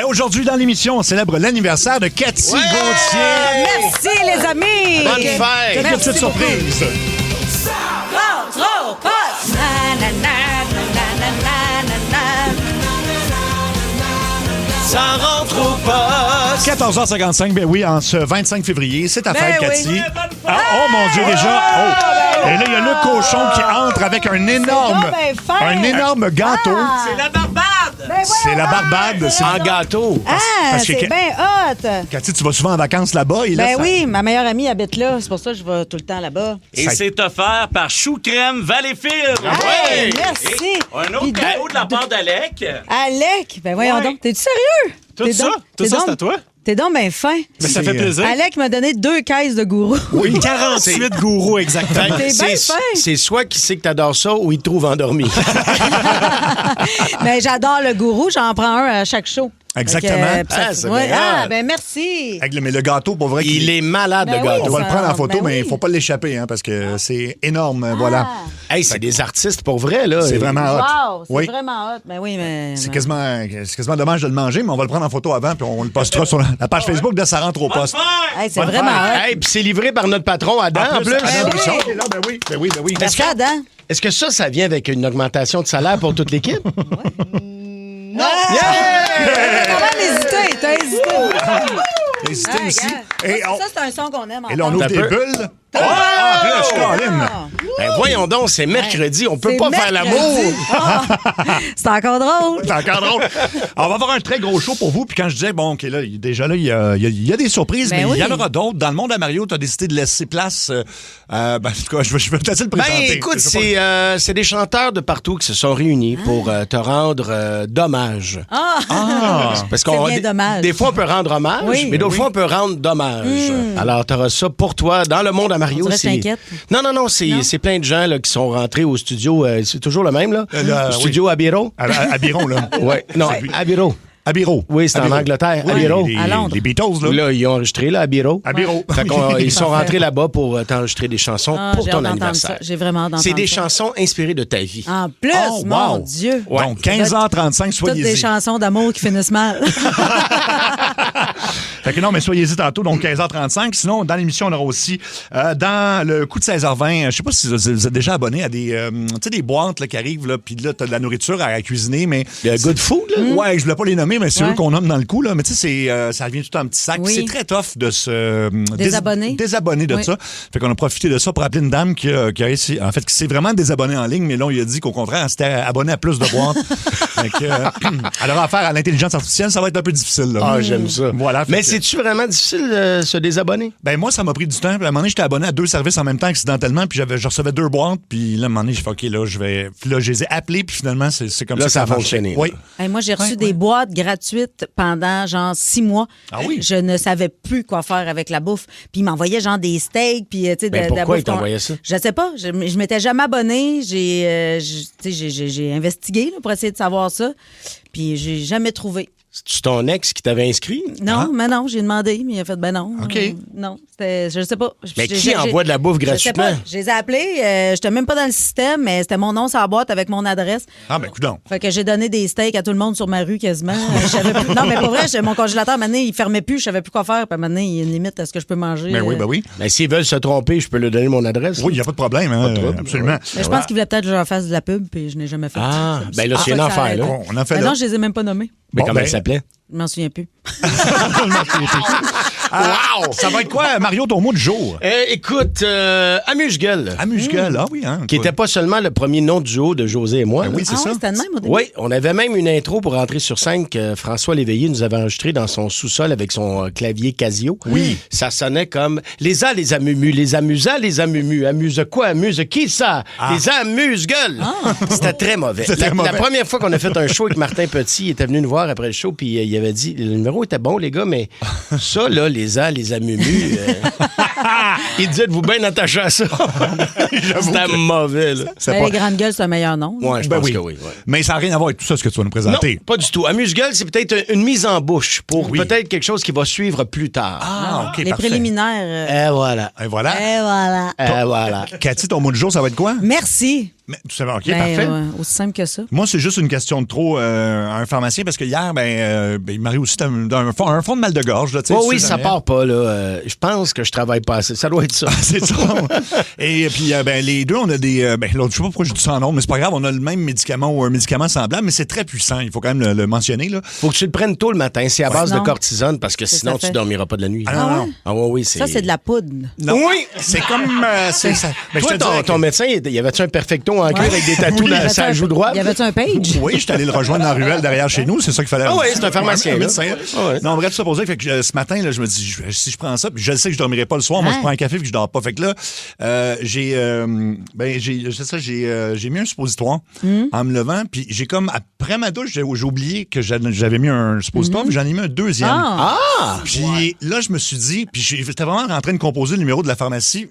Ben, aujourd'hui, dans l'émission, on célèbre l'anniversaire de Cathy Gauthier. Merci, les amis. Bonne fête. Quelques petites surprises. Rentre au poste. Na, na, na, na, na, na, na, na. Ça rentre au poste. 14h55, ben oui, en ce 25 février, c'est ta fête, oui. Cathy. Oh mon Dieu, déjà. Oh. Et là, il y a le cochon qui entre avec un énorme, donc ben fin. un énorme gâteau. Ah. La Barbade! C'est la Barbade. C'est En gâteau. Ah, Parce que- c'est bien hot. Cathy, tu vas souvent en vacances là-bas. Et là, Ben ça- oui, ma meilleure amie habite là. C'est pour ça que je vais tout le temps là-bas. Et Ça- c'est offert par Chou Crème Valleyfield. Hey, merci. Et un autre Puis cadeau de la part d'Alec. Alec, ben voyons Ouais. donc. T'es-tu sérieux? Tout T'es ça? donc- Tout t'es ça, donc- c'est à toi? T'es donc bien fin. Mais ça fait C'est, plaisir. Alec m'a donné 2 caisses de gourou. Oui, 48 gourous exactement. T'es bien fin. C'est soit qui sait que t'adores ça ou il te trouve endormi. Mais j'adore le gourou. J'en prends un à chaque show. Exactement. Fait que, Ah, c'est ouais, bien hot. ben merci. Mais le gâteau, pour vrai, Il est malade, Ben le oui. gâteau. on va le prendre en photo, Ben mais il oui. faut pas l'échapper, hein, parce que c'est énorme. Voilà. Hey, c'est des artistes pour vrai, là. C'est vraiment hot. Wow, c'est Oui. vraiment hot. Ben oui, mais... C'est quasiment dommage de le manger, mais on va le prendre en photo avant, puis on le postera sur la page Facebook de Ça rentre au poste. Hey, c'est Bonne vraiment fête. hot. Hey, puis c'est livré par notre patron Adam, en plus. Adam oui. Brisson qui est là, ben oui, ben oui, ben oui. Merci, Adam. Est-ce que ça vient avec une augmentation de salaire pour toute l'équipe? Non! T'as hésité, t'as hésité. Hésitez Hey, aussi. regarde. Et, Ça, c'est un son qu'on aime. et là, on ouvre T'as des peu. bulles. Ah, plus, Colin. Ben voyons donc, c'est mercredi, on peut C'est pas faire mercredi. l'amour. Ah, c'est encore drôle. C'est encore drôle. On va avoir un très gros show pour vous. Puis quand je disais, bon, OK, là, déjà, là, il y a des surprises, Ben mais oui. il y en aura d'autres. Dans le monde à Mario, tu as décidé de laisser place. En tout cas, je vais peut-être le Ben présenter. écoute, Je sais pas. c'est des chanteurs de partout qui se sont réunis pour te rendre dommage. Ah, Parce C'est bien dommage. des fois, on peut rendre hommage, Oui. mais d'autres fois, on peut rendre dommage. Alors, tu auras ça pour toi dans le monde à Mario. On dirait que je t'inquiète. Non, c'est plein de gens là, qui sont rentrés au studio. C'est toujours le même, là? Le- Studio Abiro. À Biron, là. Ouais. Non, Abiro. À Biro. Oui, c'est en Angleterre. Abiro. Les, À Londres. les Beatles, là. Là, ils ont enregistré, là, à Biro. À Biro. Fait qu'on, ils sont Parfait. rentrés là-bas pour t'enregistrer des chansons Ah, pour j'ai ton hâte d'entendre anniversaire. ça. J'ai vraiment hâte d'entendre C'est des ça. chansons inspirées de ta vie. En plus, Oh, mon wow. Dieu. Donc, 15h35, Toutes des soyez-y. chansons d'amour qui finissent mal. Fait que non, mais soyez-y tantôt, donc 15h35. Sinon, dans l'émission, on aura aussi, dans le coup de 16h20, je sais pas si vous êtes déjà abonné à des, tu sais, des boîtes là, qui arrivent, là, puis là, t'as de la nourriture à cuisiner, mais... Le Good Food, là? Ouais, je voulais pas les nommer, mais c'est Ouais. eux qu'on nomme dans le coup, là. Mais tu sais, ça revient tout en petit sac. Oui. C'est très tough de se Désabonner. désabonner de Oui. ça. Fait qu'on a profité de ça pour appeler une dame qui s'est vraiment désabonnée en ligne, mais là, on lui a dit qu'au contraire, elle s'était abonnée à plus de boîtes. Fait que, elle aura affaire à l'intelligence artificielle, ça va être un peu difficile, là. Ah, j'aime ça. Voilà. fait Mais que- c'est-tu vraiment difficile de se désabonner? Ben moi, ça m'a pris du temps. Puis à un moment donné, j'étais abonné à 2 services en même temps accidentellement, puis je recevais 2 boîtes, puis là, à un moment donné, j'ai fait OK, là, je vais. Puis là, je les ai appelés, puis finalement, c'est comme Là, ça. ça a marchait. fonctionné, Oui. Hey, moi, j'ai reçu Ouais, des ouais. boîtes gratuites pendant genre 6 mois. Ah oui? Je ne savais plus quoi faire avec la bouffe. Puis ils m'envoyaient genre des steaks, puis tu sais, Ben, de la pourquoi bouffe ils t'envoyaient ça? Je sais pas. Je m'étais jamais abonnée. J'ai investigué là, pour essayer de savoir ça. Puis j'ai jamais trouvé. C'est-tu ton ex qui t'avait inscrit? Non, mais non, j'ai demandé, mais il a fait ben non. OK. Non, c'était, je sais pas. Mais qui envoie de la bouffe Je sais gratuitement? pas. Je les ai appelés. J'étais même pas dans le système, mais c'était mon nom sur la boîte avec mon adresse. Ah, ben, coudonc. Fait que j'ai donné des steaks à tout le monde sur ma rue quasiment. Je savais plus. Non, mais pour vrai, mon congélateur, maintenant, il fermait plus. Je savais plus quoi faire. Puis maintenant, il y a une limite à ce que je peux manger. Ben oui, ben oui. Ben, s'ils veulent se tromper, je peux leur donner mon adresse. Oui, il n'y a pas de problème, hein, absolument. Mais je pense qu'il voulait peut-être que je leur fasse de la pub, puis je n'ai jamais fait. Ah, ben là, c'est pour une ça que ça affaire, là. arrête. On en fait Mais là. non, je les ai même pas nommés. Mais Bon, comment ben- il s'appelait? Je m'en souviens plus. Wow! Ça va être quoi, Mario, ton mot du jour? Écoute, Amuse-gueule. Amuse-gueule, ah oui, hein? Qui n'était pas seulement le premier nom du duo de José et moi. Ben oui, là. c'est ça. Oui, c'était le même au début. Oui, on avait même une intro pour entrer sur scène que François Léveillé nous avait enregistré dans son sous-sol avec son clavier Casio. Oui. Ça sonnait comme les amumus, les amusas, les amumus. Amuse quoi? Amuse qui ça? Les amuse-gueules. C'était très mauvais. C'était très mauvais. La première fois qu'on a fait un show avec Martin Petit, il était venu nous voir après le show, puis il avait dit, le numéro était bon, les gars, mais ça, là, les amumus... Il dit, êtes-vous bien attaché à ça? C'était mauvais, là. Les grandes gueules, c'est un meilleur nom. Ouais, je Ben pense oui. que oui. Ouais. Mais ça n'a rien à voir avec tout ça, ce que tu vas nous Non, présenter. pas du tout. Amuse-gueule, c'est peut-être une mise en bouche pour Oui. peut-être quelque chose qui va suivre plus tard. Ah, OK, Les parfait. préliminaires. Et voilà. Et voilà. Et voilà. Et voilà. Cathy, ton mot de jour, ça va être quoi? Merci. Mais, tout simplement, OK, Ben, parfait. aussi simple que ça. Moi, c'est juste une question de trop à un pharmacien parce que hier, il m'arrive aussi un fond de mal de gorge. Là, tu sais, Oh tu oui, sais ça jamais. part pas, là. Je pense que je travaille pas assez. Ça doit être ça. C'est ça. Et puis, les deux, on a des. L'autre, je sais pas pourquoi je dis ça en nom, mais c'est pas grave, on a le même médicament ou un médicament semblable, mais c'est très puissant. Il faut quand même le mentionner, là. Faut que tu le prennes tôt le matin. C'est à base de Non. cortisone parce que C'est sinon, ça tu fait. dormiras pas de la nuit. Ah, non, non. Ah oui, c'est... Ça, c'est de la poudre. Non. Oui! C'est comme. c'est ça. Ben, je Toi, te dirais ton que- médecin, y avait-tu un perfecto en cuir avec des tatous Oui, dans sa joue droite? Y avait-tu un page? Oui, je suis allé le rejoindre dans la ruelle derrière chez nous, c'est ça qu'il fallait. Ah oui, c'est un pharmacien, Ouais, là. médecin. Ah ouais. Non, bref, tout ça pour dire fait que ce matin, là, je me dis, si je prends ça, puis je sais que je dormirai pas le soir, moi, je Hein? prends un café puis je dors pas. Fait que là, j'ai mis un suppositoire en me levant, puis j'ai comme, après ma douche, j'ai oublié que j'avais mis un suppositoire, puis j'en ai mis un deuxième. Ah! Puis là, je me suis dit, puis j'étais vraiment en train de composer le numéro de la pharmacie.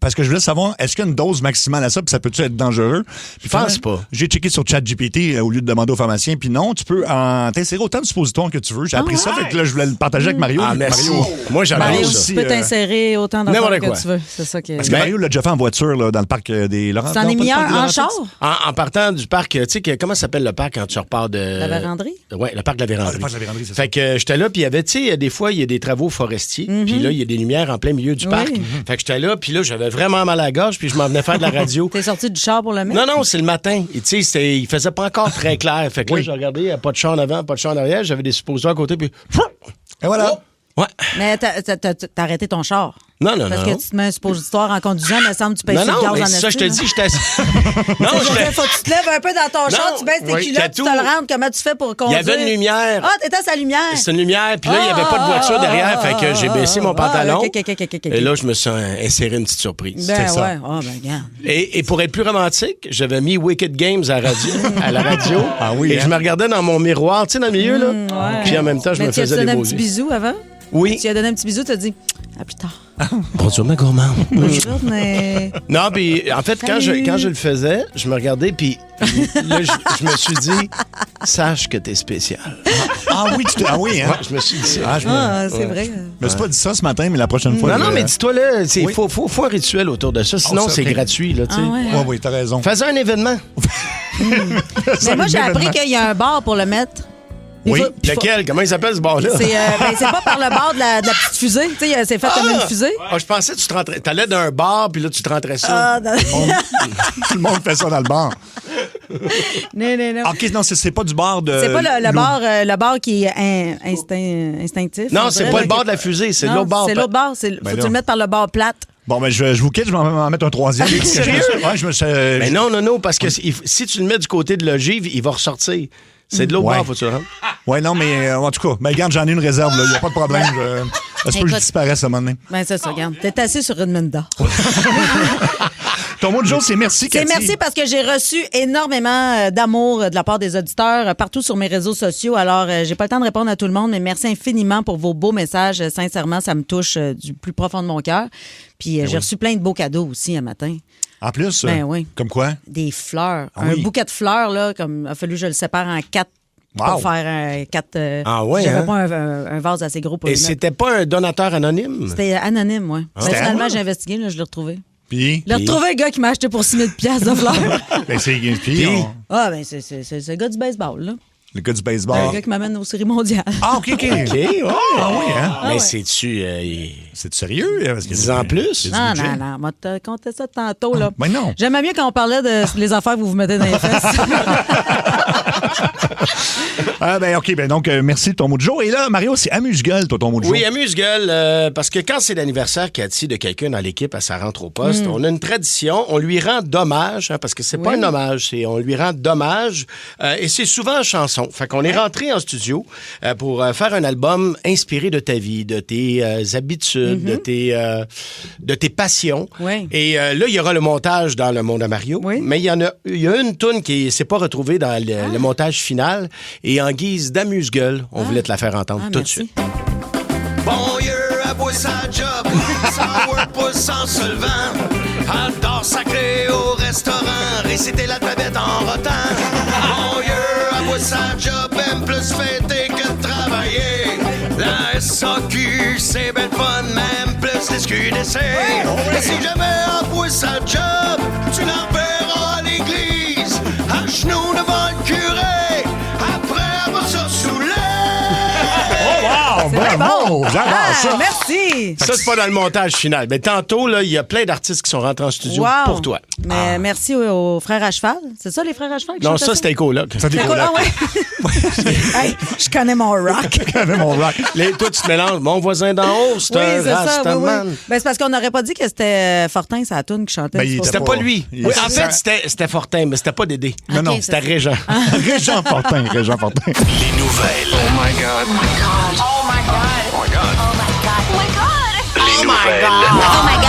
Parce que je voulais savoir, est-ce qu'il y a une dose maximale à ça, puis ça peut-tu être dangereux? Puis Pense finalement, pas. J'ai checké sur ChatGPT au lieu de demander au pharmacien, puis non, tu peux t'insérer autant de suppositoires que tu veux. J'ai appris ça, fait que là, je voulais le partager avec Mario. Ah, merci. Mario, Moi, j'en Mario, ai aussi, ça. tu peux t'insérer autant d'affaires n'importe quoi. que tu veux. C'est ça qui est. parce que Mario l'a déjà fait en voiture là, dans le parc des Laurentides. T'en Non, es pas le mis parc un des en Laurentides. char? En partant du parc, tu sais, comment ça s'appelle le parc quand tu repars de... La véranderie? Oui, le parc de la véranderie. le parc de la véranderie, c'est ça. Fait que j'étais là, puis il y avait, tu sais, des fois, il y a des travaux forestiers, puis là, il y a des lumières en plein milieu du Oui. parc. Fait que j'étais là, puis là, j'avais vraiment mal à la gorge, puis je m'en venais faire de la radio. T'es sorti du char pour le mettre? Non, non, c'est le matin. Et tu sais, il faisait pas encore très clair. Fait que là, j'ai regardé, il n'y a pas de champ en avant, pas de champ en arrière. J'avais des suppositoires à côté, puis... Et voilà. Ouais. Mais t'as arrêté ton char. Non, non, Parce non. que tu te mets un suppositoire en conduisant, mais semble que tu payes Non, sur le non, gaz mais en c'est ça, je te esti, dis, là. j'étais... Non, Je veux j'étais... dire, faut que tu te lèves un peu dans ton char, tu baisses tes oui, culottes, tu te Catou. le rentres. Comment tu fais pour Il y conduire? avait une lumière. Ah, t'étais à sa lumière. C'est une lumière, puis là, il n'y avait pas de voiture derrière, fait que j'ai baissé mon pantalon. OK. Et là, je me suis inséré une petite surprise. Ben C'est ça. ouais. Ah, ben regarde. Et pour être plus romantique, j'avais mis Wicked Games à la radio. Ah oui, Et hein? je me regardais dans mon miroir, tu sais, dans le milieu, là. Ouais. Puis en même temps, je Mais me tu as faisais donné des un beaux petit yeux. bisou avant? Oui. Tu as donné un petit bisou, tu as dit à plus tard. Bonjour, ma gourmande. Bonne journée. Non, puis en fait, quand Salut. je le faisais, je me regardais, puis là, je me suis dit, sache que t'es spécial. Ah oui, hein? Ouais, je me suis dit ça. Ah, je me Ah, c'est vrai. me suis pas dit ça ce matin, mais la prochaine fois. Non, non, mais dis-toi, là, il Oui. faut un rituel autour de ça, sinon ça, c'est ok. gratuit, là, tu sais. Ah ouais. Oui, oui, t'as raison. Faisais un événement. Mais moi, j'ai appris qu'il y a un bar pour le mettre. Oui. Lequel? Comment il s'appelle, ce bar-là? C'est pas par le bord de la petite fusée. Tu sais, c'est fait comme une fusée. Ah, je pensais que tu te rentrais. T'allais d'un bar, puis là, tu te rentrais ça. Ah, non. Tout le monde fait ça dans le bar. Non. OK, non, c'est pas du bar de. C'est pas le Lou. bar qui est instinctif. Non, on c'est dirait, pas là, le bar de la fusée, c'est Non, l'autre bar. C'est l'autre bar. Faut Ben que tu là. le mettes par le bar plate. Bon, ben, je vous quitte, je vais en mettre un troisième. Ah, sérieux? Ouais, je me suis. Mais non, parce que si tu le mets du côté de l'ogive, il va ressortir. C'est de l'autre Ouais. bar, faut que tu le rentres. Ouais, non, mais en tout cas, ben, regarde, j'en ai une réserve, là. Il n'y a pas de problème. Ça se peut que je Écoute. disparaisse à un moment donné. Ben, c'est ça, regarde. T'es assis sur une mine d'or. Ton mot de jour, c'est merci, C'est Cathy. merci parce que j'ai reçu énormément d'amour de la part des auditeurs partout sur mes réseaux sociaux. Alors, j'ai pas le temps de répondre à tout le monde, mais merci infiniment pour vos beaux messages. Sincèrement, ça me touche du plus profond de mon cœur. Puis j'ai reçu plein de beaux cadeaux aussi un matin. En plus, Ben oui. comme quoi? Des fleurs. Ah un oui. bouquet de fleurs, là, comme il a fallu que je le sépare en 4 Wow. pour faire un 4. Ah ouais, J'avais hein? pas un vase assez gros pour Et le mettre. c'était pas un donateur anonyme? C'était anonyme, oui. C'était Finalement, anonyme? j'ai investigué, là, je l'ai retrouvé. Puis, Je l'ai retrouvé, un gars qui m'a acheté pour 6 000 $, de fleurs. ben, puis, Ah, ben, c'est le gars du baseball, là. le gars du Un baseball. gars qui m'amène aux séries mondiales. Ah, OK. OK, ouais. Ah oui, hein? Mais c'est-tu... C'est sérieux? Parce que 10 ans plus? Non, non, moi, te compté ça tantôt, là. Ben non. J'aimais bien quand on parlait de les affaires que vous vous mettez dans les fesses. Ah, ben, OK. Ben, donc, merci de ton mot de jour. Et là, Mario, c'est amuse-gueule, toi, ton mot de jour. Oui, amuse-gueule, parce que quand c'est l'anniversaire, Cathy, de quelqu'un dans l'équipe, ça rentre au poste, on a une tradition, on lui rend dommage, hein, parce que c'est pas Oui. un hommage, on lui rend dommage, et c'est souvent en chanson. Fait qu'on est rentré en studio pour faire un album inspiré de ta vie, de tes habitudes, de tes passions. Oui. Et là, il y aura le montage dans Le Monde à Mario, Oui. mais il y a une toune qui s'est pas retrouvée dans le montage final, et en guise d'amuse-gueule, on voulait te la faire entendre tout de merci. suite. Bon, you're aboie sa job, sans work, pas sans se levant. Adore sacré au restaurant, réciter la tablette en rotant. Mon vieux aboie sa job, aime plus fêter que travailler. La SAQ, c'est ben fun, même plus les SQDC. Et si jamais aboie sa job, tu l'enverras à l'église, à genoux devant le curé, après avoir ça saoulé. Wow, bravo! J'adore ça. Merci. Ça, c'est pas dans le montage final. Mais tantôt, là, il y a plein d'artistes qui sont rentrés en studio Wow. pour toi. Mais merci aux frères à cheval. C'est ça, les frères à cheval? qui Non, chantaient ça, c'était Coloc. Ça dit Ah ouais. Hey, je connais mon rock. mon rock. Toi, tu te mélanges. Mon voisin d'en haut, c'est Oui, un c'est ça. Oui, Rastaman. oui. Ben, c'est parce qu'on n'aurait pas dit que c'était Fortin, sa toune qui chantait. Ben, il était C'était pas lui. Il- Oui, en fait, c'était Fortin, mais c'était pas Dédé. Non, non, C'était Régent. Régent Fortin, Régent Fortin. Les nouvelles. Oh my God. Oh my God. Oh my God. Oh my God. Oh my God. Oh my God. Les nouvelles. Oh my God.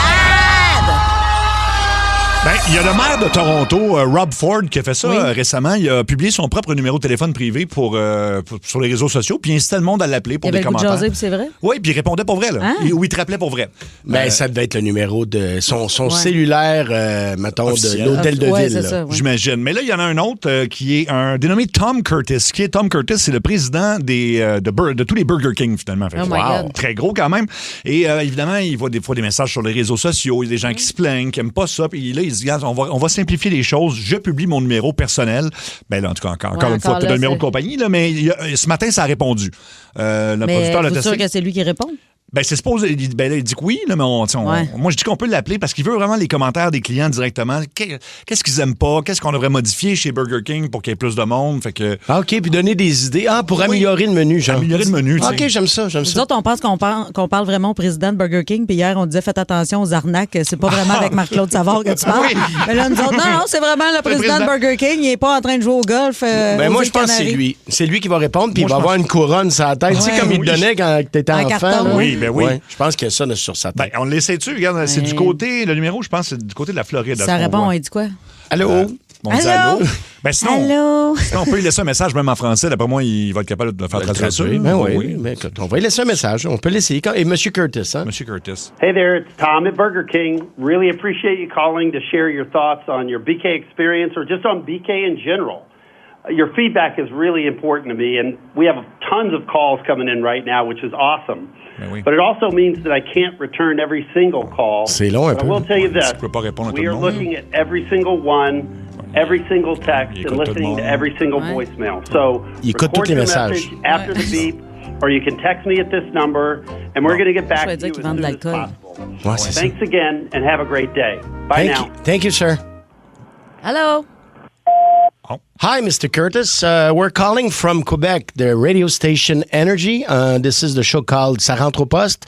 Ben, il y a le maire de Toronto, Rob Ford, qui a fait ça récemment. Il a publié son propre numéro de téléphone privé sur les réseaux sociaux, puis il incitait le monde à l'appeler pour Il y avait des le goût de commentaires. jaser, puis c'est vrai? Oui, puis il répondait pour vrai, là. Hein? Ou il te rappelait pour vrai. Mais ça devait être le numéro de son cellulaire, mettons, Officiel. de l'hôtel de Ouais, ville. c'est là. ça. Ouais. J'imagine. Mais là, il y en a un autre qui est un dénommé Tom Curtis. Qui est Tom Curtis? C'est le président de tous les Burger King, finalement. Fait que, Oh my God. Très gros quand même. Et évidemment, il voit des fois des messages sur les réseaux sociaux. Il y a des gens qui se plaignent, qui n'aiment pas ça. Puis là, il se dit, regarde, on va simplifier les choses. Je publie mon numéro personnel. Ben là, en tout cas, encore une fois, encore peut-être là, un numéro c'est- de compagnie, là, mais ce matin, ça a répondu. Le Mais producteur l'a vous êtes testé. sûr que c'est lui qui répond? Ben, c'est supposé. Il dit que oui, là, mais Ouais. moi, je dis qu'on peut l'appeler parce qu'il veut vraiment les commentaires des clients directement. Qu'est-ce qu'ils aiment pas? Qu'est-ce qu'on devrait modifier chez Burger King pour qu'il y ait plus de monde? Fait que. Ah, OK, puis donner des idées. Ah, pour améliorer le menu, genre. Améliorer le menu, tu sais. OK, j'aime ça, j'aime Nous ça. autres, on pense qu'on parle vraiment au président de Burger King, puis hier, on disait faites attention aux arnaques, c'est pas vraiment avec Marc-Claude Savard que tu parles. Mais là, nous autres, non, c'est vraiment le président de Burger King, il est pas en train de jouer au golf. Ben, aux moi, îles je pense que c'est Canaries. lui. C'est lui qui va répondre, puis il Moi, va je avoir une couronne sur la tête. Tu sais, Ouais. comme il te Oui. donnait quand t'étais Un enfant. carton. là. Oui, ben oui. Ouais, je pense qu'il y a ça là, sur sa Ben, tête. on l'essaie-tu? Regarde, c'est du côté. Le numéro, je pense, c'est du côté de la Floride. Ça répond, il dit quoi? Allô? On dit Allô? allô. Ben, sinon, Allô? sinon, on peut lui laisser un message, même en français. D'après moi, il va être capable de le faire traduire ça. Ben oui, mais écoute, on va lui laisser un message. On peut l'essayer. Et M. Curtis, hein? Monsieur Curtis. Hey there, it's Tom at Burger King. Really appreciate you calling to share your thoughts on your BK experience or just on BK in general. Your feedback is really important to me, and we have tons of calls coming in right now, which is awesome. Ben oui. But it also means that I can't return every single call. C'est long un But peu. I will tell you this. Tu peux pas répondre à tout We le are monde. looking at every single one, every single text, Il and écoute tout le listening to monde. every single Ouais. voicemail. So Il écoute record tous les your messages. message after the beep, or you can text me at this number, and we're going to get back Je vais to dire you qu'ils as vendent de soon as l'alcool. possible. Ouais, c'est ça. Thanks again, and have a great day. Bye now. Thank you, sir. Allô? Hi, Mr. Curtis. We're calling from Quebec, the radio station Energy. This is the show called Ça rentre au poste.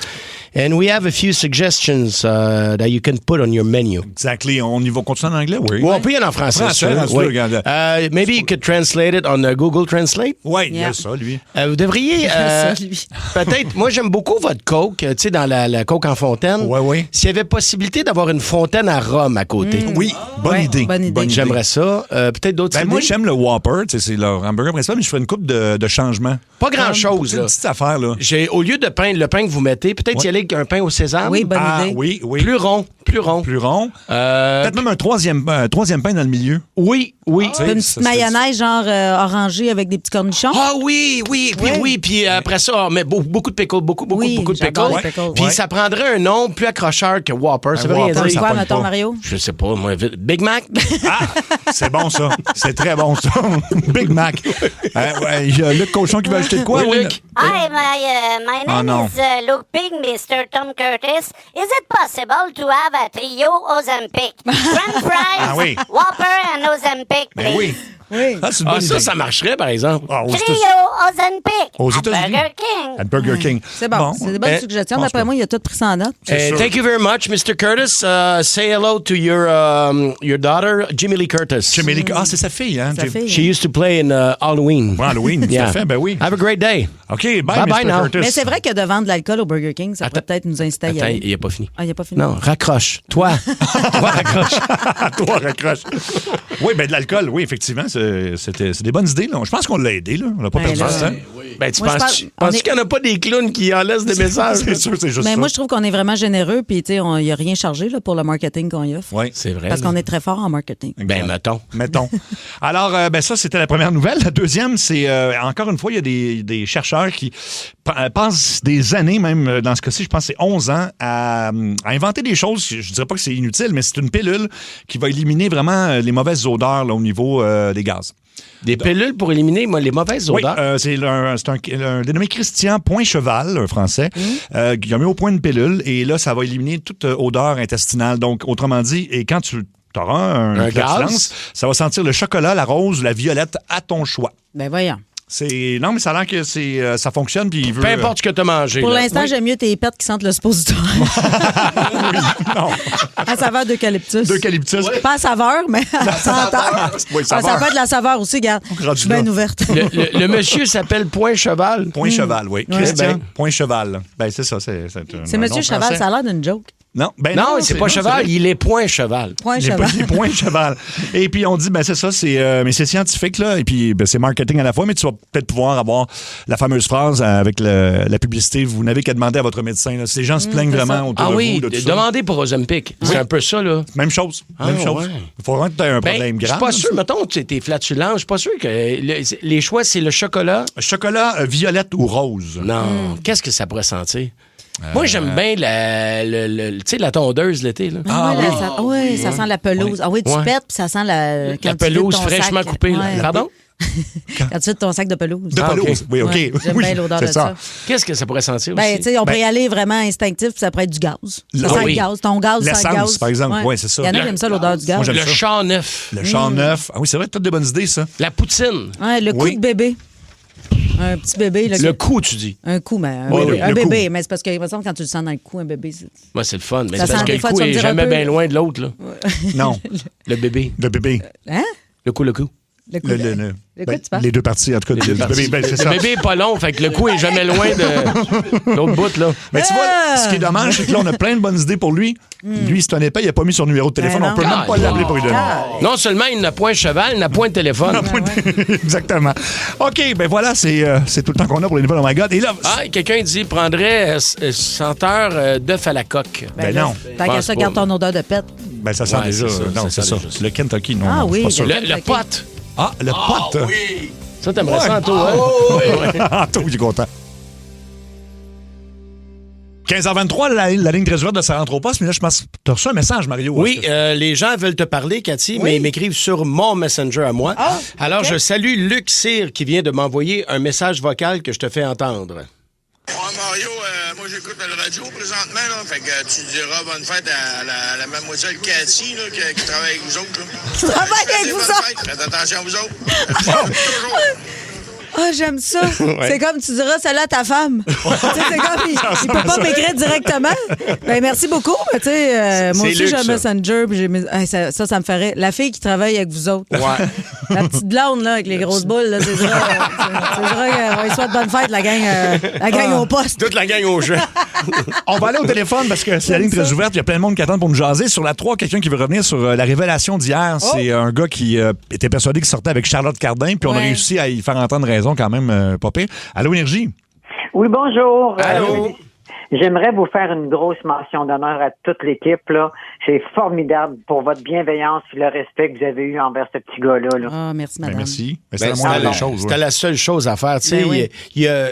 And we have a few suggestions that you can put on your menu. Exactly. On y va continuer en anglais, oui. Ou on peut y aller en français. Français, si tu veux. rendu là, regarde. Maybe you could translate it on Google Translate. Oui, il y Yeah. a ça, lui. Vous devriez Ça, lui. peut-être. Moi, j'aime beaucoup votre Coke, tu sais, dans la Coke en fontaine. Ouais, ouais. S'il y avait possibilité d'avoir une fontaine à rhum à côté. Oui, bonne Ouais, idée. bonne idée. J'aimerais ça. Peut-être d'autres Ben, idées. moi, j'aime le Whopper, tu sais, c'est leur hamburger principal, mais je ferais une coupe de changements. Pas grand-chose, C'est là. une petite affaire, là. Au lieu de pain, le pain que vous mettez, peut-être y aller avec un pain au sésame. Oui, bonne Ah, idée. oui, oui. Plus rond, plus rond. Plus rond. Euh, Peut-être même un troisième pain dans le milieu. Oui, oui. Tu sais, Une ça, petite c'est- mayonnaise genre orangée avec des petits cornichons. Ah oui, oui, puis Ouais. oui, puis après ça, mais beaucoup de pickles, beaucoup Oui, de j'adore pickles. les pickles. Puis Ouais. ça prendrait un nom plus accrocheur que Whopper, ça veut rien Whopper, dire. ça Quoi, pogne mettons, pas. Mario? Je sais pas, moi, Big Mac? Ah, c'est bon, ça. C'est très bon, ça. Big Mac. Ouais, il y a Luc Cochon qui va acheter de quoi? Oui, oui? Luc. Hi, my Oh, name no. is Luke Pig, Mr. Tom Curtis. Is it possible to have a trio Ozempic? French fries, Ah oui. Whopper, and Ozempic, please. Ben oui. Oui. Ah, c'est une Ah, bonne idée. ça marcherait, par exemple. Ah, aux Trio États- Ozempic Aux at États-Unis. Burger King. À Burger King. C'est bon. C'est des bonnes Eh, suggestions. je pense D'après que- moi, il a tout pris ça en note. sûr. Thank you very much, Mr. Curtis. Say hello to your daughter, Jimmy Lee Curtis. Jimmy Lee- Ah, c'est sa fille, hein? Sa fille. She used to play in Halloween. Ouais, Halloween, tout à fait, ben oui. Have a great day. OK, bye, Bye-bye Mr. now. Curtis. Mais c'est vrai que de vendre de l'alcool au Burger King, ça pourrait Attends. peut-être nous inciter à y Attends, aller. il n'a pas fini. Ah, il n'a pas fini. Non, raccroche. Toi. Toi, raccroche. Toi, raccroche. Oui, ben de l'alcool, oui, effectivement, c'est des bonnes idées. Là. Je pense qu'on l'a aidé. Là. On l'a pas Ben perdu là, du temps. Ben, tu Moi, je penses-tu parle- on est- qu'il n'y en a pas des clowns qui en laissent des messages? C'est sûr, c'est juste Mais ça. moi, je trouve qu'on est vraiment généreux, puis tu sais, il n'y a rien chargé là, pour le marketing qu'on y offre. Oui. C'est vrai. Parce qu'on est très fort en marketing. Ben, mettons. Mettons. Alors, ça, c'était la première nouvelle. La deuxième, c'est, encore une fois, il y a des chercheurs qui passent des années, même dans ce cas-ci, je pense que c'est 11 ans, à inventer des choses. Je dirais pas que c'est inutile, mais c'est une pilule qui va éliminer vraiment les mauvaises odeurs là, au niveau des gaz. Des pilules pour éliminer les mauvaises Oui, odeurs? c'est un dénommé Christian Poincheval, un Français, qui a mis au point une pilule, et là, ça va éliminer toute odeur intestinale. Donc, autrement dit, et quand tu auras un gaz, ça va sentir le chocolat, la rose, la violette à ton choix. Ben voyons. Non, mais ça a l'air que ça fonctionne, puis il veut... Peu importe ce que tu as mangé. Pour là. l'instant, Oui. j'aime mieux tes pets qui sentent le suppositoire. Non. À saveur d'eucalyptus. D'eucalyptus. Pas à saveur, mais à senteur. Oui, Ah, ça saveur. peut être de la saveur aussi, regarde. Je suis bien ouverte. Le monsieur s'appelle Poincheval. Point-cheval, oui. Ouais, Christian ben. Point-cheval. Ben, c'est ça. C'est C'est Monsieur Cheval, ça a l'air d'une joke. Non, ben Non, c'est pas cheval, c'est- il est Poincheval. Point J'ai cheval. pas dit point cheval. Et puis on dit, ben c'est ça, mais c'est scientifique, là, et puis ben, c'est marketing à la fois, mais tu vas peut-être pouvoir avoir la fameuse phrase avec la publicité, vous n'avez qu'à demander à votre médecin. Là. Si les gens se plaignent vraiment autour Ah de oui, vous, de tout ça. demandez pour Ozempic. C'est un peu ça, là. Même chose. Ah, Même chose. ouais. Il faut vraiment que tu aies un problème Je suis grave. pas sûr, mettons, tu es flatulent, je suis pas sûr que les choix, c'est le chocolat. Chocolat violette ou rose. Non, qu'est-ce que ça pourrait sentir? Moi, j'aime bien tu sais, la tondeuse l'été. Là. Oui, ça sent la pelouse. Ah oui, tu Ouais. pètes, puis ça sent La quand tu vides pelouse ton fraîchement sac. coupée. là. Ouais. Pardon? Quand tu vides ton sac de pelouse. De pelouse. ok. Oui, OK. Ouais, j'aime Oui, bien l'odeur c'est de ça. Qu'est-ce que ça pourrait sentir Ben, aussi? tu sais, on pourrait Ben- y aller vraiment instinctif, puis ça pourrait être du gaz. Ça Ah sent oui. le gaz. Ton gaz sent L'essence, le gaz. par exemple. Ouais, c'est ça. Il y en a qui aiment ça, l'odeur du gaz. Moi, j'aime Le ça. char neuf. Le champ neuf. Ah oui, c'est vrai, toutes des bonnes idées, ça. La poutine. Ouais, le coup Oui. de bébé. Un petit bébé. Là, Le cou, tu dis. Un coup, mais un, Oui, bébé, le bébé. cou. Mais c'est parce que, il me semble, quand tu le sens dans le cou, un bébé, c'est... Moi, c'est le fun. Mais Ça c'est parce sent que des le fois, cou tu vas me est dire jamais un peu- bien loin de l'autre. Là. Non, Le bébé. le bébé. Hein? Le cou. Le coup Le, de... le- Le ben, coup, tu parles? les deux parties, en tout cas, du bébé. Ben, c'est Le ça. bébé est pas long, fait que le cou est jamais loin de l'autre bout. Là. Mais tu vois, ce qui est dommage, c'est que là, on a plein de bonnes idées pour lui. Lui, c'est un épais, il n'a pas mis son numéro de téléphone. Ben On peut non. même pas l'appeler pour lui donner. Non seulement il n'a point de cheval, il n'a point de téléphone. Exactement. OK, ben voilà, c'est tout le temps qu'on a pour les nouvelles. Oh my God. Et là, Ah, quelqu'un dit prendrait senteur d'œuf à la coque. ben non. Tant qu'à pense ça, pas. garde ton odeur de pète. Ben ça sent Ouais, déjà. c'est ça, Non, ça c'est sent ça. déjà ça. Le Kentucky, non. Ah non, oui, c'est pas ça. Le pote. Ah, le pote. Ça, t'aimerais Ouais. ça, toi, hein? Anto, il est content. 15h23, la ligne très ouverte de ça rentre au poste, mais là, je pense que tu as reçu un message, Mario. Oui, les gens veulent te parler, Cathy, mais ils m'écrivent sur mon Messenger à moi. Alors, je salue Luc Cyr qui vient de m'envoyer un message vocal que je te fais entendre. Mario, moi j'écoute le radio présentement, là, fait que tu diras bonne fête à la mademoiselle Cathy là, qui travaille avec vous autres. Là. Qui travaille avec vous Bonne autres? fête, faites attention à vous autres. Toujours. Ah, j'aime ça. C'est comme tu diras celle-là à ta femme. Tu sais, c'est comme, il peut pas m'écrire directement. Ben, merci beaucoup. Mais tu sais, moi C'est aussi, Luc, j'ai un ça. Messenger. Puis ça me ferait. La fille qui travaille avec vous autres. Ouais. La petite blonde, là, avec les grosses boules, là, c'est vrai. On lui souhaite bonne fête, la gang au poste. Toute la gang au jeu. On va aller au téléphone parce que c'est la ligne très ouverte. Il y a plein de monde qui attend pour nous jaser. Sur la 3, quelqu'un qui veut revenir sur la révélation d'hier. C'est un gars qui était persuadé qu'il sortait avec Charlotte Cardin, puis on a Ouais. réussi à y faire entendre raison quand même, pas pire. Allô, Énergie? Oui, bonjour. Allô? J'aimerais vous faire une grosse mention d'honneur à toute l'équipe. Là. C'est formidable pour votre bienveillance et le respect que vous avez eu envers ce petit gars-là. Là. Ah, merci, Ben, madame. merci. Ben, c'est Ben, la moindre c'était des choses. c'était ouais. la seule chose à faire. Tu sais, Ben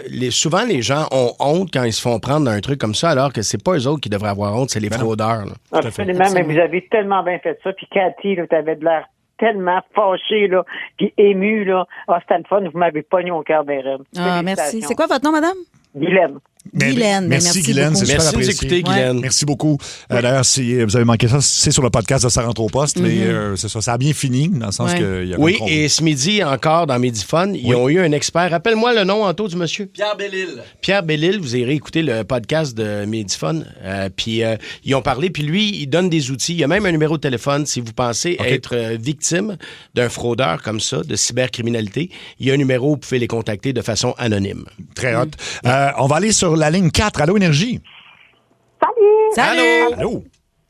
oui. souvent, les gens ont honte quand ils se font prendre d'un truc comme ça, alors que c'est pas eux autres qui devraient avoir honte, c'est les fraudeurs. Là. à fait. Absolument, mais vous avez tellement bien fait ça. Puis Cathy, tu avais de l'air tellement fâché, là, puis ému. Là. Ah, c'était le fun, vous m'avez pogné au cœur des rêves. Ah, merci. C'est quoi votre nom, madame? Guylaine. Guylaine. Ben, Merci, Guylaine. beaucoup. C'est super Merci de nous apprécié. écouter, Guylaine. Merci beaucoup. D'ailleurs, si vous avez manqué ça, c'est sur le podcast de Ça rentre au poste, mais c'est ça. Ça a bien fini, dans le sens Ouais. qu'il y a Oui, et ce midi encore dans Midi Fun, ils ont eu un expert. Rappelle-moi le nom, Anto, du monsieur. Pierre Bellil. Pierre Bellil, vous irez écouter le podcast de Midi Fun. Puis ils ont parlé, puis lui, il donne des outils. Il y a même un numéro de téléphone si vous pensez être victime d'un fraudeur comme ça, de cybercriminalité. Il y a un numéro où vous pouvez les contacter de façon anonyme. Très hot. On va aller sur la ligne 4. Allô, Énergie? Salut! Allô?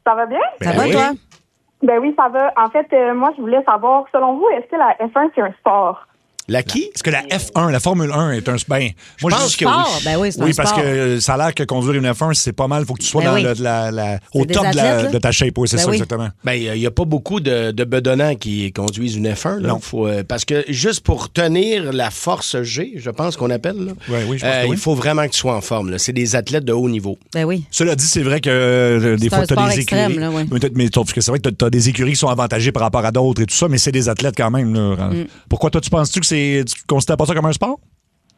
Ça va bien? Ça Ben va, oui. toi? Ben oui, ça va. En fait, moi, je voulais savoir, selon vous, est-ce que la F1, c'est un sport? La qui? Est-ce que la F1, la Formule 1 est un... Ben, moi, je pense que sport. Ben oui, c'est un oui, parce sport. que ça a l'air que conduire une F1, c'est pas mal. Il faut que tu sois Ben dans oui. au C'est des top athlètes, de ta shape. Oui, c'est Ben ça, oui. exactement. Ben, il n'y a pas beaucoup de bedonnants qui conduisent une F1. Là. Non. Parce que juste pour tenir la force G, je pense qu'on appelle, là, Oui, je pense que oui. il faut vraiment que tu sois en forme. Là. C'est des athlètes de haut niveau. Ben oui. Cela dit, c'est vrai que des C'est fois, un tu as sport des extrême, écuries. là, ouais. Mais parce que c'est vrai que tu as des écuries qui sont avantagées par rapport à d'autres et tout ça, mais c'est des athlètes quand même. Là. Pourquoi toi, tu penses-tu que tu considères pas ça comme un sport?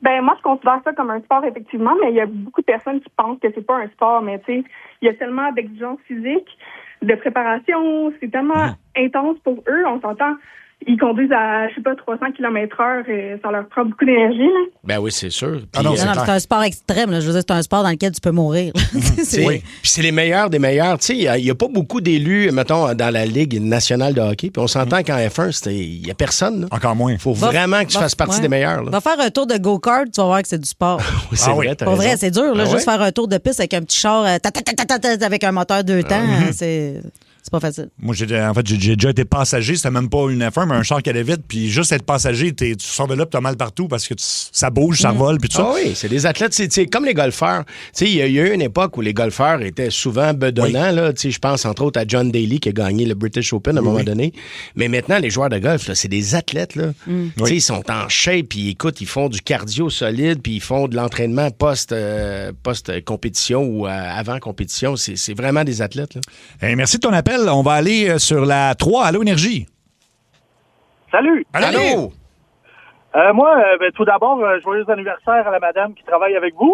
Ben moi, je considère ça comme un sport, effectivement, mais il y a beaucoup de personnes qui pensent que c'est pas un sport. Mais tu sais, il y a tellement d'exigences physiques, de préparation, c'est tellement intense pour eux. On s'entend, ils conduisent à, 300 km/h et ça leur prend beaucoup d'énergie, là. Ben oui, c'est sûr. Puis, Non, c'est un sport extrême. Là. Je veux dire, c'est un sport dans lequel tu peux mourir. Oui. Puis c'est les meilleurs des meilleurs. Tu sais, il n'y a pas beaucoup d'élus, mettons, dans la Ligue nationale de hockey. Puis on s'entend qu'en F1, il n'y a personne. Là. Encore moins. Il faut vraiment que tu fasses partie des meilleurs. Là. Va faire un tour de go-kart, tu vas voir que c'est du sport. Oui, c'est vrai, t'as Pour raison. vrai, c'est dur. Là, Ah juste ouais? faire un tour de piste avec un petit char avec un moteur 2 temps, c'est pas facile. Moi, j'ai déjà été passager. C'était même pas une F1, mais un char qui allait vite. Puis juste être passager, tu sors de là, puis t'as mal partout parce que ça bouge, ça vole, puis tout ça. Ah oui, c'est des athlètes. C'est comme les golfeurs. Tu sais, il y a eu une époque où les golfeurs étaient souvent bedonnants. Là. Tu sais, je pense entre autres à John Daly qui a gagné le British Open à un moment donné. Mais maintenant, les joueurs de golf, là, c'est des athlètes. Là. Tu sais, ils sont en shape, puis écoute, ils font du cardio solide, puis ils font de l'entraînement post-compétition ou avant compétition. C'est vraiment des athlètes. Là. Hey, merci de ton appel. On va aller sur la 3. Allô, Énergie. Salut! Allô? Moi, tout d'abord, joyeux anniversaire à la madame qui travaille avec vous.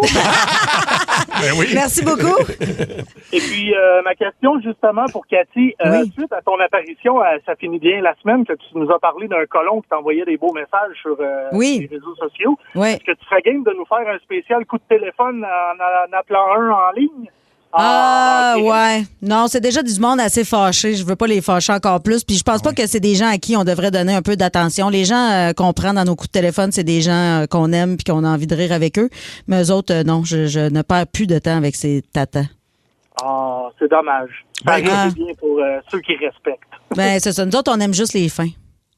Ben oui. Merci beaucoup. Et puis, ma question, justement, pour Cathy, suite à ton apparition, ça finit bien la semaine, que tu nous as parlé d'un colon qui t'envoyait des beaux messages sur les réseaux sociaux. Oui. Est-ce que tu serais game de nous faire un spécial coup de téléphone en appelant un en ligne? Ouais. Non, c'est déjà du monde assez fâché. Je veux pas les fâcher encore plus. Puis je pense pas que c'est des gens à qui on devrait donner un peu d'attention. Les gens qu'on prend dans nos coups de téléphone, c'est des gens qu'on aime puis qu'on a envie de rire avec eux. Mais eux autres, non, je ne perds plus de temps avec ces tatas. Ah, c'est dommage. C'est bien pour ceux qui respectent. Ben, c'est ça. Nous autres, on aime juste les fins.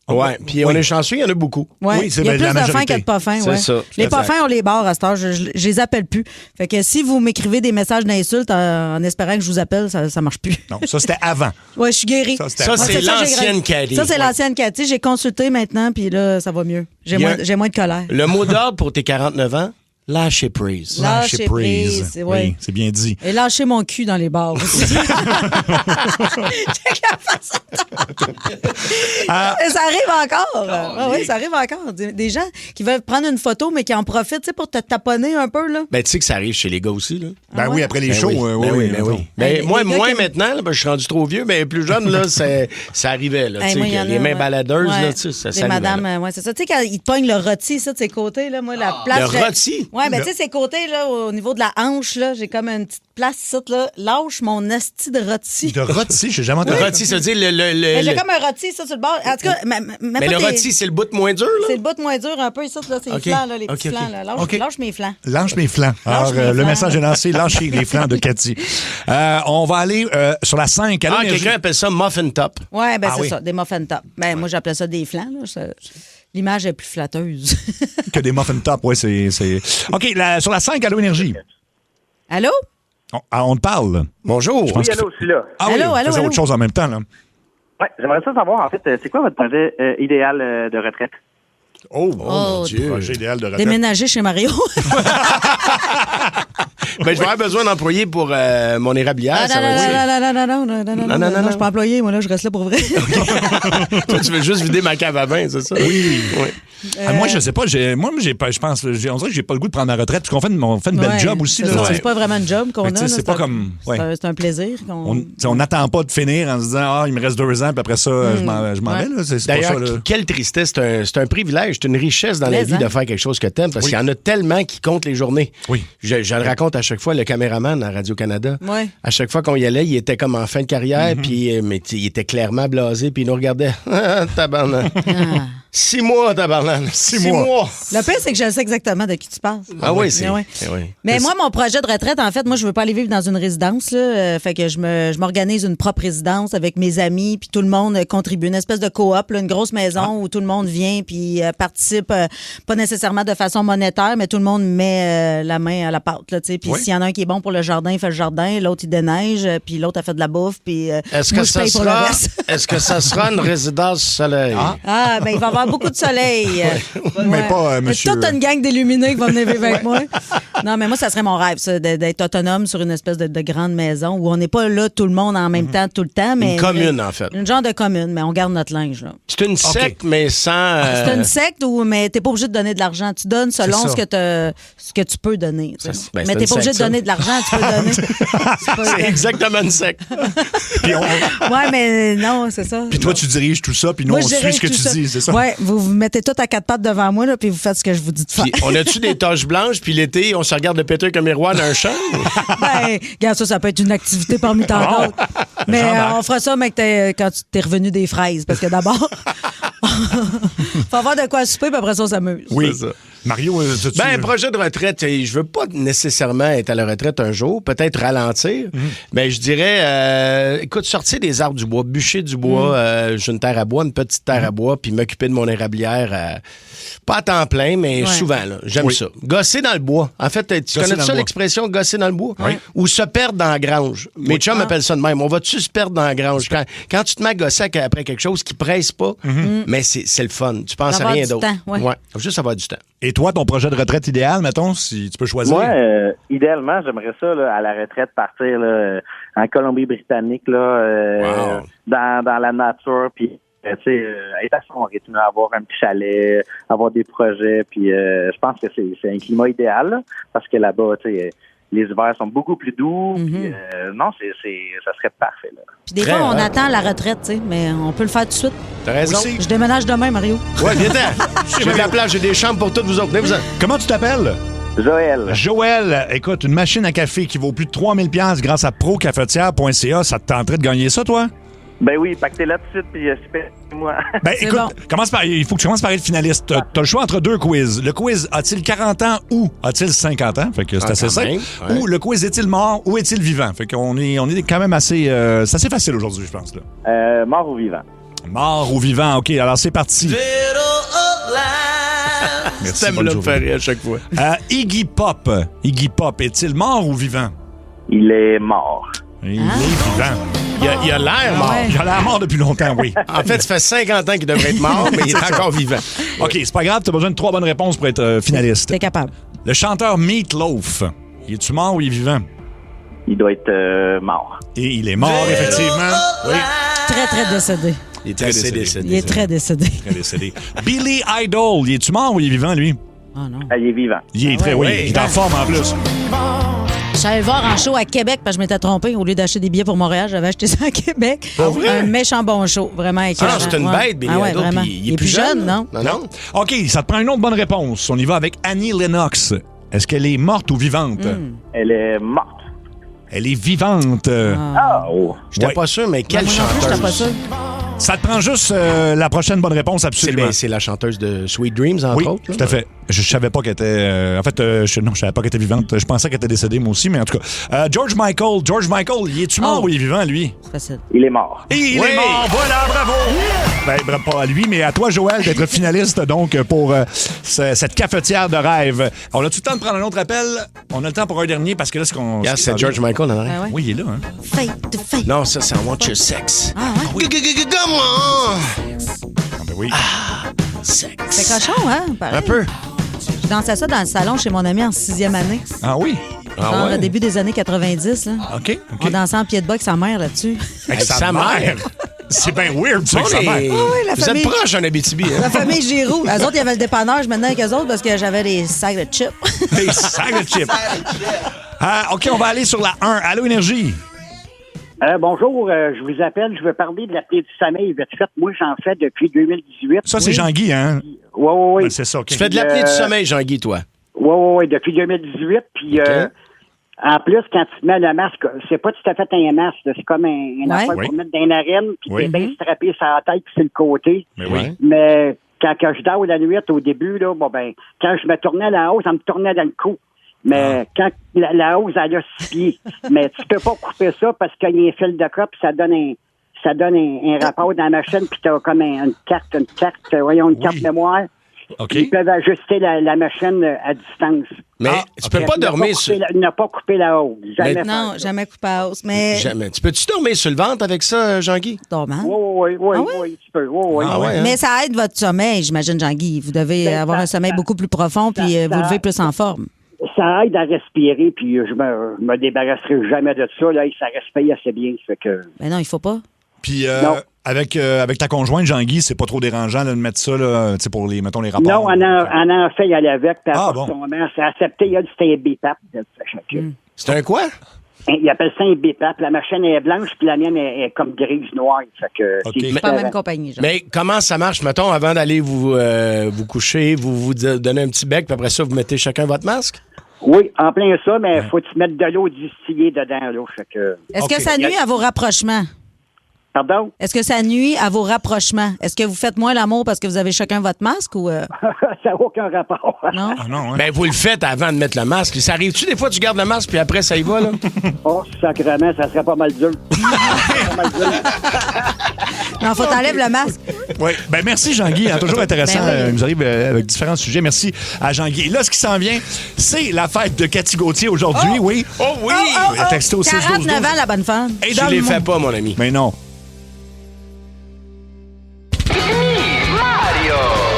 Ouais, puis on est chanceux, il y en a beaucoup. Ouais. Oui, c'est il y a la plus de fins majorité. que de pas fins. C'est Ouais. ça. Les pas fins, on les barre à cette heure. Je les appelle plus. Fait que si vous m'écrivez des messages d'insultes en espérant que je vous appelle, ça marche plus. Non, ça, c'était avant. Ouais, je suis guérie. Ça, Ça, c'est l'ancienne Cathy. Ça, c'est l'ancienne Cathy. J'ai consulté maintenant, puis là, ça va mieux. J'ai moins de colère. Le mot d'ordre pour tes 49 ans, lâcher prise. Lâcher prise, ouais. Oui, c'est bien dit. Et lâcher mon cul dans les bars aussi. Ça arrive encore. Oui, ça arrive encore. Des gens qui veulent prendre une photo, mais qui en profitent tu sais, pour te taponner un peu. Là. Ben, tu sais que ça arrive chez les gars aussi. Là. Ben oui, après les shows. oui. oui. Ben, moi, les gars moins qui- maintenant, là, ben, je suis rendu trop vieux, mais plus jeune, là, ça arrivait. Là, tu sais, Moi, y en que les a, mains baladeuses, là, tu sais, ça Les s'arrivait, madames, là. ouais, c'est ça. Tu sais, quand ils te pognent le rôti, ça, de ses côtés, là, moi, la place. le rôti? Ouais, ben, tu sais, ses côtés, là, au niveau de la hanche, là, j'ai comme une petite place, ça, là. Lâche mon esti de rôti. De rôti, j'ai jamais Le entendu. rôti, ça veut dire Mais j'ai comme un rôti, ça, sur le bord. En tout cas, Mais le rôti, c'est le bout de moins dur, là? C'est le bout moins dur, un peu, ça, là, c'est les Ok. flancs, là, les petits Ok, ok. flancs, là. Lâche, Ok. lâche mes flancs. Lâche mes flancs. Alors, mes le flancs. message est lancé. Lâchez les flancs de Cathy. On va aller sur la 5. Allô, Énergie. Quelqu'un appelle ça muffin top. Ouais, ben, Ah c'est oui. ça, des muffin top. Ben, moi, j'appelais ça des flancs, là. L'image est plus flatteuse. Que des muffin top, oui, c'est. OK, sur la 5, Allô, Énergie. Allô? On te parle. Bonjour. Je pense Oui, allô, je suis là. Ah oui, Allô, on allô, faisait allô. autre chose en même temps, là. Ouais, j'aimerais ça savoir, en fait, c'est quoi votre projet idéal de retraite? Oh, mon Dieu. Projet idéal de retraite. Déménager chez Mario. Ben, je vais avoir besoin d'employés pour mon érablière. Ça va être... Non, je suis pas employé, moi, là, je reste là pour vrai. Toi, tu veux juste vider ma cave à vin, c'est ça? Oui. Oui. Moi, je sais pas. Je pense, on dirait que j'ai pas le goût de prendre ma retraite. Parce qu'on fait une belle Ouais, job aussi. c'est Là. ça, c'est pas vraiment un job qu'on Fait que, a. tu sais, là, c'est pas comme. Ouais. C'est un plaisir. On n'attend pas de finir en se disant il me reste 2 ans, puis après ça, je m'en vais. Là. C'est pas D'ailleurs, ça. Là. quelle tristesse. C'est un privilège, c'est une richesse dans la vie de faire quelque chose que t'aimes, parce qu'il y en a tellement qui comptent les journées. Oui. Je le raconte à chaque fois, le caméraman à Radio-Canada. Ouais. À chaque fois qu'on y allait, il était comme en fin de carrière, puis mais il était clairement blasé, puis il nous regardait. Tabarnak. 6 mois, tabarnak. 6 mois. Le pire, c'est que je sais exactement de qui tu parles. Ah oui, c'est. Oui. Oui. Mais moi, mon projet de retraite, en fait, moi, je veux pas aller vivre dans une résidence. Là. Fait que je m'organise une propre résidence avec mes amis, puis tout le monde contribue. Une espèce de coop, là, une grosse maison où tout le monde vient puis participe, pas nécessairement de façon monétaire, mais tout le monde met la main à la pâte. Là, puis s'il y en a un qui est bon pour le jardin, il fait le jardin. L'autre, il déneige. Puis l'autre, a fait de la bouffe. Puis est-ce que ça sera une résidence soleil? Ah, ben il va y avoir beaucoup de soleil. Mais pas, monsieur. Toute une gang d'illuminés qui va venir vivre avec moi. Non, mais moi, ça serait mon rêve, ça, d'être autonome sur une espèce de grande maison où on n'est pas là tout le monde en même temps, tout le temps. Mais une commune, en fait. Une genre de commune, mais on garde notre linge. Là. C'est une secte, mais sans... C'est une secte, mais t'es pas obligé de donner de l'argent. Tu donnes selon ce que tu peux donner. Mais t'es pas obligé de donner de l'argent, tu peux donner. C'est exactement une secte. Ouais, mais non, c'est ça. Puis toi, tu diriges tout ça, puis nous, on suit ce que tu dis, c'est ça? Oui, vous mettez tout à 4 pattes devant moi, là, puis vous faites ce que je vous dis de faire. Puis on a-tu des taches blanches, puis l'été, on se regarde le péter comme miroir dans un champ? Ben, regarde, ça peut être une activité parmi tant d'autres. Mais on fera ça, mec, quand tu t'es revenu des fraises, parce que d'abord, faut avoir de quoi souper, puis après ça, on s'amuse. Oui, c'est ça. Mario, un projet de retraite, je veux pas nécessairement être à la retraite un jour, peut-être ralentir, mais je dirais, écoute, sortir des arbres du bois, bûcher du bois, j'ai une terre à bois, une petite terre à bois, puis m'occuper de mon érablière, pas à temps plein, mais souvent, là, j'aime ça. Gosser dans le bois. En fait, tu connais ça l'expression gosser dans le bois? Oui. Ou se perdre dans la grange. Mes chums appellent ça de même. On va-tu se perdre dans la grange? Quand tu te mets à gosser après quelque chose qui presse pas, mais c'est le fun. Tu penses à rien d'autre. Ouais. Faut juste avoir du temps. Et toi, ton projet de retraite idéal, mettons, si tu peux choisir? Moi, idéalement, j'aimerais ça, là, à la retraite, partir là, en Colombie-Britannique, là, dans la nature, puis être à son rythme, avoir un petit chalet, avoir des projets, puis je pense que c'est un climat idéal, là, parce que là-bas, les hivers sont beaucoup plus doux, puis non, ça serait parfait, là. Puis des fois, on attend la retraite, mais on peut le faire tout de suite. T'as raison. Oui, je déménage demain, Mario. Ouais, viens-t'en. J'ai de la place, j'ai des chambres pour toutes vous autres. Venez-vous-en. Comment tu t'appelles? Joël, écoute, une machine à café qui vaut plus de 3000 $ grâce à procafetière.ca, ça te tenterait de gagner ça, toi? Ben oui, pactez là tout de suite, puis moi. Ben écoute, il faut que tu commences par être finaliste. T'as le choix entre 2 quiz. Le quiz a-t-il 40 ans ou a-t-il 50 ans? Fait que c'est assez simple. Ouais. Ou le quiz est-il mort ou est-il vivant? Fait qu'on est quand même assez... c'est assez facile aujourd'hui, je pense. Là. Mort ou vivant? Mort ou vivant, OK. Alors, c'est parti. Merci, ça me faire rire à chaque fois. Iggy Pop, est-il mort ou vivant? Il est mort. Il est vivant. Il a l'air mort. Il a l'air mort depuis longtemps, oui. En fait, ça fait 50 ans qu'il devrait être mort, mais il est encore vivant. OK, c'est pas grave, t'as besoin de 3 bonnes réponses pour être finaliste. T'es capable. Le chanteur Meat Loaf, est-tu mort ou il est vivant? Il doit être mort. Et il est mort, effectivement. Oui. Très, très décédé. Il est très décédé. Il est très décédé. Très décédé. Billy Idol, est-tu mort ou il est vivant, lui? Ah non. Il est vivant. Il est très, oui. Il est en forme en plus. J'allais le voir en show à Québec parce que je m'étais trompée. Au lieu d'acheter des billets pour Montréal, j'avais acheté ça à Québec. Vrai? Un méchant bon show. Vraiment écœurant. C'est une bête, Billy Idol. Vraiment. Il est plus jeune, non? Non. OK, ça te prend une autre bonne réponse. On y va avec Annie Lennox. Est-ce qu'elle est morte ou vivante? Elle est morte. Elle est vivante. J'étais pas sûr, mais quelle chanteuse? J'étais pas sûr. Ça te prend juste la prochaine bonne réponse, absolument. C'est la chanteuse de Sweet Dreams, entre autres. Oui, tout à fait. Je savais pas qu'elle était... je savais pas qu'elle était vivante. Je pensais qu'elle était décédée, moi aussi, mais en tout cas. George Michael, il est-tu mort ou il est vivant, lui? Facile. Il est mort. Et il est mort, voilà, bravo! Ben, pas à lui, mais à toi, Joël, d'être finaliste, donc, pour cette cafetière de rêve. On a tout le temps de prendre un autre appel. On a le temps pour un dernier, parce que là, c'est George Michael, non? Oui, il est là, hein? Fate. Non, ça, c'est I Want Your Sex. Ah, ouais? Come on! Ben oui. Sex. C'est cochon, hein? Pareil. Un peu. Je dansais ça dans le salon chez mon ami en 6e année. Ah oui? Genre au début des années 90. Là. OK. On dansait en pied de bas avec sa mère là-dessus. Avec sa mère? C'est bien weird, ça, avec sa mère. Vous êtes proche en Abitibi, hein? La famille Giroux. Eux autres, il y avait le dépannage maintenant avec eux autres parce que j'avais des sacs de chips. Des sacs de chips. OK, on va aller sur la 1. Allô, Énergie. Bonjour, je vous appelle, je veux parler de l'apnée du sommeil vite fait. Moi, j'en fais depuis 2018. Ça, c'est Jean-Guy, hein? Oui. Ben, c'est ça, OK. Tu fais de l'apnée du sommeil, Jean-Guy, toi? Oui, depuis 2018. Puis, en plus, quand tu te mets le masque, c'est pas tout à fait un masque, c'est comme un affaire pour mettre dans les narines, puis t'es bien strappé sur la tête, puis sur le côté. Mais oui. Mais quand je dors la nuit au début, là, bon, ben, quand je me tournais à la hausse, ça me tournait dans le cou. Mais quand la hausse, elle a 6 pieds. Mais tu peux pas couper ça parce qu'il y a un fil de corde, puis ça donne un rapport dans la machine, puis t'as comme une carte mémoire. Okay. Ils peuvent ajuster la machine à distance. Mais tu peux pas dormir sur... Ne pas couper la hausse. Jamais couper la hausse. Mais... Jamais. Tu peux-tu dormir sur le ventre avec ça, Jean-Guy? Dormant? Oui, tu peux. Hein? Mais ça aide votre sommeil, j'imagine, Jean-Guy. Vous devez avoir un sommeil beaucoup plus profond, puis vous levez plus en forme. Ça aide à respirer, puis je me débarrasserai jamais de ça. Là, ça respire assez bien. Fait que... Mais non, il faut pas. Puis avec ta conjointe, Jean-Guy, c'est pas trop dérangeant là, de mettre ça là, pour les rapports? Non, on a fait y aller avec. Puis c'est accepté, il a dit c'était un BPAP. C'est un quoi? Il appelle ça un BPAP. La machine est blanche, puis la mienne est comme grise noire. Fait que c'est pas la même compagnie. Genre. Mais comment ça marche, mettons, avant d'aller vous coucher, vous donnez un petit bec, puis après ça, vous mettez chacun votre masque? Oui, en plein ça, mais faut te mettre de l'eau distillée dedans. Là, fait que... Est-ce que ça nuit à vos rapprochements? Pardon? Est-ce que ça nuit à vos rapprochements? Est-ce que vous faites moins l'amour parce que vous avez chacun votre masque ou... Ça n'a aucun rapport. Non? Non, hein? Ben, vous le faites avant de mettre le masque. Ça arrive-tu des fois, tu gardes le masque, puis après, ça y va, là? Oh, sacrément, ça serait pas mal dur. Non, faut t'enlèves le masque. Oui. Ben merci, Jean-Guy. Toujours intéressant. Ben oui. Il nous arrive avec différents sujets. Merci à Jean-Guy. Et là, ce qui s'en vient, c'est la fête de Cathy Gauthier aujourd'hui, oui. Oh oui! Texto 49 ans, la bonne femme. Et Tu les fais pas, mon ami. Mais non.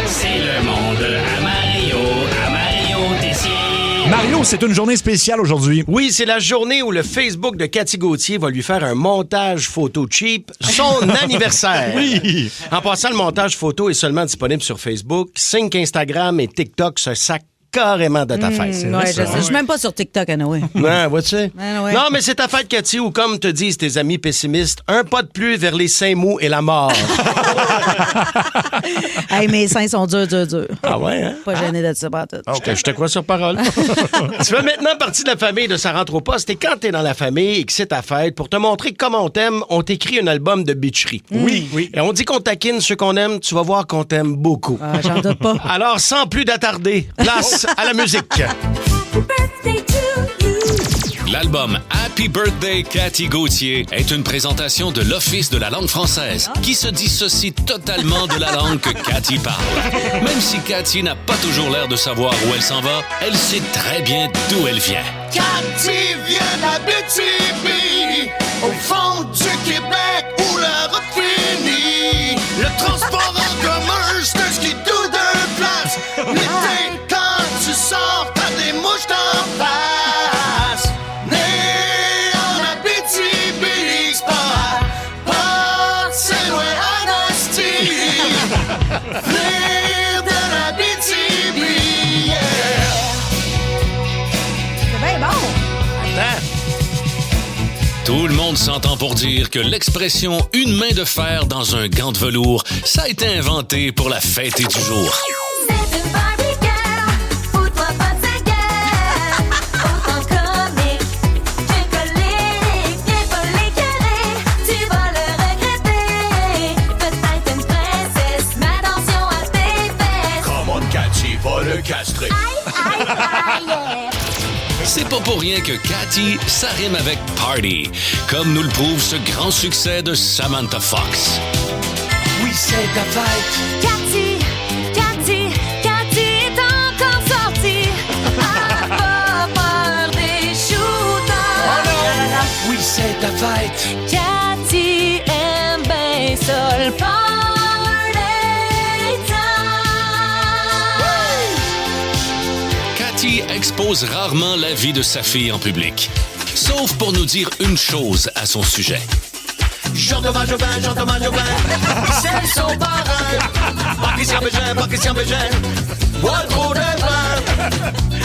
C'est le monde à Mario Tessier. Mario, c'est une journée spéciale aujourd'hui. Oui, c'est la journée où le Facebook de Cathy Gauthier va lui faire un montage photo cheap, son anniversaire. Oui. En passant, le montage photo est seulement disponible sur Facebook. Sync, Instagram et TikTok se sacent carrément de ta fête. Ouais, je sais. Je suis même pas sur TikTok, Noé. Ouais, vois-tu? Ouais. Non, mais c'est ta fête, Cathy, ou comme te disent tes amis pessimistes, un pas de plus vers les seins mous et la mort. Hey, mes seins sont durs. Ah ouais, hein? Pas gêné de ça, pas tout. Je te crois sur parole. Tu fais maintenant partie de la famille de Ça rentre au poste et quand t'es dans la famille et que c'est ta fête, pour te montrer comment on t'aime, on t'écrit un album de bitcherie. Oui. Et on dit qu'on taquine ceux qu'on aime, tu vas voir qu'on t'aime beaucoup. Ah, j'en doute pas. Alors, sans plus d'attarder, place à la musique. L'album Happy Birthday Cathy Gauthier est une présentation de l'Office de la langue française qui se dissocie totalement de la langue que Cathy parle. Même si Cathy n'a pas toujours l'air de savoir où elle s'en va, elle sait très bien d'où elle vient. Cathy vient d'Abitibi, au fond du Québec où la route finit. Le transport en commun, c'est un skidoo de place. L'été, quand tu sors, t'as des mouches d'en face. Né en Abitibi, c'est pas c'est loin à Nasty. Venir de l'Abitibi, yeah. C'est bien bon. Tout le monde s'entend pour dire que l'expression « une main de fer dans un gant de velours », ça a été inventé pour la fêter du jour. Castré. C'est pas pour rien que Cathy, ça rime avec Party, comme nous le prouve ce grand succès de Samantha Fox. Oui, c'est ta fête. Cathy est encore sortie. Elle va faire des shooters. Oh non. Oui, c'est ta fête. Cathy aime bien ça le party time. Cathy expose rarement la vie de sa fille en public, sauf pour nous dire une chose à son sujet. J'entends je vais, c'est son parrain. Pas question besoin, bois trop de vin.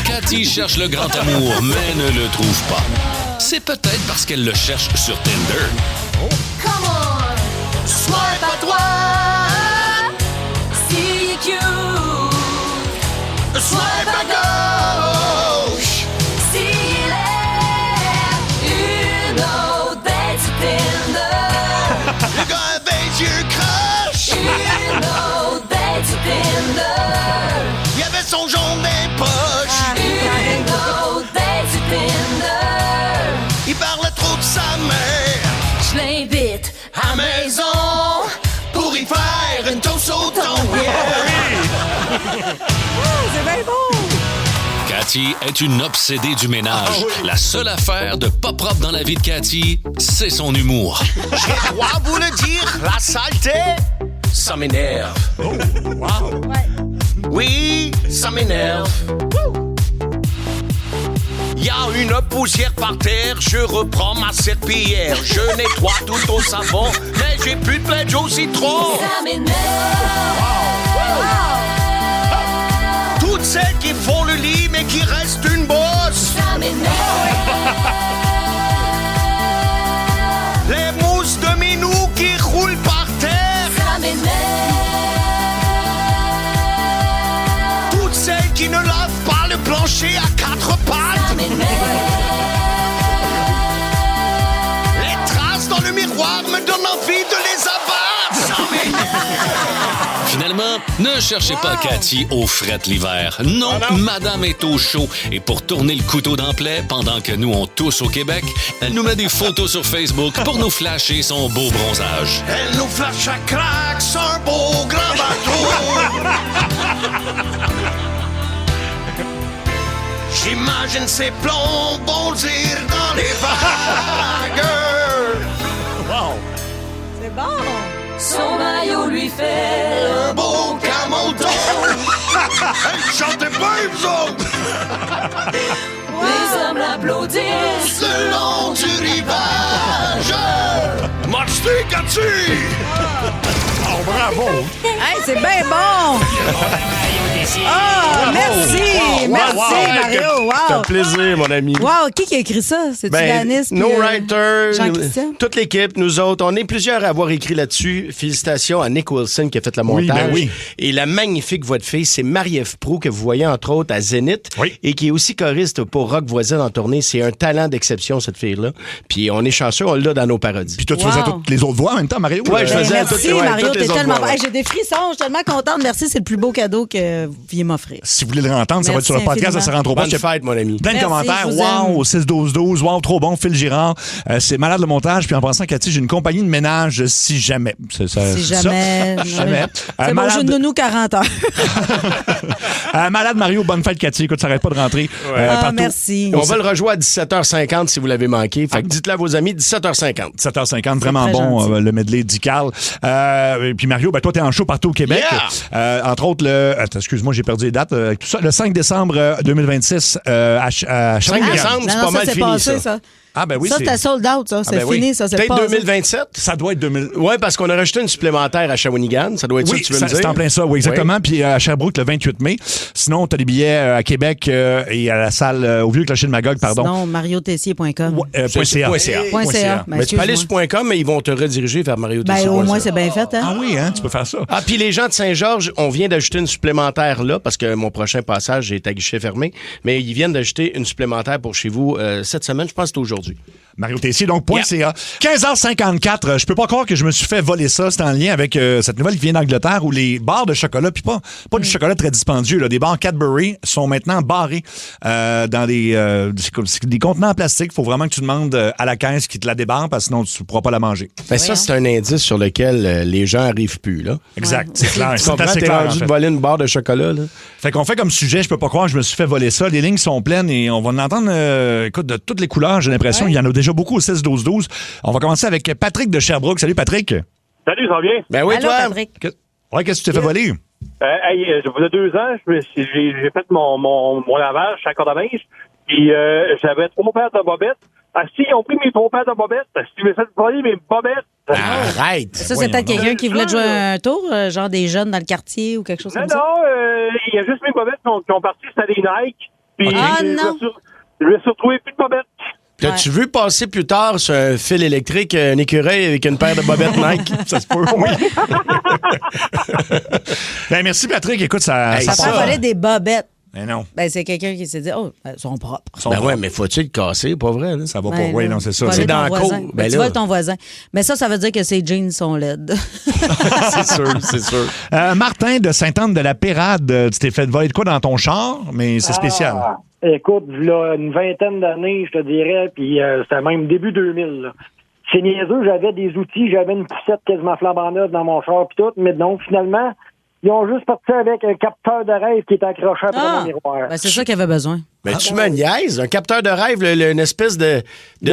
Cathy cherche le grand amour, mais ne le trouve pas. C'est peut-être parce qu'elle le cherche sur Tinder. Come on, swipe à droite. Si cute. Swipe à gauche. S'il est une autre date sur Tinder. Le gars avec your crush. Une autre date sur Tinder. Mentos au thon, c'est bien beau! Cathy est une obsédée du ménage. La seule affaire de pas propre dans la vie de Cathy, c'est son humour. J'ai droit vous le dire, la saleté, ça m'énerve. Oh, wow! Oui, ça m'énerve. Y a une poussière par terre, je reprends ma serpillière. Je nettoie tout au savon, mais j'ai plus de pledge au citron. Ça m'énerve. Toutes celles qui font le lit, mais qui restent une bosse. Ça m'énerve. Les mousses de minou qui roulent par terre. Ça m'énerve. Toutes celles qui ne lavent pas le plancher à quatre pattes. Ça m'énerve. Les traces dans le miroir me donnent envie de les abattre. Ça m'énerve. Finalement, ne cherchez pas Cathy aux frettes l'hiver. Non, madame est au chaud. Et pour tourner le couteau dans le plaie, pendant que nous, on tousse au Québec, elle nous met des photos sur Facebook pour nous flasher son beau bronzage. Elle nous flash à crack sur un beau grand bateau. J'imagine ses plombs bondir dans les vagues. Wow! C'est bon! Son maillot lui fait Un beau camoton. Hey, chantez pas, vous autres! Les hommes l'applaudissent Le long du rivage. Marche-t-y, Cathy! Oh, bravo! Hey, c'est bien bon! Ah, merci! Merci, Mario! Wow! C'est un plaisir, mon ami. Wow, qui a écrit ça? C'est-tu Yanis? No Writer, Jean-Christian? toute l'équipe, nous autres, on est plusieurs à avoir écrit là-dessus. Félicitations à Nick Wilson qui a fait le montage. Oui. Et la magnifique voix de fille, c'est Marie-Ève Proulx que vous voyez entre autres à Zénith et qui est aussi choriste pour Rock Voisine en tournée. C'est un talent d'exception, cette fille-là. Puis on est chanceux, on l'a dans nos parodies. Puis toi, tu faisais toutes les autres voix en même temps, Mario? Ouais, je faisais Merci, Mario, toutes les t'es autres tellement voix, bon. Hey, j'ai des frissons, je suis tellement contente. Merci, c'est le plus beau cadeau que vous vouliez m'offrir. Si vous voulez le entendre, ça va être sur le Merci podcast, ça se rentre au Bonne poste. fête, mon ami. Plein de Merci, commentaires. je vous aime. Wow, 6-12-12. Wow, trop bon. Phil Girard. C'est malade le montage. Puis en pensant, Cathy, j'ai une compagnie de ménage si jamais. Si jamais. Si jamais. C'est mon jeu de nounou 40 heures. Malade Mario, bonne fête, Cathy. Écoute, ça n'arrête pas de rentrer. Partout. Merci. On va le rejouer à 17h50 si vous l'avez manqué. Fait que dites-le à vos amis, 17h50. 17h50, vraiment très bon, gentil. le medley d'Ical. Puis Mario, ben, toi, t'es en show partout au Québec. Entre autres, excuse-moi, j'ai perdu les dates. Tout ça, le 5 décembre 2026 à 5 Shawinigan. décembre, c'est pas mal fini, passé, ça. Ah, ben oui, ça, c'était sold out, ça. C'est ben fini, oui. ça. C'est Peut-être pas 2027? Ça doit être 2000. Oui, parce qu'on a rajouté une supplémentaire à Shawinigan. Ça doit être ça Oui, que tu veux me dire. c'est en plein ça, oui, exactement. Puis à Sherbrooke, le 28 mai. Sinon, tu as des billets à Québec et à la salle au Vieux Clocher de Magog, pardon. Sinon, mariotessier.com. .ca. .ca. Mais tu peux aller sur .com, mais ils vont te rediriger vers Mario Ben, au moins, c'est bien fait, hein? Ah oui, hein, tu peux faire ça. Ah, puis les gens de Saint-Georges, on vient d'ajouter une supplémentaire là, parce que mon prochain passage est à guichet fermé, mais ils viennent d'ajouter une supplémentaire pour chez vous cette semaine, je pense que c'est aujourd'hui. Mario Tessier, donc .ca. 15h54, je peux pas croire que je me suis fait voler ça. C'est en lien avec cette nouvelle qui vient d'Angleterre où les bars de chocolat, puis pas du chocolat très dispendieux, là, des bars Cadbury sont maintenant barrés dans des contenants en plastique. Il faut vraiment que tu demandes à la caisse qui te la débarre parce que sinon tu ne pourras pas la manger. Ben ça, c'est un indice sur lequel les gens n'arrivent plus, là. Exact, c'est clair. Tu comprends, t'es rendu de voler une barre de chocolat, là. Fait qu'on fait comme sujet, je peux pas croire que je me suis fait voler ça. Les lignes sont pleines et on va en entendre, écoute, de toutes les couleurs, j'ai l'impression. Il y en a déjà beaucoup au 6-12-12. On va commencer avec Patrick de Sherbrooke. Salut, Patrick. Salut, ça va bien? Ben oui, Allô, toi. Patrick. Ouais, qu'est-ce que tu t'es fait voler? Il y a 2 ans, j'ai fait mon lavage chez la corde à linge, puis j'avais 3 paires de bobettes. Si ils ont pris mes 3 paires de bobettes, si me fait voler mes bobettes. Arrête! Ça, c'est peut-être quelqu'un qui voulait te jouer un tour, genre des jeunes dans le quartier ou quelque chose comme ça? Non, il y a juste mes bobettes qui ont parti, c'était des Nike. Puis Ah, non! Je me suis retrouvé plus de bobettes. T'as-tu vu passer plus tard sur un fil électrique un écureuil avec une paire de bobettes Nike? Ça se peut, oui. Ben, merci, Patrick. Écoute, ça Ça part. peut voler des bobettes. Ben non. Ben, c'est quelqu'un qui s'est dit, oh, ils sont propres. Ben ouais, mais faut-tu le casser, pas vrai? Là? Ça va pas. Ben Oui, non, c'est ça. Voler C'est ton dans la voisin. cour. Ben, Ben tu là. voles ton voisin. Mais ça veut dire que ses jeans sont laides. C'est sûr, c'est sûr. Martin de Sainte-Anne-de-la-Pérade, tu t'es fait voler de quoi dans ton char? Mais c'est spécial. Écoute, là, une vingtaine d'années, je te dirais, puis c'était même début 2000. Là. c'est niaiseux, j'avais des outils, j'avais une poussette quasiment flambant neuve dans mon char pis tout, mais non, finalement, ils ont juste parti avec un capteur de rêve qui est accroché après mon miroir. Ben, c'est ça qu'il avait besoin. Mais tu me niaises, un capteur de rêve, une espèce de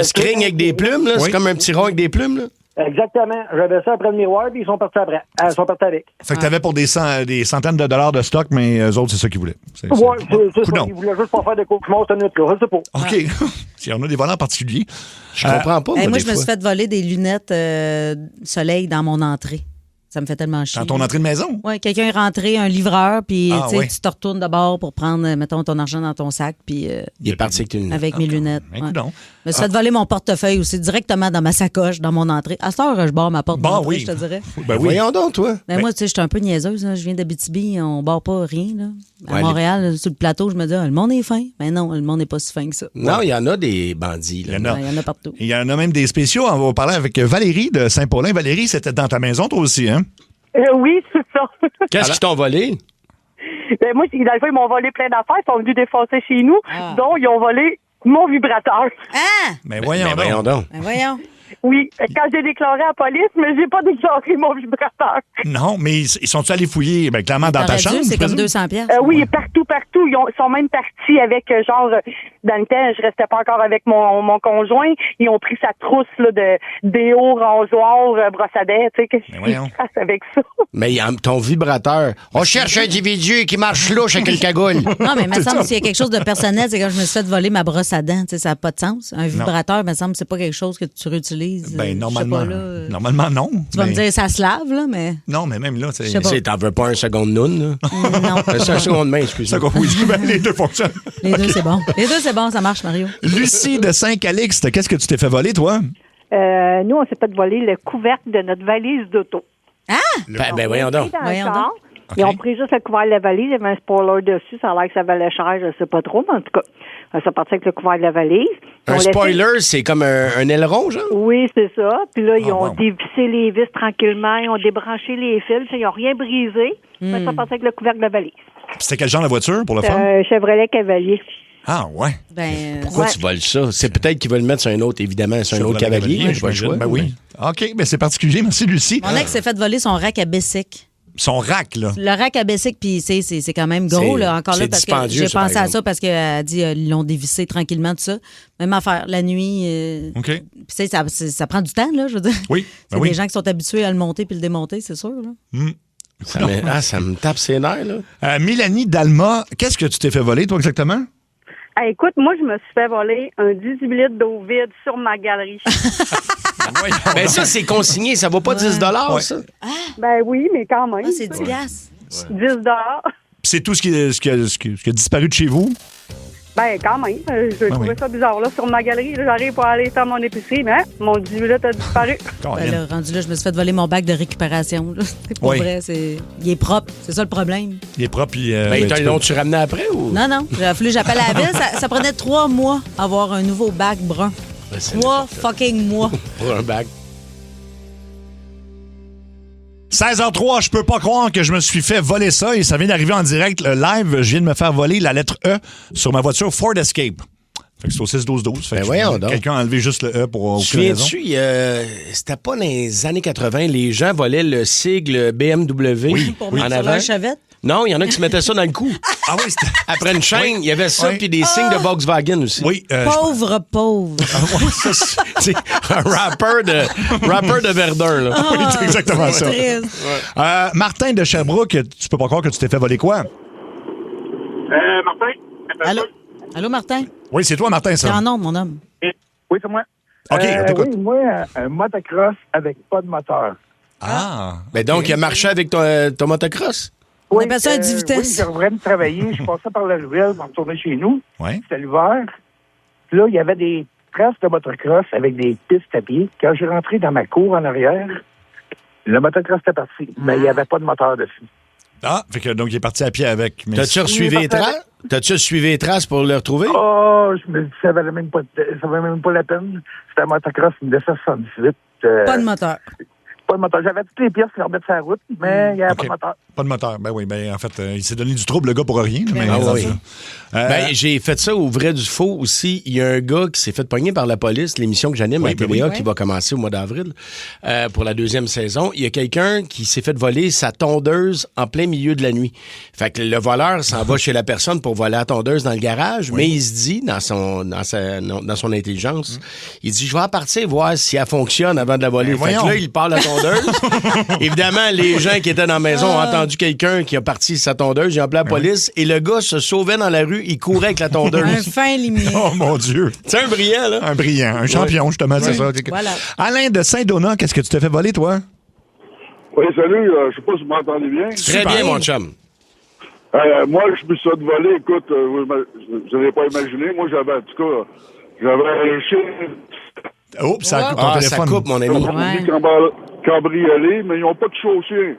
screen avec des plumes, là. C'est comme un petit rond avec des plumes, là. Exactement. J'avais ça après le miroir, puis ils sont partis après. Ils sont partis avec. Fait que t'avais pour des centaines de dollars de stock, mais eux autres, c'est ça qu'ils voulaient. Ouais, c'est ça. Ils voulaient juste pas faire de cauchemar cette nuit-là. Je sais pas. OK. S'il y en a des volants particuliers. Je comprends pas. Moi, je me suis fait voler des lunettes soleil dans mon entrée. Ça me fait tellement chier. Dans ton entrée de maison? Oui, quelqu'un est rentré, un livreur, puis oui. tu te retournes de bord pour prendre, mettons, ton argent dans ton sac, puis... il est parti avec tes lunettes. Avec mes lunettes. Ben, Ouais. Je me suis fait voler mon portefeuille aussi, directement dans ma sacoche, dans mon entrée. À cette heure, je barre ma porte d'entrée, oui. je te dirais. Ben oui. Voyons donc, toi. Ben moi, tu sais, je suis un peu niaiseuse. Hein. Je viens d'Abitibi, on barre pas rien. Là. À Ouais, Montréal, sur le plateau, je me dis, le monde est fin. Mais non, le monde n'est pas si fin que ça. Non, il y en a des bandits. Là. Il y en a. Il y en a partout. Il y en a même des spéciaux. On va parler avec Valérie de Saint-Paulin. Valérie, c'était dans ta maison, toi aussi, hein? Oui, c'est ça. Qu'est-ce qu'ils t'ont volé? Ben, moi, dans le fond, ils m'ont volé plein d'affaires. Ils sont venus défoncer chez nous. Donc, ils ont volé mon vibrateur. Ah! Mais voyons donc. Ben voyons. Oui, quand j'ai déclaré à la police, mais j'ai pas déclaré mon vibrateur. Non, mais ils sont-ils allés fouiller? Ben, clairement, dans ta T'aurais dû, chambre. c'est je comme présume? 200 piastres. Oui, partout. Ils sont même partis avec, dans le temps, je restais pas encore avec mon conjoint. Ils ont pris sa trousse là, de déo, rasoir, brosse à dents. Tu sais, qu'est-ce qu'ils fassent avec ça? Mais ton vibrateur. On cherche un individu qui marche louche avec une cagoule. Non, mais il me semble s'il y a quelque chose de personnel, c'est quand je me suis fait voler ma brosse à dents. Tu sais, ça n'a pas de sens. Un vibrateur, il me semble, c'est pas quelque chose que tu réutilises. Ben, normalement. Je sais pas, là, Normalement, non. Tu vas me dire, ça se lave, là, mais. Non, mais même là, Je sais pas. T'en veux pas un seconde noun, là? Non. C'est un seconde main, excuse-moi. Oui, ben, les deux fonctionnent. Les deux, c'est bon. Les deux, c'est bon, ça marche, Mario. Lucie de Saint-Calixte, qu'est-ce que tu t'es fait voler, toi? Nous, on s'est fait voler le couvercle de notre valise d'auto. Ah! Ben voyons donc. Voyons donc. Ils ont pris juste le couvercle de la valise, il y avait un spoiler dessus, ça a l'air que ça valait cher, je sais pas trop, mais en tout cas, ça partait avec le couvercle de la valise. Un spoiler, c'est comme un aileron, genre? Oui, c'est ça. Puis là, ils ont dévissé les vis tranquillement, ils ont débranché les fils, ils n'ont rien brisé, mais ça partait avec le couvercle de la valise. C'était quel genre de voiture, pour le fun? Chevrolet Cavalier. Ah, ouais. Pourquoi tu voles ça? C'est peut-être qu'ils veulent le mettre sur un autre, évidemment, sur un autre cavalier. J'ai pas le choix. Ben oui. OK, mais c'est particulier. Merci, Lucie. Mon ex s'est fait voler son rack à Bessic. Son rack, là. Le rack à Bessic, puis c'est quand même gros, là, encore là, parce que j'ai pensé à ça parce qu'elle dit ils l'ont dévissé tranquillement, tout ça. Même affaire, la nuit. OK. Puis ça prend du temps, là, je veux dire. Oui. C'est des gens qui sont habitués à le monter puis le démonter, c'est sûr, là. Ça me tape ses nerfs, là. Mélanie Dalma, qu'est-ce que tu t'es fait voler, toi, exactement? Écoute, moi, je me suis fait voler un 18 litres d'eau vide sur ma galerie. Ben ça, c'est consigné. Ça vaut pas 10 ça? Ben oui, mais quand même. C'est 10 piastres. 10 C'est tout ce qui a disparu de chez vous? Ben, quand même. Je trouvais ça bizarre. Là, sur ma galerie, là, j'arrive pour aller faire mon épicerie, mais mon 18 litres a disparu. Ben là, rendu là, je me suis fait voler mon bac de récupération. Là. C'est pas vrai. Il est propre. C'est ça le problème. Il est propre. Puis, tu ramenais après ou? Non. Il a fallu que j'appelle à la ville. Ça prenait 3 mois à avoir un nouveau bac brun. 3 fucking mois. Pour un bac. 16h03, je peux pas croire que je me suis fait voler ça et ça vient d'arriver en direct, le live. Je viens de me faire voler la lettre E sur ma voiture Ford Escape. Fait que c'est au 6-12-12. Fait que quelqu'un a enlevé juste le E pour aucune raison. C'était pas dans les années 80, les gens volaient le sigle BMW en avant. Non, il y en a qui se mettaient ça dans le cou. Ah oui, c'était... Après une chaîne, il y avait ça, puis des signes de Volkswagen aussi. Oui. Pauvre. C'est un rapper de Verdun, là. Oui, c'est exactement ça. Martin de Sherbrooke, tu peux pas croire que tu t'es fait voler quoi? Martin? Allô, Martin? Oui, c'est toi, Martin, ça. C'est en nom, mon homme. Oui, c'est moi. OK, on t'écoute. Oui, moi, un motocross avec pas de moteur. Ben donc, il a marché avec ton motocross? On appelle ça un 10 vitesses. Oui, je vraiment travailler. Je passais par la ruelle pour retourner chez nous. Ouais. C'était l'hiver. Puis là, il y avait des traces de motocross avec des pistes à pied. Quand j'ai rentré dans ma cour en arrière, le motocross était parti, mais il n'y avait pas de moteur dessus. Ah, fait que donc il est parti à pied avec. Mais... T'as-tu suivi les traces? T'as-tu suivi les traces pour le retrouver? Oh, je me dis ça valait même pas la peine. C'était un motocross, une 278. Pas de moteur. Pas de moteur. J'avais toutes les pièces qui remettaient sur la route, mais il n'y avait pas de moteur. Pas de moteur. Ben oui, en fait, il s'est donné du trouble, le gars, pour rien. Mais oui. J'ai fait ça au vrai du faux aussi. Il y a un gars qui s'est fait pogner par la police, l'émission que j'anime à TVA, qui va commencer au mois d'avril pour la 2e saison. Il y a quelqu'un qui s'est fait voler sa tondeuse en plein milieu de la nuit. Fait que le voleur s'en va chez la personne pour voler la tondeuse dans le garage, mais il se dit, dans son intelligence, il dit, je vais partir voir si elle fonctionne avant de la voler. Fait que là, il part la tondeuse. Évidemment, les gens qui étaient dans la maison ont entendu quelqu'un qui a parti sa tondeuse, ils ont appelé la police, et le gars se sauvait dans la rue, il courait avec la tondeuse. Un fin limier. Oh mon Dieu. C'est un brillant, là. Un brillant, un champion, justement, c'est ça. Voilà. Alain de Saint-Donat, qu'est-ce que tu t'es fait voler, toi? Oui, salut, je sais pas si vous m'entendez bien. Très bien, mon chum. Moi, je me suis fait voler, écoute, je n'avais pas imaginé. Moi, j'avais un chien. Oups, ça coupe ton téléphone. Ça coupe, mon ami. Ils ont cambriolé, mais ils n'ont pas touché au chien.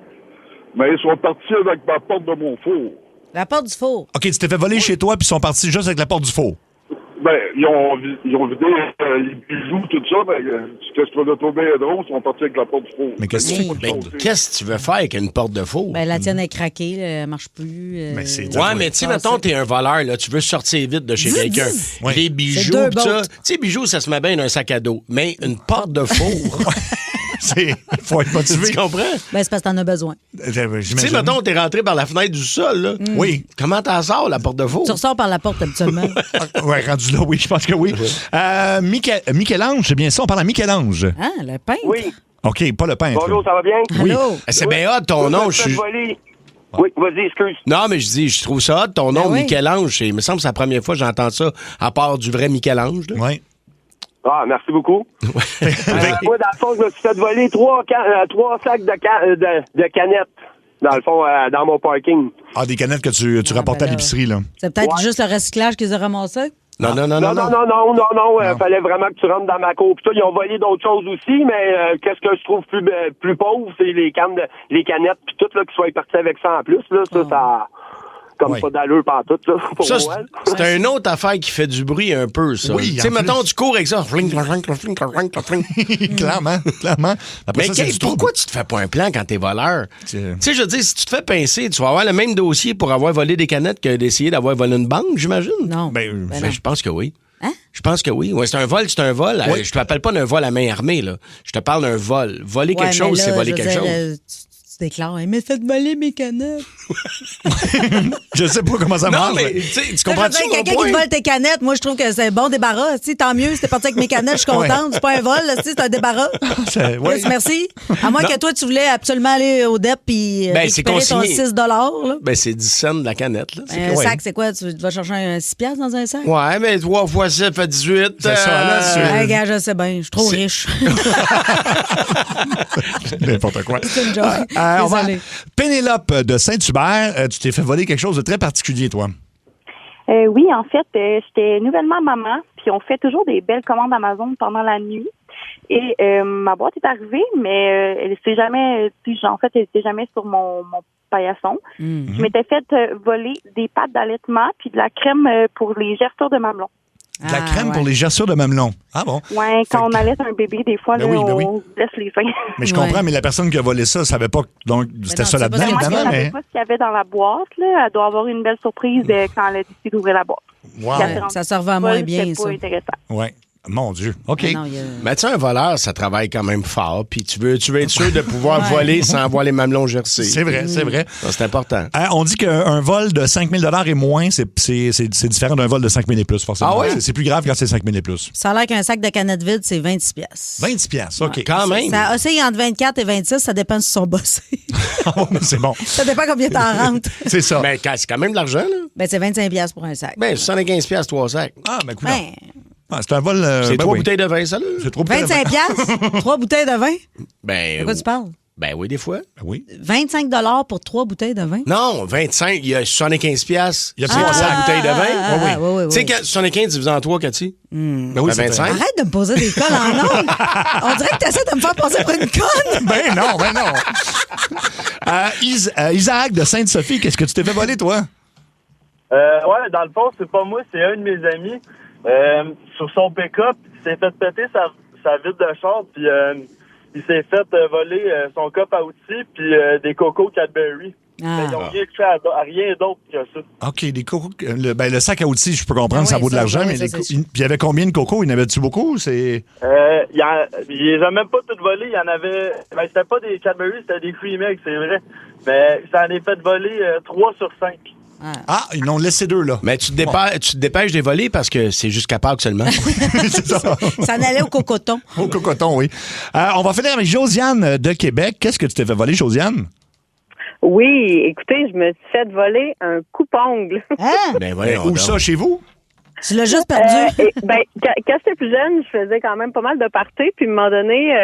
Mais ils sont partis avec la porte de mon four. La porte du four. OK, tu t'es fait voler chez toi, puis ils sont partis juste avec la porte du four. Ben, ils ont vidé les bijoux, tout ça. Ben, qu'est-ce que tu vas trouver drôle? Ils sont partis avec la porte du four. Mais qu'est-ce que tu veux faire avec une porte de four? Ben, la tienne est craquée, elle marche plus. Mais tu sais, mettons, t'es un voleur, là, tu veux sortir vite de chez quelqu'un. Les bijoux, tout ça. Tu sais, bijoux, ça se met bien dans un sac à dos. Mais une porte de four... Il faut être motivé. Tu comprends? Ben, c'est parce que t'en as besoin. Tu sais, mettons, t'es rentré par la fenêtre du sol, là. Oui. Comment t'en sors, la porte de four? Tu ressors par la porte, habituellement. Oui, rendu là, oui, je pense que oui. Michel-Ange, c'est bien ça, on parle à Michel-Ange. Ah, le peintre? Oui. OK, pas le peintre. Bonjour, ça va bien? Oui. C'est bien hot, ton nom. Oui, vas-y, excuse. Non, mais je trouve ça hot, ton nom, Michel-Ange. Il me semble que c'est la première fois que j'entends ça, à part du vrai Michel-Ange. Oui. Ah, merci beaucoup. Moi, dans le fond, je me suis fait voler 3 sacs de canettes, dans le fond, dans mon parking. Ah, des canettes que tu rapportais à l'épicerie, là. C'est peut-être juste le recyclage qu'ils ont ramassé? Non. Fallait vraiment que tu rentres dans ma cour. Puis ça, ils ont volé d'autres choses aussi, mais qu'est-ce que je trouve plus pauvre, c'est les canettes, puis tout, là, qu'ils soient partis avec ça en plus, là, ça... Comme pas d'allure pantoute, là, pour ça, moi. C'est une autre affaire qui fait du bruit un peu, ça. Oui, tu sais, mettons, tu cours avec ça. Clairement. Après mais ça, pourquoi tu te fais pas un plan quand t'es voleur? Tu sais, je veux dire, si tu te fais pincer, tu vas avoir le même dossier pour avoir volé des canettes que d'essayer d'avoir volé une banque, j'imagine? Non. Je pense que oui. Hein? Je pense que oui. Ouais, c'est un vol. Oui. Je te rappelle pas d'un vol à main armée, là. Je te parle d'un vol. Voler quelque chose, c'est voler quelque chose. Tu déclares, mais faites voler mes canettes. Je sais pas comment ça marche. Non, mais tu comprends-tu mon quelqu'un point? qui vole tes canettes, moi, je trouve que c'est un bon débarras. Tu sais, tant mieux, si t'es parti avec mes canettes, je suis contente. C'est pas un vol, là, c'est un débarras. Yes, merci. À moins que toi, tu voulais absolument aller au DEP puis récupérer ton $6. Là. Ben, c'est 10 cents de la canette. Là. Un sac, c'est quoi? Tu vas chercher un 6$ dans un sac? Ouais, mais 3 fois 7 fait 18. C'est ça, là. Gars, je sais bien. Je suis trop riche. N'importe quoi. C'est une joke. Pénélope de Saint-Hubert, tu t'es fait voler quelque chose de très particulier, toi. Oui, en fait, j'étais nouvellement maman, puis on fait toujours des belles commandes Amazon pendant la nuit. Et ma boîte est arrivée, mais elle s'est jamais, elle était jamais sur mon paillasson. Mm-hmm. Je m'étais fait voler des pâtes d'allaitement puis de la crème pour les gerçures de mamelon. De la crème pour les gerçures de mamelon. Ah bon? Oui, quand on allaite un bébé, des fois, on laisse les seins. Mais je comprends, mais la personne qui a volé ça savait pas donc c'était ça là-dedans, évidemment. Elle ne savait pas ce qu'il y avait dans la boîte. Là. Elle doit avoir une belle surprise quand elle a décidé d'ouvrir la boîte. Wow. Ça se revend moins bien, ça. C'est pas intéressant. Oui. Mon Dieu. OK. Mais tu sais, un voleur, ça travaille quand même fort. Puis tu veux être sûr de pouvoir voler sans avoir les mamelons gercés. C'est vrai, c'est vrai. Ça, c'est important. On dit qu'un vol de 5 000 $ et moins, c'est différent d'un vol de 5 000 et plus, forcément. Ah oui? C'est plus grave quand c'est 5 000 et plus. Ça a l'air qu'un sac de canettes vides, c'est 26$. 26$, OK. Quand même. Ça oscille entre 24 et 26, ça dépend si ils sont bossés. C'est bon. Ça dépend combien t'en rentres. C'est ça. Mais c'est quand même de l'argent, là. Ben, c'est 25$ pour un sac. Ben, 75$, 3 sacs. Ah, mais écoute. C'est un vol. C'est 3 bouteilles de vin, ça, là? C'est 3 bouteilles 25$? 3 bouteilles de vin? Ben. De quoi tu parles? Ben oui, des fois. Ben oui. 25$ pour 3 bouteilles de vin? Non, 25, il y a 75$. Il y a 3 bouteilles de vin. Oui. Tu sais, 75 divisé en 3, Cathy? Ben oui, 25. Arrête de me poser des colles en ondes. On dirait que tu essaies de me faire passer pour une conne. Ben non. Isaac de Sainte-Sophie, qu'est-ce que tu t'es fait voler, toi? Ouais, dans le fond, c'est pas moi, c'est un de mes amis. Sur son pick-up, il s'est fait péter sa vitre de char, puis il s'est fait voler son cop à outils, puis des cocos Cadbury. Mais ils n'ont rien fait à rien d'autre que ça. OK, des cocos. Le sac à outils, je peux comprendre, ça vaut de l'argent, mais c'est puis il y avait combien de cocos? Il y en avait-tu beaucoup? Il les a même pas toutes volées. Il y en avait. Ben, c'était pas des Cadbury, c'était des Cream Eggs, c'est vrai. Mais ça en est fait voler 3 sur 5. Ah, ils n'ont laissé 2, là. Mais tu te dépêches de les voler parce que c'est jusqu'à Pâques seulement. C'est ça. Ça en allait au cocoton. Au cocoton, oui. On va finir avec Josiane de Québec. Qu'est-ce que tu t'es fait voler, Josiane? Oui, écoutez, je me suis fait voler un coupe-ongle. Hein? Ben voyons où ça, chez vous? Tu l'as juste perdu. Quand j'étais plus jeune, je faisais quand même pas mal de parties. Puis, à un moment donné,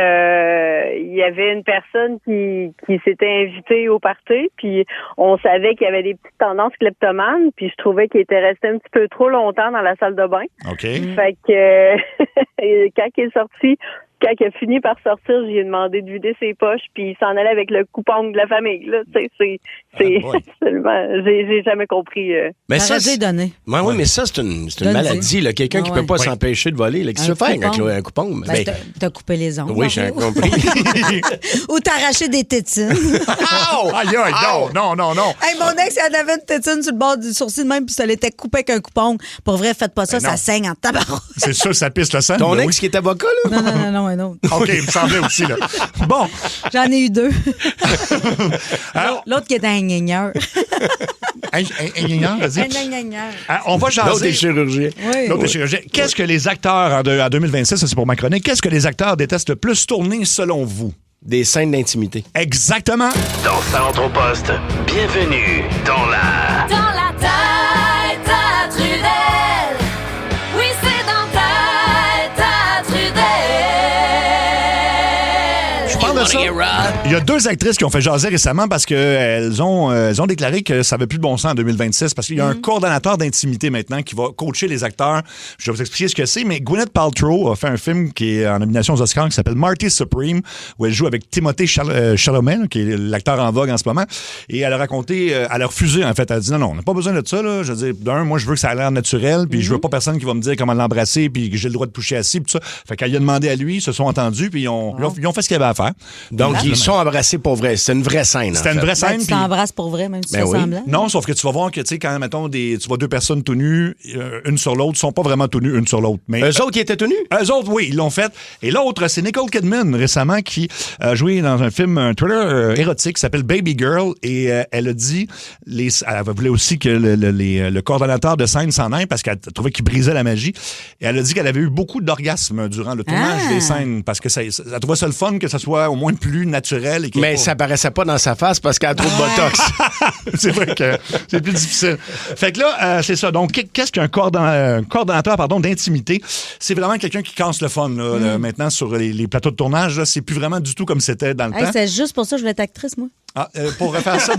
il y avait une personne qui s'était invitée au party. Puis, on savait qu'il y avait des petites tendances kleptomanes. Puis, je trouvais qu'il était resté un petit peu trop longtemps dans la salle de bain. OK. Fait que quand il est sorti... Quand il a fini par sortir, j'ai demandé de vider ses poches, puis il s'en allait avec le coupe-ongle de la famille. Là, c'est seulement, j'ai jamais compris. Mais ça, donné. Oui, mais ça, c'est une maladie. Là. Quelqu'un qui peut pas s'empêcher de voler. Qu'est-ce que tu veux faire avec un coupe-ongle? T'as coupé les ongles. Oui, j'ai compris. Ou t'as arraché des tétines. Aïe, non. Hey, mon ex, il en avait une tétine sur le bord du sourcil de même, puis ça l'était coupé avec un coupe-ongle. Pour vrai, faites pas ça, ça saigne en tabac. C'est sûr, ça pisse le sang. Ton ex qui est avocat, là? Non, un autre. OK, il me semblait aussi, là. Bon. J'en ai eu 2. L'autre qui était un ingénieur. Un ingénieur, vas-y. Un ingénieur. On va jaser. L'autre est chirurgien. Oui. L'autre est chirurgien. Qu'est-ce que les acteurs, en 2026, ça c'est pour ma chronique, qu'est-ce que les acteurs détestent le plus tourner selon vous? Des scènes d'intimité. Exactement. Dans Centre au Poste, bienvenue dans la... Dans la tête à Trudel. Oui, c'est dans ta tête à Trudel. Je parle de ça. Il y a 2 actrices qui ont fait jaser récemment parce qu'elles ont déclaré que ça n'avait plus de bon sens en 2026 parce qu'il y a un coordonnateur d'intimité maintenant qui va coacher les acteurs. Je vais vous expliquer ce que c'est, mais Gwyneth Paltrow a fait un film qui est en nomination aux Oscars qui s'appelle Marty Supreme où elle joue avec Timothée Chalamet, là, qui est l'acteur en vogue en ce moment. Et elle a raconté, elle a refusé en fait. Elle a dit non, on n'a pas besoin de ça. Là. Je veux dire, d'un, moi je veux que ça ait l'air naturel, puis je veux pas personne qui va me dire comment l'embrasser, puis que j'ai le droit de toucher assis, puis tout ça. Fait qu'elle a demandé à lui, ils se sont entendus, puis ils ont fait ce qu'il y avait à faire. Donc ils sont embrassés pour vrai. C'est une vraie scène. C'était une vraie scène. Tu t'embrasses pour vrai, même si c'est semblant. Non, sauf que tu vas voir que, tu sais, quand, mettons, tu vois 2 personnes tout nues, une sur l'autre, ils sont pas vraiment tout nus, une sur l'autre. Mais eux autres qui étaient tout nus? Eux autres, oui, ils l'ont fait. Et l'autre, c'est Nicole Kidman, récemment, qui a joué dans un film, un thriller érotique qui s'appelle Baby Girl. Et elle a dit, elle voulait aussi que le coordonnateur de scène s'en aille parce qu'elle trouvait qu'il brisait la magie. Et elle a dit qu'elle avait eu beaucoup d'orgasmes durant le tournage des scènes parce que elle trouvait ça le fun que ça soit au moins plus naturel. Et mais ça paraissait pas dans sa face parce qu'elle a trop de botox. C'est vrai que c'est plus difficile. Fait que là, c'est ça. Donc, qu'est-ce qu'un coordonnateur d'intimité? C'est vraiment quelqu'un qui casse le fun. Là, maintenant, sur les plateaux de tournage, là, c'est plus vraiment du tout comme c'était dans le temps. C'est juste pour ça que je voulais être actrice, moi. Ah, pour refaire ça,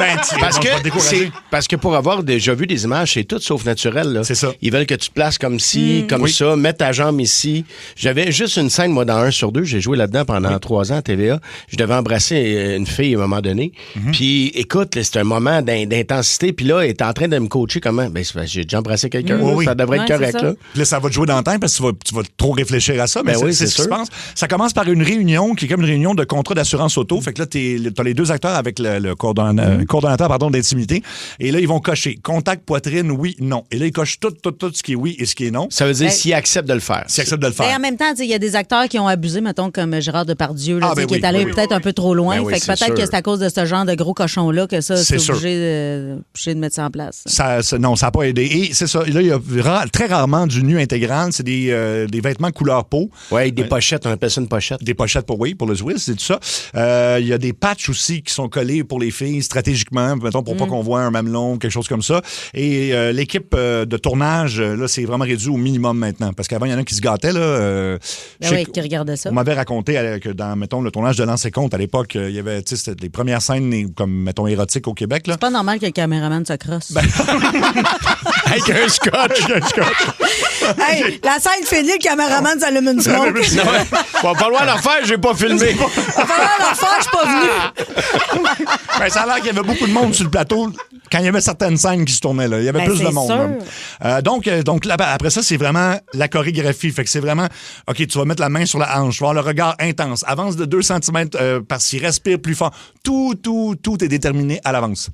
parce que pour avoir déjà vu des images, c'est tout sauf naturel. Là. C'est ça. Ils veulent que tu te places comme ci, comme ça, mettre ta jambe ici. J'avais juste une scène, moi, dans 1 sur 2. J'ai joué là-dedans pendant 3 ans à TVA. Je devais embrasser une fille à un moment donné. Puis, écoute, c'était un moment d'intensité. Puis là, elle est en train de me coacher comment? Ben, j'ai déjà embrassé quelqu'un. Ça devrait être correct. Là. Puis là, ça va te jouer dans le temps parce que tu vas trop réfléchir à ça. Mais c'est ce qui se passe. Ça commence par une réunion qui est comme une réunion de contrat d'assurance auto. Fait que là, t'as les 2 acteurs avec le coordonnateur d'intimité. Et là, ils vont cocher contact poitrine, oui, non. Et là, ils cochent tout ce qui est oui et ce qui est non. Ça veut dire s'ils acceptent de le faire. S'ils acceptent de le faire. Et en même temps, il y a des acteurs qui ont abusé, mettons, comme Gérard Depardieu, là, qui est allé peut-être un peu trop loin. Fait que peut-être que c'est à cause de ce genre de gros cochon-là que ça, c'est obligé de mettre ça en place. Non, ça n'a pas aidé. Et c'est ça. Là, il y a très rarement du nu intégral. C'est des vêtements couleur peau. Oui, des pochettes. On appelle ça une pochette. Des pochettes pour le Swiss, c'est tout ça. Il y a des patchs aussi qui sont collés pour les filles stratégiquement, mettons, pour pas qu'on voit un mamelon, quelque chose comme ça. Et l'équipe de tournage, là, c'est vraiment réduit au minimum maintenant. Parce qu'avant, il y en a qui se gâtaient, là. Qui regardaient ça. On m'avait raconté que dans, mettons, le tournage de Lancer Compte, à l'époque, il y avait, c'était les premières scènes, comme, mettons, érotiques au Québec, là. C'est pas normal que le caméraman se crosse. Avec un scotch. Hey, la scène finit, le caméraman s'allume une smoke. Va falloir le refaire, j'ai pas filmé. Va falloir le refaire, je suis pas venu. Ben, ça a l'air qu'il y avait beaucoup de monde sur le plateau quand il y avait certaines scènes qui se tournaient. Là. Il y avait plus de monde. Donc là, après ça, c'est vraiment la chorégraphie. Fait que c'est vraiment, OK, tu vas mettre la main sur la hanche, tu vas avoir le regard intense, avance de 2 cm par-ci, respire plus fort. Tout est déterminé à l'avance.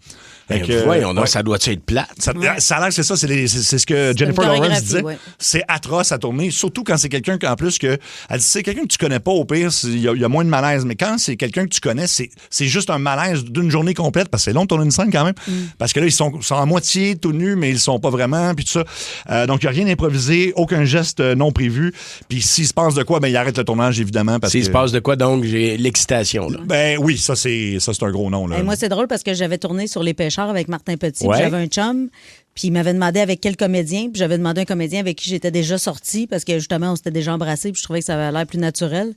Voyons, ça doit être plate. Ça a l'air que c'est ça, c'est ce que Jennifer Lawrence disait. Ouais. C'est atroce à tourner, surtout quand c'est quelqu'un qu'en plus que. Elle dit, c'est quelqu'un que tu connais pas, au pire, il y a moins de malaise. Mais quand c'est quelqu'un que tu connais, c'est juste un malaise d'une journée complète, parce que c'est long de tourner une scène quand même. Parce que là, ils sont à moitié tout nus, mais ils sont pas vraiment, puis tout ça. Donc, il n'y a rien d'improvisé, aucun geste non prévu. Puis s'il se passe de quoi, ben il arrête le tournage, évidemment. S'il se passe de quoi, donc, j'ai l'excitation. Là. Ben oui, ça c'est un gros nom. Là. Et moi, c'est drôle parce que j'avais tourné sur Les Pêcheurs avec Martin Petit. J'avais un chum. Puis il m'avait demandé avec quel comédien. Puis j'avais demandé un comédien avec qui j'étais déjà sortie parce que justement, on s'était déjà embrassés. Puis je trouvais que ça avait l'air plus naturel.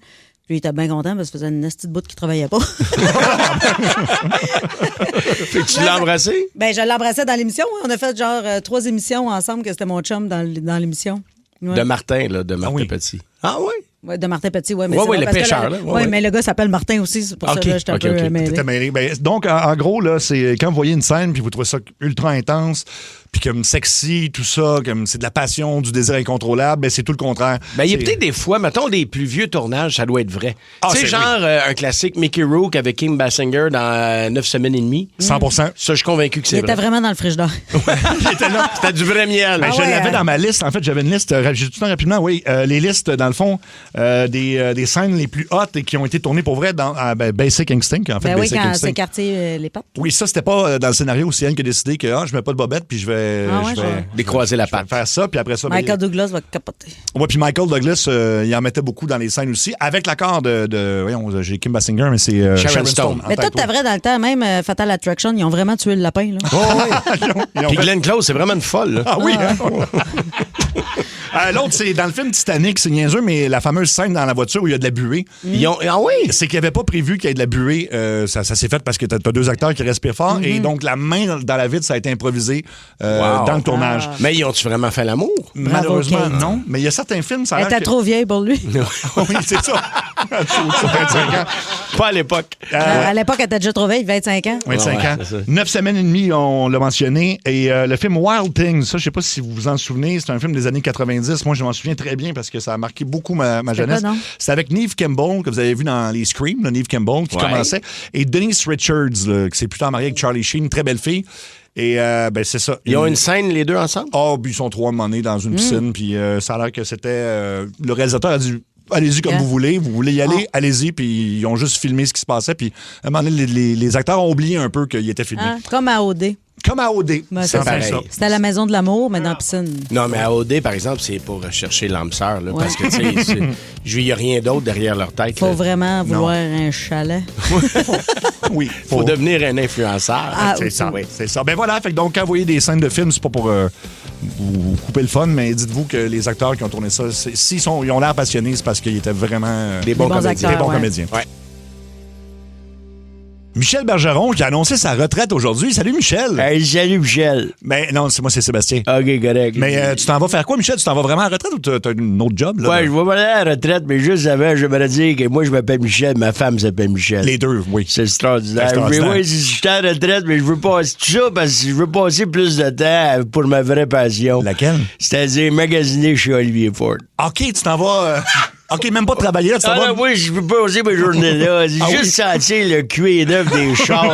Puis il était bien content parce que ça faisait une petite bout qu'il travaillait pas. Fait que tu l'as embrassé? Ben, je l'embrassais dans l'émission. On a fait genre 3 émissions ensemble que c'était mon chum dans l'émission. Ouais. De Martin Petit. Ah oui? Oui, de Martin Petit, oui. Oui, le pêcheur. Oui, mais le gars s'appelle Martin aussi. C'est pour ça que j'étais un peu mêlé. Ben, donc, en gros, là, c'est quand vous voyez une scène puis vous trouvez ça ultra intense, puis comme sexy, tout ça, comme c'est de la passion, du désir incontrôlable, ben c'est tout le contraire. Ben, il y a peut-être des fois, mettons, des plus vieux tournages, ça doit être vrai. Tu sais, genre un classique Mickey Rourke avec Kim Basinger dans 9 semaines et demie. 100%. Ça, je suis convaincu que c'est vrai. Il était vraiment dans le frigidaire. Il était là. C'était du vrai miel. Ben, je l'avais dans ma liste. En fait, j'avais une liste, j'ai tout le temps rapidement, les listes, dans le fond, des scènes les plus hautes et qui ont été tournées pour vrai dans Basic Instinct. En fait, ben oui, Basic quand Instinct. c'est quartier les pattes. Oui, ça, c'était pas dans le scénario. C'est elle qui a décidé que je mets pas de bobette puis je vais décroiser la patte. Faire ça, puis après ça... Michael Douglas va capoter. Oui, puis Michael Douglas, il en mettait beaucoup dans les scènes aussi, avec l'accord voyons, j'ai Kim Basinger, mais c'est Sharon Stone. Mais toi, t'as vrai dans le temps, même Fatal Attraction, ils ont vraiment tué le lapin. Là. Puis Glenn Close, c'est vraiment une folle. Là. Ah oui, l'autre, c'est dans le film Titanic, c'est niaiseux, mais la fameuse scène dans la voiture où il y a de la buée. Ah oui? C'est qu'ils n'avaient pas prévu qu'il y ait de la buée. Ça s'est fait parce que t'as 2 acteurs qui respirent fort. Et donc, la main dans la vitre, ça a été improvisé dans le tournage. Mais ils ont-tu vraiment fait l'amour? Malheureusement, non. Mais il y a certains films, ça a l'air. Elle était trop vieille pour lui. Oui, c'est ça. 25 ans. Pas à l'époque. À l'époque, elle était déjà trop vieille, 25 ans. 25 ans. 9 semaines et demie, on l'a mentionné. Et le film Wild Things, ça, je sais pas si vous vous en souvenez, c'est un film des années 90. Moi, je m'en souviens très bien parce que ça a marqué beaucoup ma jeunesse. C'est avec Neve Campbell, que vous avez vu dans les Scream, Neve Campbell, qui commençait. Et Denise Richards, qui s'est plutôt mariée avec Charlie Sheen, très belle fille. Et c'est ça. Ils ont une scène, les deux ensemble? Puis ils sont 3 menés dans une piscine. Puis ça a l'air que c'était... le réalisateur a dit... Allez-y comme vous voulez y aller, allez-y, puis ils ont juste filmé ce qui se passait, puis à un moment donné, les acteurs ont oublié un peu qu'il était filmé. Comme à OD. Comme à OD. C'est pareil. C'était à la Maison de l'amour, mais dans la piscine. Non, mais à OD, par exemple, c'est pour chercher l'âme sœur, parce que, tu sais, il n'y a rien d'autre derrière leur tête. Faut vraiment vouloir un chalet. Oui. Faut devenir un influenceur. C'est ça. Oui. C'est ça. Ben voilà, fait que donc, quand vous voyez des scènes de films, c'est pas pour vous couper le fun, mais dites-vous que les acteurs qui ont tourné ça, s'ils ont l'air passionnés, c'est parce qu'ils étaient vraiment des bons comédiens. Des bons comédiens. Ouais. Michel Bergeron qui a annoncé sa retraite aujourd'hui. Salut Michel. Hey, salut Michel. Mais non, c'est Sébastien. OK, correct. Mais tu t'en vas faire quoi, Michel? Tu t'en vas vraiment à la retraite ou t'as un autre job? Là, ouais, je vais aller à la retraite, mais juste avant, j'aimerais dire que moi, je m'appelle Michel, ma femme s'appelle Michel. Les deux, oui. C'est extraordinaire. Mais oui, je suis en retraite, mais je veux passer tout ça parce que je veux passer plus de temps pour ma vraie passion. Laquelle? C'est-à-dire magasiner chez Olivier Ford. OK, tu t'en vas... OK, même pas travailler là, tu vas... oui, je peux pas oser mes journées-là. C'est juste sentir le cuir neuf des chars.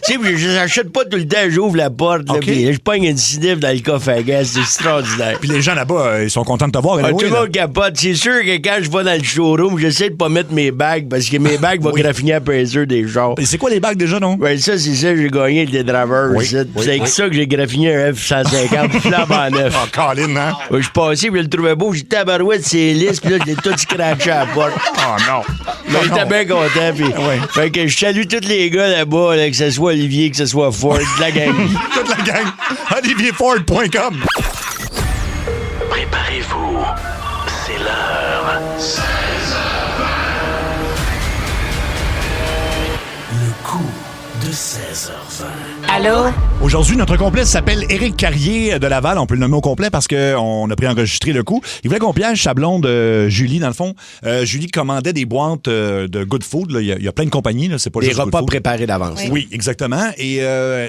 Tu sais, je n'achète pas tout le temps, j'ouvre la porte, là, puis je pogne une sniff dans le coffre à gaz. C'est extraordinaire. Puis les gens là-bas, ils sont contents de te voir. Tout le monde capote. C'est sûr que quand je vais dans le showroom, j'essaie de pas mettre mes bagues parce que mes bagues vont graffiner à Paisley des chars. Et c'est quoi les bagues déjà, non? Ouais, ça, c'est ça, j'ai gagné avec des draveurs. C'est avec ça que j'ai graffiné un F-150 flamme en neuf. Oh, Colin, hein? Je suis passé, puis je le trouvais beau, j'ai tabarouette, c'est lisse, puis là, je l'ai tout scratché à la porte. Oh non! Mais j'étais bien content. Puis, fait que je salue tous les gars là-bas, là, que ce soit Olivier, que ce soit Ford, la gang. Toute la gang. OlivierFord.com. Préparez-vous. C'est l'heure. 16h20. Le coup de 16h20. Allô? Aujourd'hui, notre complet s'appelle Éric Carrier de Laval. On peut le nommer au complet parce qu'on a préenregistré le coup. Il voulait qu'on piège sa blonde Julie, dans le fond. Julie commandait des boîtes de Good Food. Là. Il y a plein de compagnies. Là. C'est pas des juste repas Good Food. préparés d'avance. Oui, exactement. Et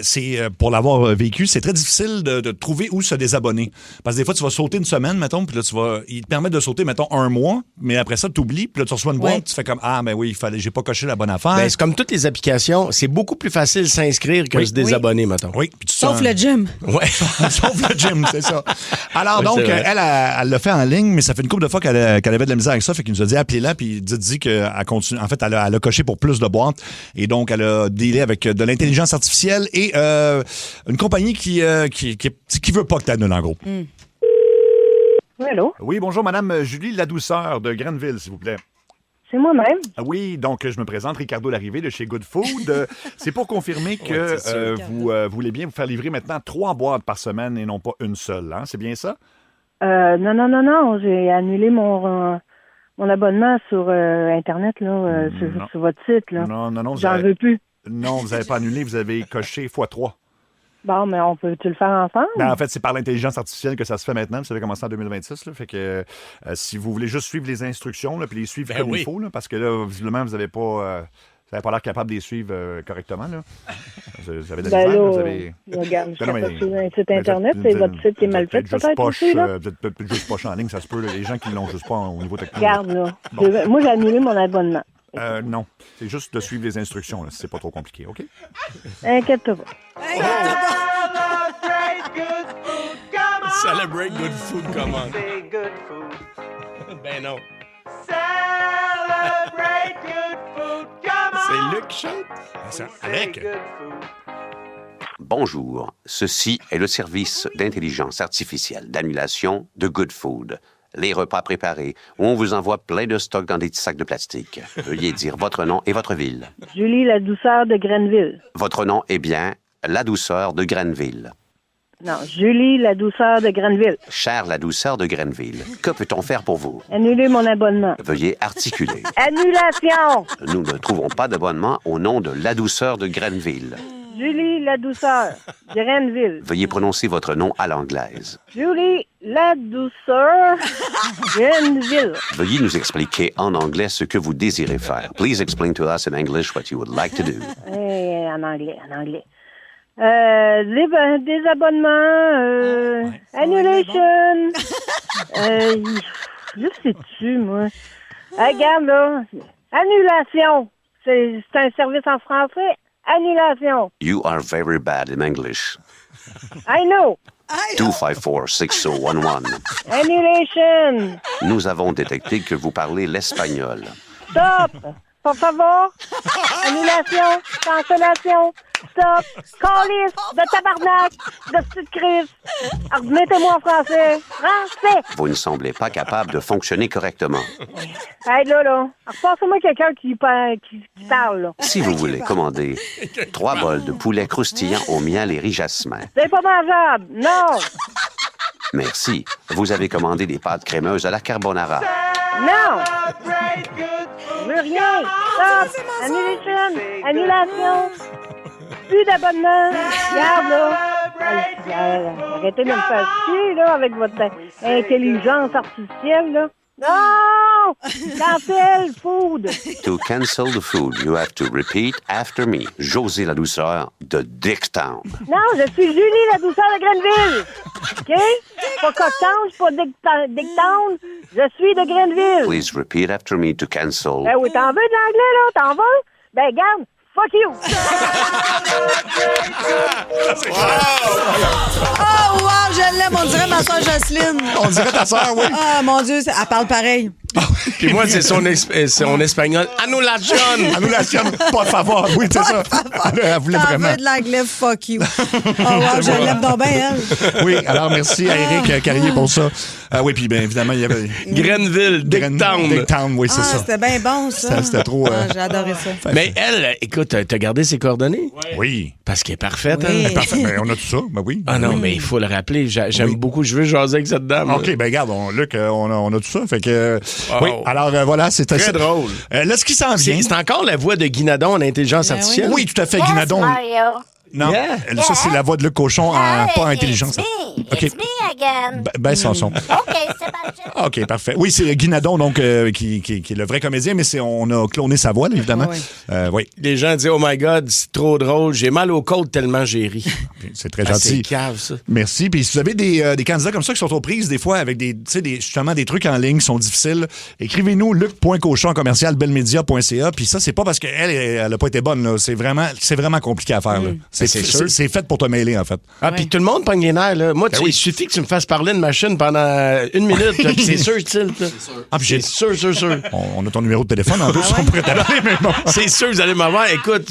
c'est pour l'avoir vécu, c'est très difficile de trouver où se désabonner. Parce que des fois, tu vas sauter une semaine, mettons, puis là, ils te permettent de sauter, mettons, un mois, mais après ça, tu oublies, puis là, tu reçois une boîte, tu fais comme, ah, ben oui, j'ai pas coché la bonne affaire. Ben, c'est comme toutes les applications, c'est beaucoup plus facile de s'inscrire que de se désabonner, mettons. Oui. Sauf le gym. Ouais. Sauf le gym, c'est ça. Alors, Oui, donc, c'est vrai. elle l'a fait en ligne, mais ça fait une couple de fois qu'elle avait de la misère avec ça. Fait qu'il nous a dit, appelez-la, puis dit qu'elle continue. En fait, elle a coché pour plus de boîtes. Et donc, elle a dealé avec de l'intelligence artificielle et une compagnie qui veut pas que tu annulles, en gros. Oui, allô? Oui, bonjour, Madame Julie Ladouceur de Grenville, s'il vous plaît. C'est moi-même. Oui, donc je me présente, Ricardo Larrivé de chez Good Food. C'est pour confirmer que vous voulez bien vous faire livrer maintenant 3 boîtes par semaine et non pas une seule. Hein? C'est bien ça? Non. J'ai annulé mon abonnement sur Internet, là, sur votre site. Là. Non. J'en veux plus. Non, vous n'avez pas annulé, vous avez coché x3. Bon, mais on peut-tu le faire ensemble? Ben, en fait, c'est par l'intelligence artificielle que ça se fait maintenant. Ça avait commencé en 2026. Là, fait que si vous voulez juste suivre les instructions, là, puis les suivre comme il faut, là, parce que là, visiblement, vous n'avez pas l'air capable de les suivre correctement. Là. Vous avez de la misère, vous avez... Regarde, je suis pas sur un site Internet, c'est votre site qui est mal fait, peut-être aussi, là? Vous êtes peut-être juste poche en ligne, ça se peut. Là, les gens qui ne l'ont juste pas au niveau technique. Regarde, là. Bon. Moi, j'ai annulé mon abonnement. Non, c'est juste de suivre les instructions, là, si c'est pas trop compliqué, OK? Inquiète-toi pas. Celebrate good food, comment? Ben non. Celebrate good food, come on! C'est Luc qui chante? Avec. Bonjour, ceci est le service d'intelligence artificielle d'annulation de Good Food. Les repas préparés, où on vous envoie plein de stocks dans des petits sacs de plastique. Veuillez dire votre nom et votre ville. Julie, la douceur de Grenville. Votre nom est bien La Douceur de Grenville. Non, Julie, la douceur de Grenville. Cher La Douceur de Grenville, que peut-on faire pour vous? Annuler mon abonnement. Veuillez articuler. Annulation! Nous ne trouvons pas d'abonnement au nom de La Douceur de Grenville. Julie, la douceur, Grenville. Veuillez prononcer votre nom à l'anglaise. Julie, la douceur, Grenville. Veuillez nous expliquer en anglais ce que vous désirez faire. Please explain to us in English what you would like to do. En anglais. Des abonnements, annulation. Je sais-tu, moi. Regarde, là. Annulation. C'est un service en français. Annulation. You are very bad in English. I know. 254-6011. Annulation. Nous avons détecté que vous parlez l'espagnol. Stop. Por favor. Annulation. Cancellation. Stop. Calice de tabarnak. De petite crise. Mettez-moi en français. Français. Vous ne semblez pas capable de fonctionner correctement. Hey, là. Repassez-moi quelqu'un qui parle, là. Si vous voulez commander 3 bols de poulet croustillant au miel et riz jasmin. C'est pas mangeable. Non. Merci. Vous avez commandé des pâtes crémeuses à la carbonara. Non. Je veux rien. Stop. Annulation. Plus d'abonnement. Regarde, là. Arrêtez de me faire chier, là, avec votre intelligence artificielle, là. Non! Cancel food! To cancel the food, you have to repeat after me. José La Douceur de Dicktown. Non, je suis Julie, la douceur de Grenville. OK? Pas Cocktown, pas Dicktown. Je suis de Grenville. Please repeat after me to cancel. Ben oui, t'en veux de l'anglais, là? T'en veux? Ben, garde. Fuck you! Oh, wow, je l'aime. On dirait ma soeur Jocelyne. On dirait ta soeur, oui. Ah, mon Dieu, elle parle pareil. Puis moi, c'est son espagnol. Annulation! Annulation, pas favor. Oui, c'est ça. Elle voulait T'en vraiment. veux de l'anglais, fuck you. Oh, wow, je l'aime donc bien, elle. Oui, alors merci à Éric Carrier pour ça. Oui, puis bien évidemment, il y avait. Grenville, Dicktown. Dicktown, oui, c'est ça. C'était bien bon, ça. C'était trop. J'ai adoré ça. Mais elle, écoute, t'as gardé ses coordonnées? Oui. Parce qu'elle est parfaite, Oui. hein? Ben, parfait. Ben, on a tout ça, ben oui. Ah non, mais il faut le rappeler. J'aime beaucoup. Je veux jaser avec cette dame. OK, ben regarde, Luc, on a tout ça. Fait que. Wow. Oui, alors voilà, c'est Très drôle. Là, ce qui s'en vient. C'est encore la voix de Guinadon en intelligence artificielle? Oui, tout à fait, Guinadon. Non, ça, c'est la voix de Luc Cochon, pas intelligence. It's me again. Baisse son son. OK, Sébastien. OK, parfait. Oui, c'est Guy Nadon, donc, qui est le vrai comédien, mais on a cloné sa voix, là, évidemment. Oui. Les gens disent « Oh my God, c'est trop drôle. J'ai mal aux côtes tellement j'ai ri. » C'est très gentil. C'est cave, ça. Merci. Puis si vous avez des candidats comme ça qui sont aux prises, des fois, avec justement des trucs en ligne qui sont difficiles, écrivez-nous luc.cochon@belmedia.ca. Puis ça, c'est pas parce qu'elle n'a pas été bonne, là. C'est vraiment compliqué à faire, là. C'est fait pour te mêler, en fait. Puis tout le monde pogne les nerfs, là. Moi, il suffit que tu me fasses parler de machine pendant 1 minute, puis c'est sûr, c'est sûr. On a ton numéro de téléphone, en plus, on pourrait t'appeler, mais bon. C'est sûr, vous allez m'avoir. Écoute,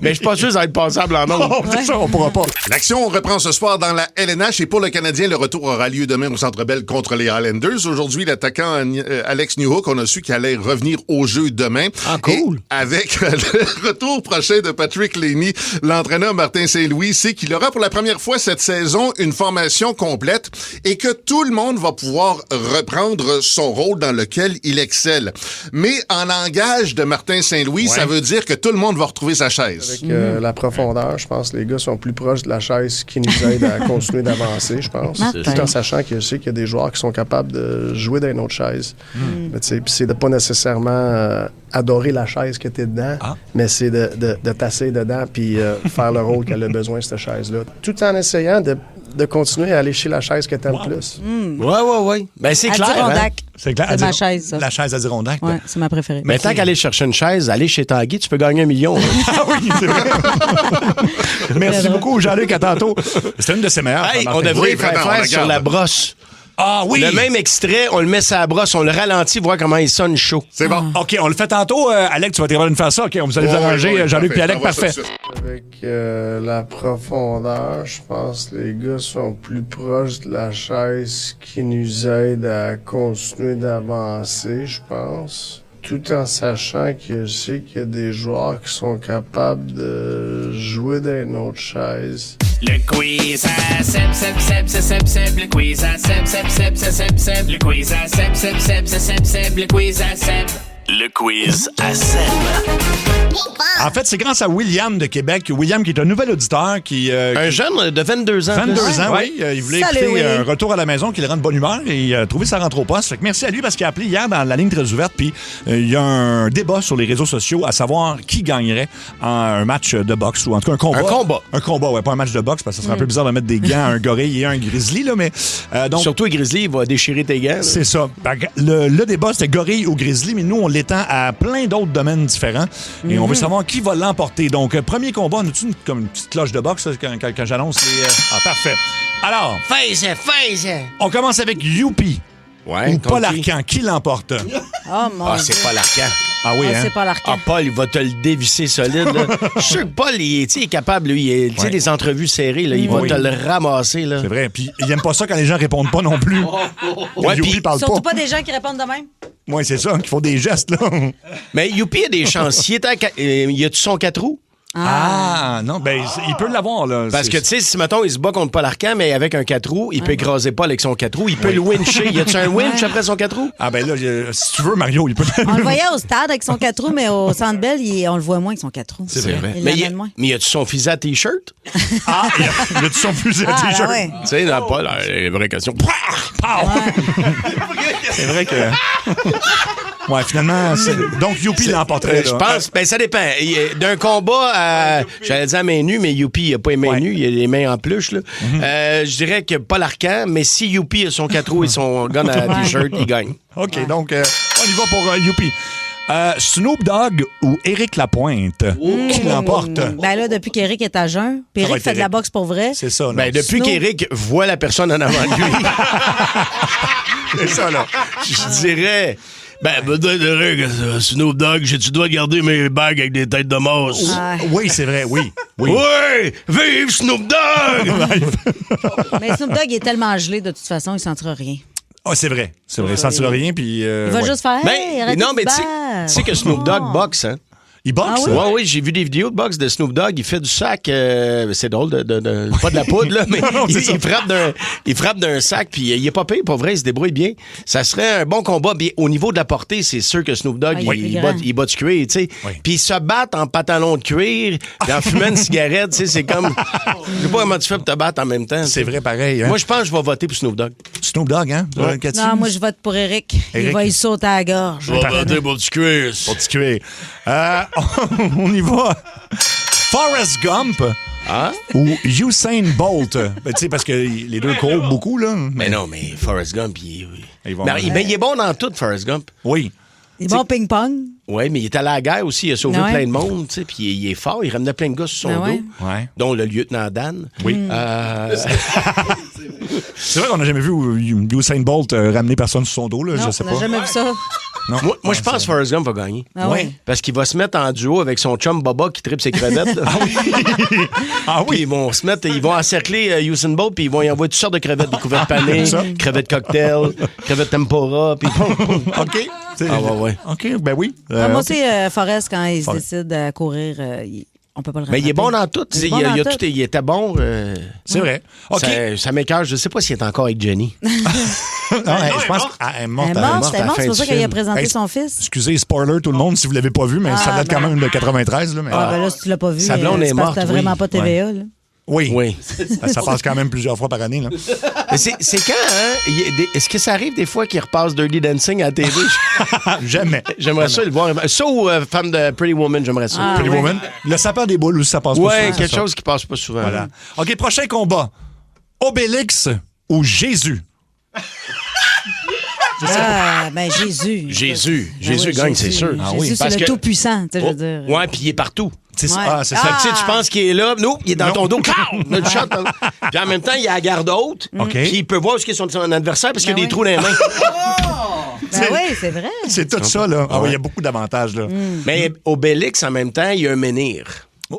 mais je suis pas sûr que ça va être passable en nombre. C'est ça, on pourra pas. L'action reprend ce soir dans la LNH et pour le Canadien, le retour aura lieu demain au Centre Bell contre les Highlanders. Aujourd'hui, l'attaquant Alex Newhook, on a su qu'il allait revenir au jeu demain. Ah, cool. Et avec le retour prochain de Patrick Laney, l'entraîneur Martin Saint-Louis sait qu'il aura pour la première fois cette saison une formation complète et que tout le monde va pouvoir reprendre son rôle dans lequel il excelle. Mais en langage de Martin Saint-Louis, ça veut dire que tout le monde va retrouver sa chaise. Avec la profondeur, je pense que les gars sont plus proches de la chaise qui nous aide à continuer d'avancer, je pense. Tout en sachant que je sais qu'il y a des joueurs qui sont capables de jouer dans une autre chaise. Mais tu sais, puis c'est de pas nécessairement adorer la chaise que tu es dedans, mais c'est de tasser dedans puis faire le rôle qu'elle a besoin, cette chaise-là. Tout en essayant de continuer à aller chez la chaise que tu aimes plus. Oui. Ben, c'est clair. Adirondack. C'est clair. C'est ma chaise, ça. La chaise Adirondack. Oui, c'est ma préférée. Mais tant qu'aller chercher une chaise, aller chez Tanguy, tu peux gagner 1 million. Ah oui, c'est vrai. Merci beaucoup, Jean-Luc, à tantôt. C'est une de ses meilleures. Hey, on devrait faire sur la brosse. Ah oui! Le même extrait, on le met sur la brosse, on le ralentit, voir comment il sonne chaud. C'est bon. OK, on le fait tantôt. Alec, tu vas être capable de faire ça. OK, vous allez vous arranger, Jean-Luc et Alec, parfait. Avec la profondeur, je pense que les gars sont plus proches de la chaise qui nous aide à continuer d'avancer, je pense. Tout en sachant que je sais qu'il y a des joueurs qui sont capables de jouer dans une autre chaise. Le quiz à Seb, le quiz à Seb, le quiz à Seb, le quiz à Seb. Le quiz à Seb. En fait, c'est grâce à William de Québec. William, qui est un nouvel auditeur. Un jeune de 22 ans. 22 ans, oui. Il voulait écouter un retour à la maison qui le rend de bonne humeur et il a trouvé sa rentre au poste. Fait que merci à lui parce qu'il a appelé hier dans la ligne très ouverte. Puis il y a un débat sur les réseaux sociaux à savoir qui gagnerait en un match de boxe ou en tout cas un combat. Un combat, ouais, pas un match de boxe parce que ça serait un peu bizarre de mettre des gants à un gorille et un grizzly. Là, mais, donc, surtout un grizzly, il va déchirer tes gants. C'est ça. Le débat, c'était gorille ou grizzly, mais nous, on l'étend à plein d'autres domaines différents. Et on veut savoir qui va l'emporter. Donc, premier combat, on a-tu comme une petite cloche de boxe quand j'annonce les... Ah, parfait. Alors... Face. On commence avec Youpi. Ouais, ou Paul Arcand. Qui l'emporte? Oh mon Dieu. C'est Paul Arcand. Ah oui, hein? C'est Paul Arcand. Paul, il va te le dévisser solide. Là. Je suis sûr que Paul, il est capable, lui. Tu sais, des entrevues serrées, là, il va te le ramasser. Là. C'est vrai. Puis, il aime pas ça quand les gens répondent pas non plus. Youpi parle surtout pas des gens qui répondent de même. Oui, c'est ça, qui font des gestes, là. Mais Youpi a des chances. Y a-tu son 4 roues? Ah, non, ben, il peut l'avoir, là. Parce que, tu sais, si, mettons, il se bat contre Paul Arcand, mais avec un 4 roues, il peut écraser Paul avec son 4 roues. Il peut le wincher. Y a-tu un winch après son 4 roues? Ah, ben là, si tu veux, Mario, il peut. On le voyait au stade avec son 4 roues, mais au Centre Bell, on le voit moins avec son 4 roues. C'est vrai. Mais y a-tu son fusil à T-shirt? Ah, y a-tu son fusil à T-shirt? Ouais. Tu sais, dans Paul, vraie question. C'est vrai que... Ouais, finalement, donc Youpi l'emporterait. Je pense, ben ça dépend. D'un combat, j'allais dire à main nue, mais Youpi, il n'a pas les mains nues, il a les mains en peluche. Là. Je dirais que Paul Arcand, mais si Youpi a son 4 roues et son gun à T-shirt, il gagne. OK, donc on y va pour Youpi. Snoop Dogg ou Éric Lapointe? Qui l'emporte? Ben là, depuis qu'Éric est à jeun, puis Éric fait de la boxe pour vrai. C'est ça. Ben, depuis qu'Éric voit la personne en avant de lui. C'est ça, là. Je dirais... Ben, peut-être, Snoop Dogg, tu dois garder mes bagues avec des têtes de mosse. Oui, c'est vrai, oui. Oui, vive Snoop Dogg! Mais Snoop Dogg est tellement gelé, de toute façon, il ne sentira rien. Ah, c'est vrai. C'est vrai, il ne sentira rien, puis... il va juste faire, non, mais tu sais que Snoop Dogg boxe, hein? Il boxe? Oui, j'ai vu des vidéos de boxe de Snoop Dogg. Il fait du sac. C'est drôle, pas de la poudre, là, mais Non, il frappe d'un sac, puis il est pas pire, pour vrai, il se débrouille bien. Ça serait un bon combat. Bien, au niveau de la portée, c'est sûr que Snoop Dogg, il bat du cuir, tu sais. Puis se battre en pantalon de cuir, puis en fumant une cigarette, tu sais, c'est comme... Je sais pas comment tu fais pour te battre en même temps. C'est vrai, pareil. Hein? Moi, je pense que je vais voter pour Snoop Dogg. Snoop Dogg, hein? Non, moi, je vote pour Eric. Il va y sauter à la gorge. Je vais voter pour du cuir. Pour du cuir. On y va. Forrest Gump ou Usain Bolt. Ben, tu sais, parce que les deux courent beaucoup, là. Mais non, mais Forrest Gump, il est bon dans tout, Forrest Gump. Oui. Il est bon ping-pong. Oui, mais il est allé à la guerre aussi. Il a sauvé Ouais. plein de monde, tu sais, puis il est fort. Il ramenait plein de gars sur son Ouais. dos, Ouais. dont le lieutenant Dan. Oui. C'est vrai qu'on n'a jamais vu Usain Bolt ramener personne sur son dos, là. Non, je sais on pas. n'a jamais vu ça. Non. Moi, je pense que Forrest Gump va gagner. Ah oui? Parce qu'il va se mettre en duo avec son chum Baba qui tripe ses crevettes. Là. Ah oui? Puis ils vont encercler Usain Bolt, puis ils vont y envoyer toutes sortes de crevettes. Des crevettes panées, crevettes cocktail, crevettes tempura, puis... OK. Ah ouais. OK, ben oui. Moi, OK. c'est Forrest, quand il se Forrest. décide à courir, on peut pas le Mais rattraper. il est bon dans tout. Il est bon dans tout. Il était bon. C'est vrai. OK. Ça m'écoeure. Je sais pas s'il est encore avec Jenny. Non, je pense qu'elle est morte. Elle est morte, à la c'est fin pour ça du qu'elle a film. présenté Hey, son fils. Excusez, spoiler tout le monde si vous l'avez pas vu, mais ça date quand même de 93. Là, mais... Ah, ben là, si tu l'as pas vu, Sa blonde c'est est parce que morte, t'as vraiment oui. pas TVA, là. Oui. Ça passe quand même plusieurs fois par année. Là. Mais c'est quand, hein? Est-ce que ça arrive des fois qu'il repasse Dirty Dancing à la TV? Jamais. J'aimerais ça le voir. Ça ou Femme de Pretty Woman, j'aimerais ça. Pretty Woman. Le sapin des boules, ça passe pas souvent. Ouais, c'est quelque ça. chose qui passe pas souvent. Voilà. OK, prochain combat. Obélix ou Jésus? Ben Jésus. Jésus oui, gagne, c'est sûr. Jésus, c'est le tout-puissant, tu sais, je veux dire. Ouais, puis il est partout. C'est ça. Ouais. Ah, c'est Fait ça. que, tu sais, tu penses qu'il est là, non, il est dans ton dos, le shot. Puis en même temps, il a la garde haute, OK. puis il peut voir où est son adversaire parce qu'il y a Ben des trous dans les mains. Ben oui, c'est vrai. C'est tout ça, là. Ah, oui, il y a beaucoup d'avantages, là. Mais Obélix, en même temps, il y a un menhir.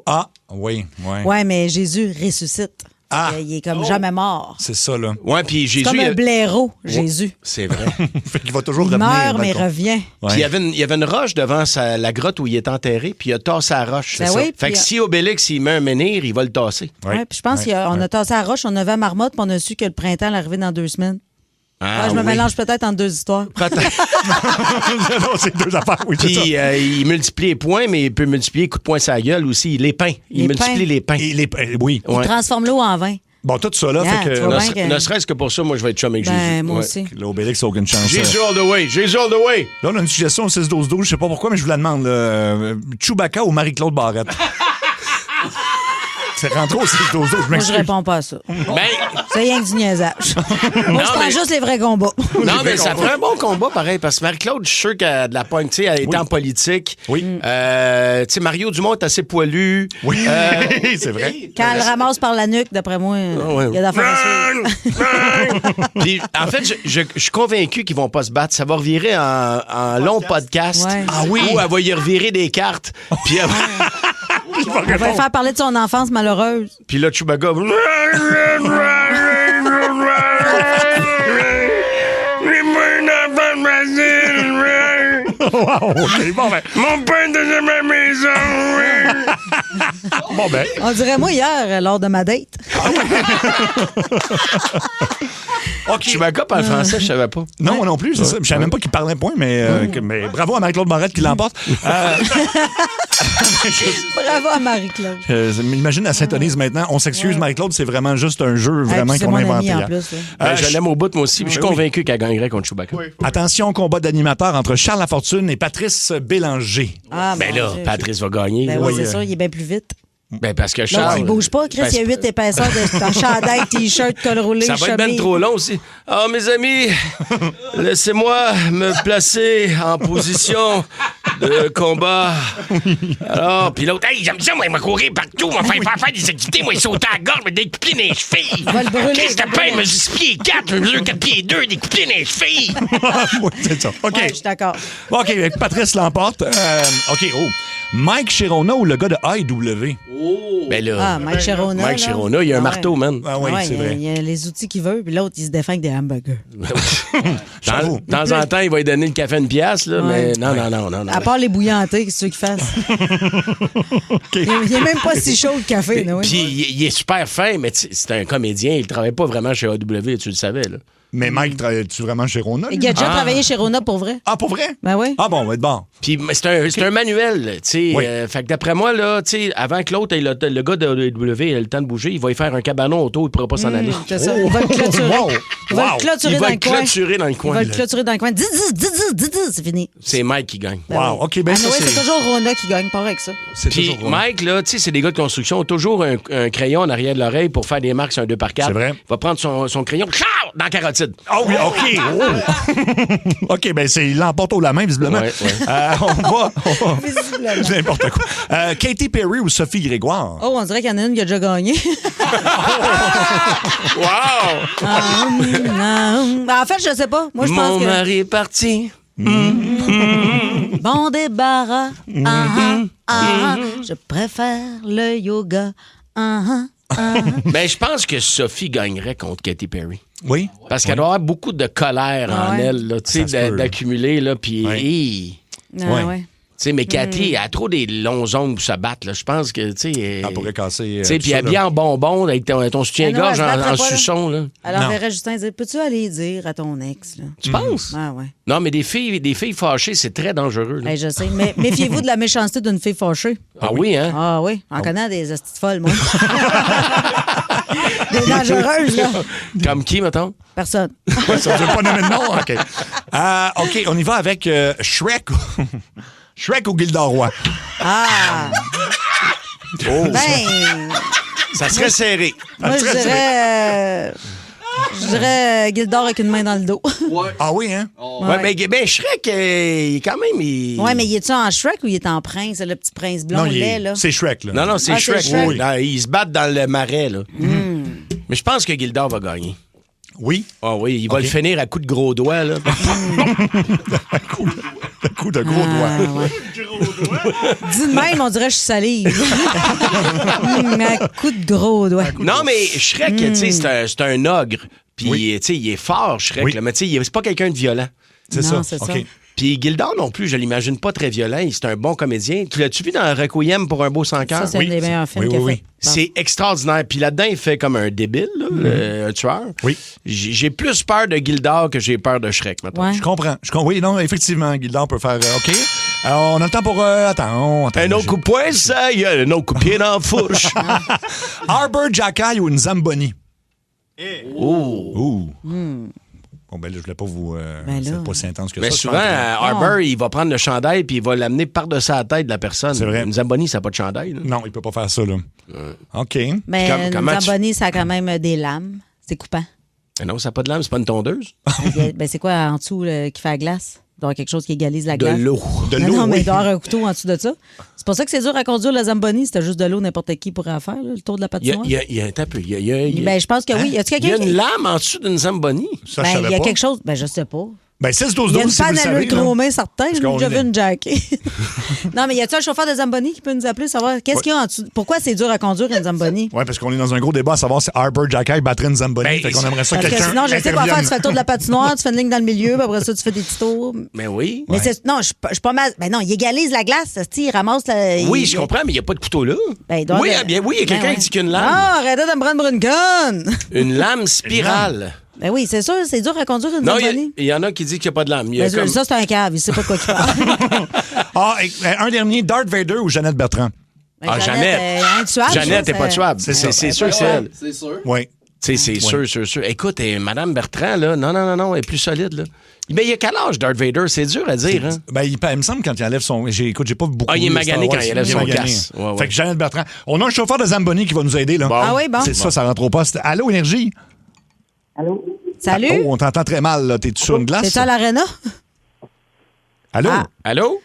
Ah, oui, oui. Ouais, mais Jésus ressuscite. Ah. Il est comme jamais mort. C'est ça, là. Ouais, puis C'est Jésus. comme il un a- blaireau, Jésus. C'est vrai. Fait qu'il va toujours Il revenir. meurt, mais dans le revient. Ouais. Puis il y avait une roche devant la grotte où il est enterré, puis il a tassé la roche. Ben c'est oui, ça. Fait puis- que si Obélix, il met un menhir, il va le tasser. Ouais, puis je pense qu'on a tassé la roche, on avait à Marmotte, puis on a su que le printemps allait arriver dans 2 semaines. Ah, je me oui. mélange peut-être entre deux histoires. non, c'est deux affaires, oui, c'est ça. Puis il multiplie les points, mais il peut multiplier les coups de poing sur la gueule aussi. Les pains. Il Les multiplie pains. les pains. Et oui. Il Ouais. transforme l'eau en vin. Bon, tout ça, là, Yeah, fait tu que... vois Ne, bien que- ne serait-ce que pour ça, moi, je vais être chum avec Ben, Jésus. moi Ouais. aussi. Là, Obélix n'a aucune chance. Jésus all the way. Jésus all the way. Là, on a une suggestion au 6-12-12. Je sais pas pourquoi, mais je vous la demande. Là. Chewbacca ou Marie-Claude Barrette? C'est rentré au 6-12-12. Je Moi, je m'excuse. réponds pas à ça. Ben, C'est rien que du niaisage. Moi, je prends mais- juste les vrais combats. non, mais ça ferait un bon combat, pareil, parce que Marie-Claude, je suis sûr qu'elle a de la pogne, tu sais, elle était en politique. Oui. Tu sais, Mario Dumont est assez poilu. Oui, c'est vrai. Quand elle ramasse par la nuque, d'après moi, ouais. il y a d'affaires à suivre. Puis, en fait, je suis convaincu qu'ils vont pas se battre. Ça va revirer en long podcast. Ouais. Ah oui. Où elle va y revirer des cartes. Puis, On va lui faire parler de son enfance malheureuse. puis là, Chewbacca. Wow, OK, bon, ben. Mon père de ma maison. Bon, ben. On dirait moi hier, lors de ma date. OK. Chewbacca parle français, je savais pas. Non, moi non plus, c'est ça. Je savais même pas qu'il parlait point, mais bravo à Marie-Claude Barrette qui l'emporte. Bravo à Marie-Claude. Imagine, elle s'intonise maintenant. On s'excuse, Marie-Claude, c'est vraiment juste un jeu Hey, vraiment puis c'est qu'on a mon inventé. ami en hier. plus, Je l'aime au bout, moi aussi. puis je suis oui. convaincu qu'elle gagnerait contre Chewbacca. Attention, combat d'animateur entre Charles Lafortune et Patrice Bélanger. Ah, Ben mon là, Dieu. Patrice va gagner. Ben là. oui, c'est sûr, il est bien plus vite. Ben parce que Là, Charles. il bouge pas, Chris, il y a 8 épaisseurs de chandail, t-shirt, col roulé, Ça va être ben chemise. trop long aussi. Ah, mes amis, laissez-moi me placer en position de combat. Alors, puis l'autre, hey, j'aime ça, moi, il m'a couru partout, m'a fait faire des activités, moi, il sautait à la gorge, me découper les chevilles. Va le brûler, Christ va de le pain, brûler. me 6 pieds 4, je mesure 4 pieds 2, découper les chevilles. Oui, c'est ça. OK. Ouais, je suis d'accord. OK, Patrice l'emporte. OK, oh. Mike Chirona ou le gars de AEW? Ben là, Ah, Mike Chirona. Mike Chirona, il y a un marteau, man. Ah oui, c'est vrai. Il y a les outils qu'il veut, puis l'autre, il se défend avec des hamburgers. De temps en temps, il va lui donner le café une pièce, là, mais non. À part les bouillantés, qu'est-ce qu'il fasse? Il est même pas si chaud le café. Puis il est super fin, mais c'est un comédien. Il travaille pas vraiment chez AEW, tu le savais, là. Mais Mike, travailles-tu vraiment chez Rona? Il a déjà travaillé chez Rona pour vrai. Ah, pour vrai? Ben oui. Ah bon, va être bon. Puis c'est un manuel, tu sais. Oui. Fait que d'après moi, là, tu sais, avant que l'autre, le gars de AEW ait le temps de bouger, il va y faire un cabanon auto, il pourra pas s'en aller. C'est ça. Il va le clôturer. Il va le clôturer dans le coin. Il va le clôturer dans le coin. Dis, c'est fini. C'est Mike qui gagne. Wow, OK, ben ça, c'est toujours Rona qui gagne, pas avec ça. Puis Mike, là, tu sais, c'est des gars de construction, ont toujours un crayon en arrière de l'oreille pour faire des marques sur un 2x4. C'est vrai. Il va prendre son crayon, dans la carotide. Oh oui, OK. Oh. OK, ben il l'emporte au la main, visiblement. Ouais. On va. Visiblement. N'importe quoi. Katy Perry ou Sophie Grégoire? Oh, on dirait qu'il y en a une qui a déjà gagné. Wow! En fait, je sais pas. Moi, je pense Mon que... mari est parti. Bon débarras. Je préfère le yoga. Ben, je pense que Sophie gagnerait contre Katy Perry. Oui. Parce qu'elle doit avoir beaucoup de colère en elle, là, tu sais, d'accumuler, là, puis... ouais. Tu sais, mais Cathy, elle a trop des longs ongles pour se battre, là. Je pense que, tu sais... Elle pourrait casser... Tu sais, puis habillée en bonbon, avec ton soutien-gorge en suçon, là. Elle enverrait Justin dire, peux-tu aller dire à ton ex, là? Tu penses? Ah, ouais. Non, mais des filles fâchées, c'est très dangereux, là. Hey, je sais, mais méfiez-vous de la méchanceté d'une fille fâchée. Ah oui, hein? Ah oui, en connaît des hosties folles, moi. Des dangereuses, là. Comme qui, mettons? Personne. Ouais, ça veut pas nommer de nom? OK. OK, on y va avec Shrek. Shrek ou Gilda Roy? Ah! Oh. Ben... Ça serait serré. Moi, je dirais Gildor avec une main dans le dos. Ah oui, hein? Ouais, mais Shrek, il est quand même... Ouais, mais il est-tu en Shrek ou il est en prince, le petit prince blond laid, là? C'est Shrek, là. Non, c'est Shrek. Shrek. Oui. Non, ils se battent dans le marais, là. Mais je pense que Gildor va gagner. Oui? Ah oui, il va le finir à coups de gros doigts, là. Le coup de gros doigt. Ouais. Dis de même, on dirait que je suis salive. À coup de gros doigt. Non, mais Shrek, tu sais, c'est un ogre. Puis, tu sais, il est fort, Shrek, là, mais tu sais, c'est pas quelqu'un de violent. C'est ça. C'est ça. Puis Gildor non plus, je l'imagine pas très violent. C'est un bon comédien. Tu l'as-tu vu dans Requiem pour un beau sans cœur? Ça, c'est un des meilleurs films qu'il a fait. C'est extraordinaire. Puis là-dedans, il fait comme un débile, là, un tueur. Oui. J'ai plus peur de Gildor que j'ai peur de Shrek, maintenant. Ouais. Je comprends. Oui, non, effectivement, Gildor peut faire... OK. On a le temps pour... Attends. Un autre coup de poing, ça, il y a un autre coup de pied dans la fourche. Arbor, Jackal ou une Zamboni? Oh. Bon, ben là, je voulais pas vous... Ben c'est pas si intense que mais ça. souvent, Arbor, il va prendre le chandail puis il va l'amener par-dessus la tête de la personne. C'est vrai. Une Zamboni, ça n'a pas de chandail. Là. Non, il peut pas faire ça, là. OK. Mais une Zamboni, ça a quand même des lames. C'est coupant. Mais non, ça n'a pas de lame, c'est pas une tondeuse. Ben, c'est quoi en dessous qui fait la glace? Il doit y avoir quelque chose qui égalise la glace. De l'eau. Non, mais il doit y avoir un couteau en dessous de ça. C'est pour ça que c'est dur à conduire la Zamboni. C'était juste de l'eau, n'importe qui pourrait en faire, là, le tour de la patinoire. Il y a un peu. Ben, je pense que oui. Y a-tu Il y a quelqu'un une lame en dessous d'une Zamboni. Ça, Ben, je savais il y a pas. quelque chose. Ben, je sais pas. Ben, 6-12-12, Il y a une si vous le panne à savez. l'huile chromée, certain. J'ai qu'on déjà vu est- une jacket. Non, mais y a-tu un chauffeur de Zamboni qui peut nous appeler, savoir qu'est-ce qu'il y a en dessous? Pourquoi c'est dur à conduire une Zamboni? Oui, parce qu'on est dans un gros débat à savoir si Arbor, Jackal battrait une Zamboni. Fait qu'on aimerait ça Parce que quelqu'un sinon, je sais quoi faire. intervienne. Tu fais le tour de la patinoire, tu fais une ligne dans le milieu, puis après ça, tu fais des petits tours. Mais oui. Mais non, je suis pas mal. Ben non, il égalise la glace, il ramasse la. Oui, je comprends, mais il n'y a pas de couteau là. Ben, il doit Oui, avoir- bien oui, il y a quelqu'un Ben qui dit qu'il y a une lame. Ah, arrêtez de me prendre pour une conne! Une lame spirale. Ben oui, c'est sûr, c'est dur à conduire une Non, Zamboni. il y en a qui disent qu'il n'y a pas de lame. Il y a Ben, comme- ça, c'est un cave, il sait pas de quoi il parle. Un dernier, Darth Vader ou Jeannette Bertrand? Ah, Jeannette. Intuable. Jeannette n'est pas tuable. C'est ça. C'est sûr que c'est elle. C'est sûr. Oui. C'est sûr. Écoute, Madame Bertrand, là, non, elle est plus solide, là. Mais il a quel âge, Darth Vader? C'est dur à dire, hein? Ben, il me semble quand il enlève son... Écoute, j'ai pas beaucoup... Ah, il est lu magané Star Wars. quand il enlève son magané. casque. Ouais. Fait que Jeannette Bertrand. On a un chauffeur de Zamboni qui va nous aider, là. Ah oui, bon. C'est ça rentre au poste. Allô, Énergie? Allô? Salut? Oh, on t'entend très mal, là. T'es-tu sur une glace? C'est-tu à l'aréna? Allô? Ah. Allô?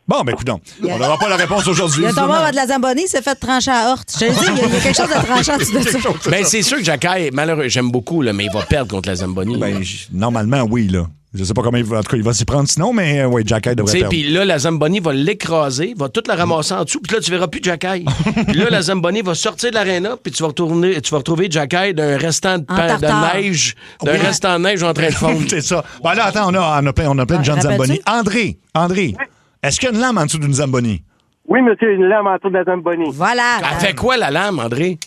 Bon, ben, écoute, on n'aura pas la réponse aujourd'hui. Il a tombé de la Zamboni, il s'est fait trancher à la horte. Je te dis, il y a quelque chose de tranchant en dessous de ça. Ben, c'est sûr que Jacques, malheureux, j'aime beaucoup, là, mais il va perdre contre la Zamboni. Ben, normalement, oui, là. Je sais pas comment en tout cas, il va s'y prendre sinon, mais oui, Jacky devrait perdre. Puis là, la Zamboni va l'écraser, va toute la ramasser en dessous, puis là, tu verras plus Jacky. Puis là, la Zamboni va sortir de l'aréna, puis tu vas retrouver Jacky d'un restant de neige, restant de neige en train de fondre. C'est ça. Bon, là, attends, on a plein de gens de Zamboni. André, est-ce qu'il y a une lame en dessous d'une Zamboni? Oui, monsieur, une lame en dessous de la Zamboni. Voilà. Elle fait quoi, la lame, André?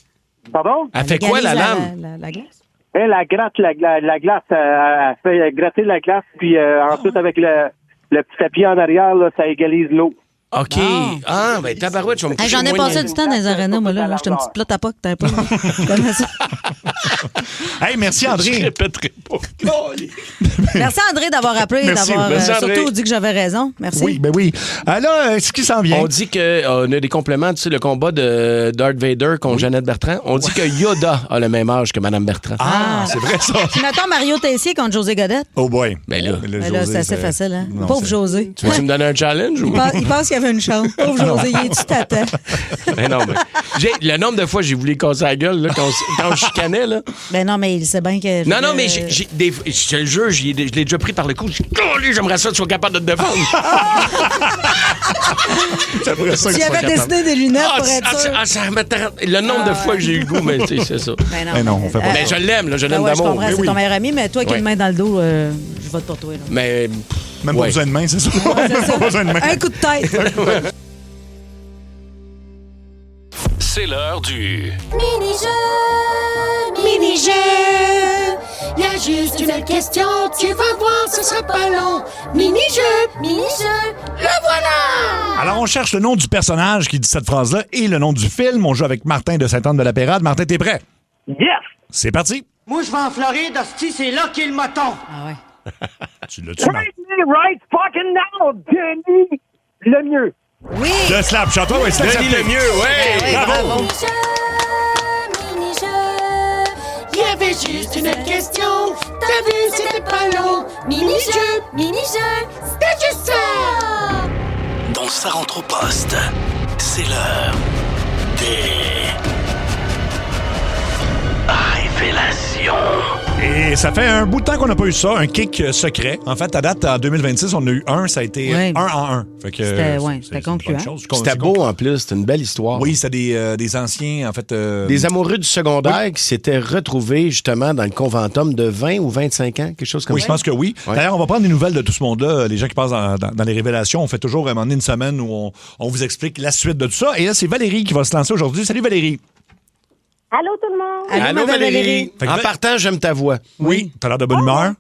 Pardon? Elle fait quoi, la lame? La glace? Elle gratte la glace. Elle fait gratter la glace, puis ensuite, avec le petit tapis en arrière, là, ça égalise l'eau. OK. Ah, ben tabarouette, je vais me coucher J'en ai moins passé du temps dans les arénas, moi, là. J'étais une petite plotte à pas que t'as un peu. Hey, merci, André. Je répéterai pas. Merci, André, d'avoir appelé, d'avoir surtout dit que j'avais raison. Merci. Oui, ben oui. Alors, ce qui s'en vient? On dit qu'on a des compléments, tu sais, le combat de Darth Vader contre Jeannette Bertrand. On dit que Yoda a le même âge que Mme Bertrand. Ah, c'est vrai, ça. Puis mettons Mario Tessier contre José Godette. Oh boy. Ben là, c'est assez facile, hein? Pauvre José. Tu veux me donner un challenge? Ou? Il pense qu'il y avait une chance. Pauvre José, il est-tu tata? Ben non, mais le nombre de fois j'ai voulu casser la gueule là, quand je chicanais. Là. Ben non, mais il sait bien que... Non, mais je te le jure, je l'ai déjà pris par le cou. J'aimerais ça que tu sois capable de te défendre. Tu avais dessiné des lunettes pour être sûr. Le nombre de fois que j'ai eu le goût, mais c'est ça. Ben non, on fait pas. Mais je l'aime, là, je l'aime je d'amour. comprends, c'est ton meilleur ami, mais toi qui as une main dans le dos, je vote pour toi. Là. Mais... Même pas besoin de main, c'est ça? Pas besoin de main. Un coup de tête. C'est l'heure du... Mini-jeu. Y a juste une question, tu vas voir, ce sera pas long. Mini-jeu, le voilà. Alors, on cherche le nom du personnage qui dit cette phrase-là et le nom du film. On joue avec Martin de Sainte-Anne-de-la-Pérade. Martin, t'es prêt? Yes! C'est parti. Moi, je vais en Floride, hostie, c'est là qu'est le moton. Ah ouais. Tu l'as-tu, Martin? Right fucking now, Denis Lemieux. Oui. Le slap shot, oui, c'est Denis Lemieux, oui. Bravo. Il y avait juste une question. T'as vu, c'était pas long. Mini-jeu, c'était juste ça. Dans Ça rentre au poste, c'est l'heure des révélations. Et ça fait un bout de temps qu'on n'a pas eu ça, un kick secret. En fait, à date, en 2026, on a eu un, ça a été 1 en 1. Fait que, c'était concluant. C'était beau en plus, c'était une belle histoire. Oui, c'était des anciens, en fait... Des amoureux du secondaire qui s'étaient retrouvés justement dans le conventum de 20 ou 25 ans, quelque chose comme ça. Oui, je pense que oui. Ouais. D'ailleurs, on va prendre des nouvelles de tout ce monde-là. Les gens qui passent dans les révélations, on fait toujours un moment donné une semaine où on vous explique la suite de tout ça. Et là, c'est Valérie qui va se lancer aujourd'hui. Salut Valérie. Allô tout le monde. Allô Valérie. En partant, j'aime ta voix. Oui, t'as l'air de bonne humeur.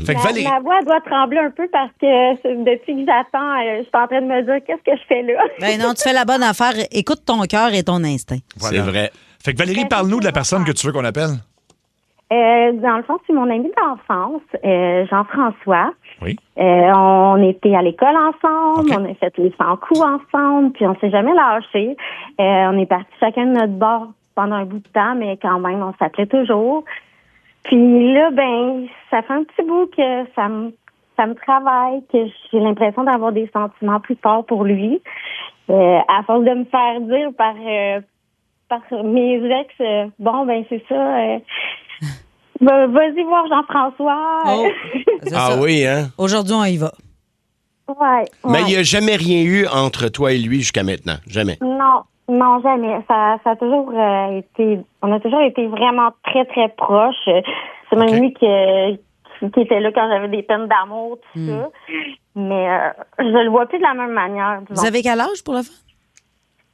Fait que Valérie... Ma voix doit trembler un peu parce que depuis que j'attends, je suis en train de me dire qu'est-ce que je fais là. Ben non, tu fais la bonne affaire. Écoute ton cœur et ton instinct. Voilà. C'est vrai. Fait que Valérie, parle-nous de la personne que tu veux qu'on appelle. Dans le fond, c'est mon ami d'enfance, Jean-François. Oui. On était à l'école ensemble, Okay. on a fait les 100 coups ensemble, puis on s'est jamais lâchés. On est partis chacun de notre bord pendant un bout de temps, mais quand même, on s'appelait toujours. Puis là, ben, ça fait un petit bout que ça me travaille, que j'ai l'impression d'avoir des sentiments plus forts pour lui. À force de me faire dire par mes ex, bon, ben, c'est ça... vas-y voir Jean-François. Oh, ah oui, hein? Aujourd'hui, on y va. Ouais. Mais il n'y a jamais rien eu entre toi et lui jusqu'à maintenant. Jamais. Non, jamais. Ça a toujours été... On a toujours été vraiment très, très proches. C'est même lui qui était là quand j'avais des peines d'amour, tout ça. Mais je le vois plus de la même manière. Vous avez quel âge pour le faire?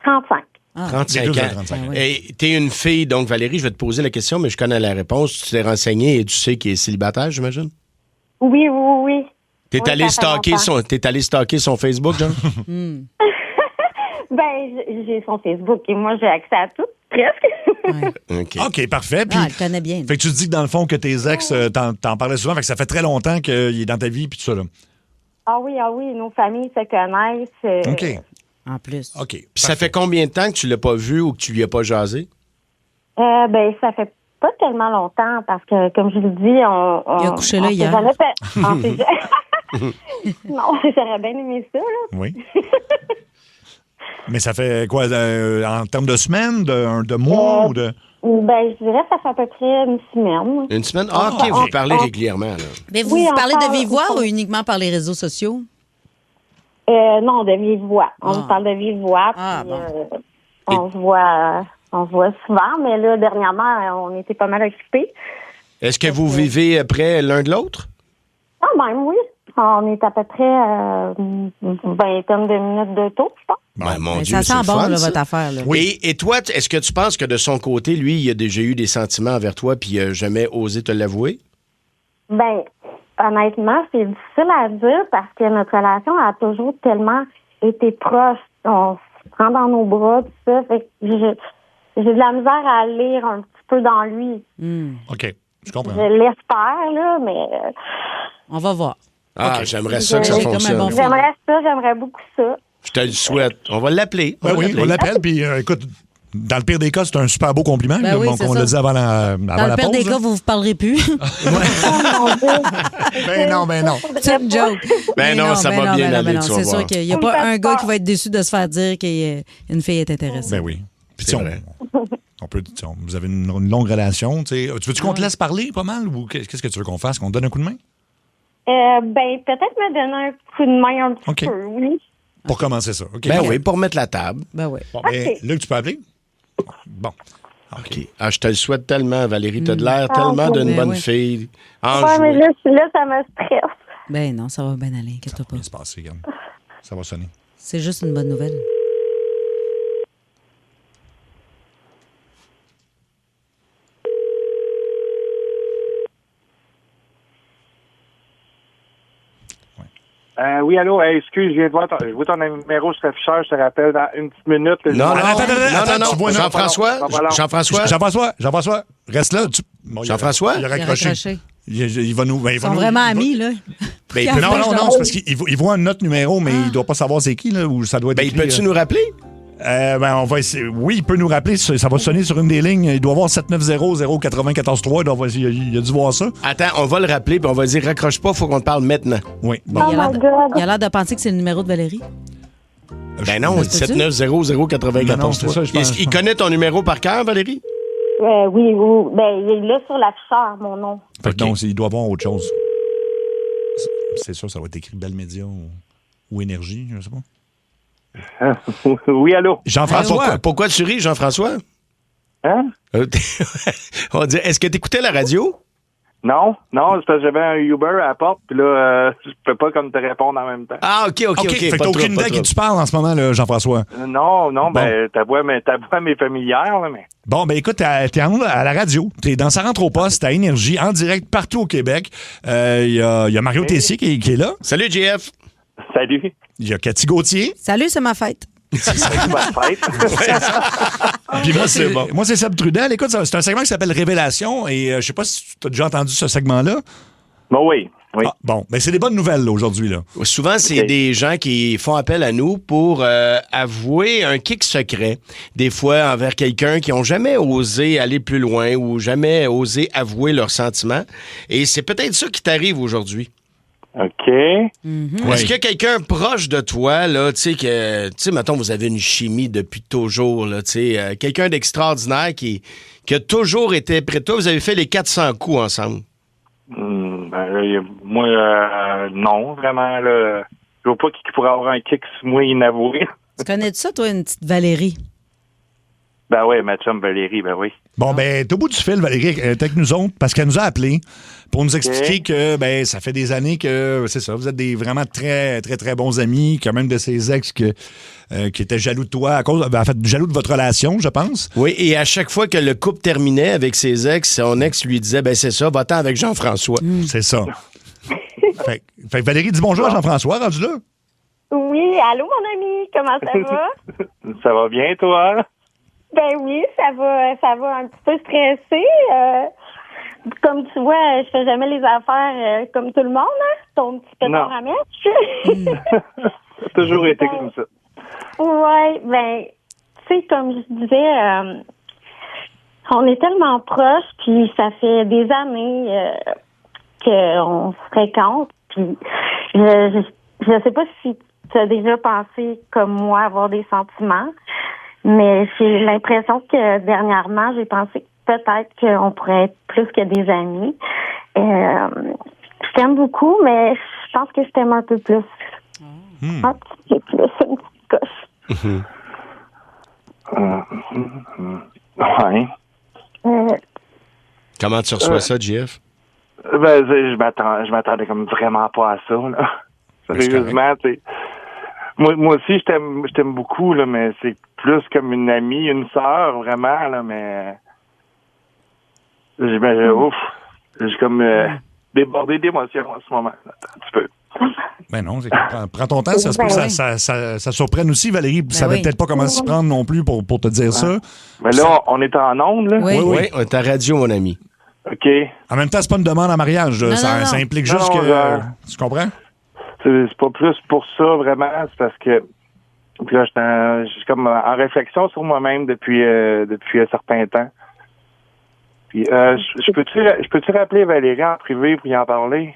35. 35 ans. 35. Et t'es une fille, donc Valérie, je vais te poser la question, mais je connais la réponse. Tu t'es renseignée et tu sais qu'il est célibataire, j'imagine? Oui. T'es allé stalker son Facebook, John? Ben, j'ai son Facebook et moi, j'ai accès à tout, presque. OK, parfait. Puis, elle le connaît bien. Fait que tu te dis que dans le fond, que tes ex, t'en parlais souvent, fait que ça fait très longtemps qu'il est dans ta vie, puis tout ça, là. Ah oui, nos familles se connaissent. OK. En plus. OK. Puis ça fait combien de temps que tu l'as pas vu ou que tu lui as pas jasé? Ben, ça fait pas tellement longtemps parce que, comme je le dis, il a couché là hier. Non, j'aurais bien aimé ça, là. Oui. Mais ça fait quoi, en termes de semaines, de mois ou de... Ben, je dirais que ça fait à peu près une semaine. Une semaine? Ah, OK, vous parlez régulièrement, là. Mais vous parlez de vive voix ou uniquement par les réseaux sociaux? Non, de vive voix. On se parle de vive voix. Puis, on se voit souvent, mais là, dernièrement, on était pas mal occupés. Est-ce que vous vivez près l'un de l'autre? Quand même, oui. On est à peu près une vingtaine de minutes d'auto, je pense. Ben, mon Dieu, ça c'est sent bon, fun, là, ça. votre affaire. Là. Oui. Et toi, est-ce que tu penses que de son côté, lui, il a déjà eu des sentiments envers toi puis il n'a jamais osé te l'avouer? Ben, honnêtement, c'est difficile à dire parce que notre relation a toujours tellement été proche. On se prend dans nos bras, tout ça. Fait que j'ai de la misère à lire un petit peu dans lui. OK, je comprends. Je l'espère, là, mais... On va voir. Ah, j'aimerais ça que ça fonctionne. J'aimerais beaucoup ça. Je te le souhaite. On va l'appeler. Ben oui, on l'appelle, puis écoute, dans le pire des cas, c'est un super beau compliment, Ben oui, on l'a dit avant la pause. Dans le pire des cas, vous vous parlerez plus. Ben non. C'est une joke. Ben non, ça va bien aller, tu vas C'est voir. sûr qu'il n'y a pas un gars qui va être déçu de se faire dire qu'une fille est intéressée. Ben oui. Puis vous avez une longue relation. Tu veux-tu qu'on te laisse parler pas mal ou qu'est-ce que tu veux qu'on fasse? Qu'on te donne un coup de main? Ben, peut-être me donner un coup de main un petit peu, oui. Pour commencer ça. OK. Ben oui, pour mettre la table. Ben oui. Bon, ben, Luc, tu peux appeler? Bon. OK. Ah, je te le souhaite tellement, Valérie. T'as de l'air tellement d'une bonne fille. Ouais, mais là, ça me stresse. Ben non, ça va bien aller, inquiète-toi pas. Ça va se passer, regarde. Ça va sonner. C'est juste une bonne nouvelle. Oui, allô, excuse, je viens de voir ton numéro sur l'afficheur, je te rappelle dans une petite minute. Non, Jean-François, reste là. Jean-François? Il a raccroché. Il va nous... Ils sont vraiment amis, là. Non, c'est parce qu'il voit notre numéro, mais il doit pas savoir c'est qui, là, ou ça doit être écrit, peux-tu nous rappeler? On va essayer. Oui, il peut nous rappeler. Ça va sonner sur une des lignes. Il doit avoir 790-094-3. Il a dû voir ça. Attends, on va le rappeler puis on va dire raccroche pas, faut qu'on te parle maintenant. Oui. Bon. Il a l'air de penser que c'est le numéro de Valérie. Ben non, 790-094-3. Il connaît ton numéro par cœur, Valérie? Oui. Ben, il est là sur l'afficheur, mon nom. Fait que donc, il doit avoir autre chose. C'est sûr, ça va être écrit Belle Média ou Énergie, je sais pas. Oui, allô? Jean-François, pourquoi tu ris, Jean-François? Hein? On dit, est-ce que tu écoutais la radio? Non, c'est parce que j'avais un Uber à la porte, puis là, je peux pas comme te répondre en même temps. Ah, OK. Fait que t'as aucune idée à qui tu parles en ce moment, là, Jean-François? Non, ben, ta voix m'est familière, là, mais... Bon, ben écoute, t'es à la radio. T'es dans Ça rentre au poste, à Énergie, en direct partout au Québec. Il y a Mario Tessier qui est là. Salut, JF. Salut. Il y a Cathy Gauthier. Salut, c'est ma fête. C'est ma fête. Puis moi, c'est Seb Trudel. Écoute, c'est un segment qui s'appelle Révélation et je sais pas si tu as déjà entendu ce segment-là. Bon, oui. Ah, bon, ben c'est des bonnes nouvelles là, aujourd'hui. Là. Souvent, c'est des gens qui font appel à nous pour avouer un kick secret. Des fois, envers quelqu'un qui n'ont jamais osé aller plus loin ou jamais osé avouer leurs sentiments. Et c'est peut-être ça qui t'arrive aujourd'hui. OK. Est-ce qu'il y a quelqu'un proche de toi, là, tu sais, mettons, vous avez une chimie depuis toujours, là, tu sais, quelqu'un d'extraordinaire qui a toujours été près de toi, vous avez fait les 400 coups ensemble? Moi, non, vraiment, là, je vois pas qui pourrait avoir un kick sur moi inavoué. Tu connais ça, toi, une petite Valérie? Ben oui, ma chum Valérie, ben oui. Bon, ben, t'es au bout du fil, Valérie, est avec nous autres, parce qu'elle nous a appelés pour nous expliquer que, ben, ça fait des années que, c'est ça, vous êtes des vraiment très, très, très bons amis, quand même de ses ex qui étaient jaloux de toi, jaloux de votre relation, je pense. Oui, et à chaque fois que le couple terminait avec ses ex, son ex lui disait, ben, c'est ça, va-t'en avec Jean-François. C'est ça. fait que Valérie dit bonjour à Jean-François, rendu là. Oui, allô, mon ami, comment ça va? Ça va bien, toi? Ben oui, ça va un petit peu stressé. Comme tu vois, je fais jamais les affaires comme tout le monde, hein? Ton petit peu à mettre. C'est toujours été comme ça. Ouais, ben, tu sais, comme je disais, on est tellement proches, puis ça fait des années qu'on se fréquente, puis je sais pas si tu as déjà pensé comme moi avoir des sentiments. Mais j'ai l'impression que dernièrement, j'ai pensé peut-être qu'on pourrait être plus que des amis. Je t'aime beaucoup, mais je pense que je t'aime un peu plus. Un petit peu plus, une petite coche. Ouais. Comment tu reçois ça, JF? Ben, je m'attendais comme vraiment pas à ça, là. Sérieusement, tu sais. Moi aussi, je t'aime beaucoup, là, mais c'est plus comme une amie, une sœur, vraiment, là, mais... Ouf! Je suis comme débordé d'émotions en ce moment. Attends un petit peu. Ben non, prends ton temps. Ça se peut que ça surprenne aussi. Valérie ne savait peut-être pas comment s'y prendre non plus pour te dire ça. Mais là, on est en onde, là? Oui, on est à radio, mon ami. OK. En même temps, c'est pas une demande en mariage. Non, ça implique juste que... Tu comprends? C'est pas plus pour ça, vraiment. C'est parce que... Puis là, je suis comme en réflexion sur moi-même depuis un certain temps. Puis, je peux-tu rappeler Valérie en privé pour y en parler?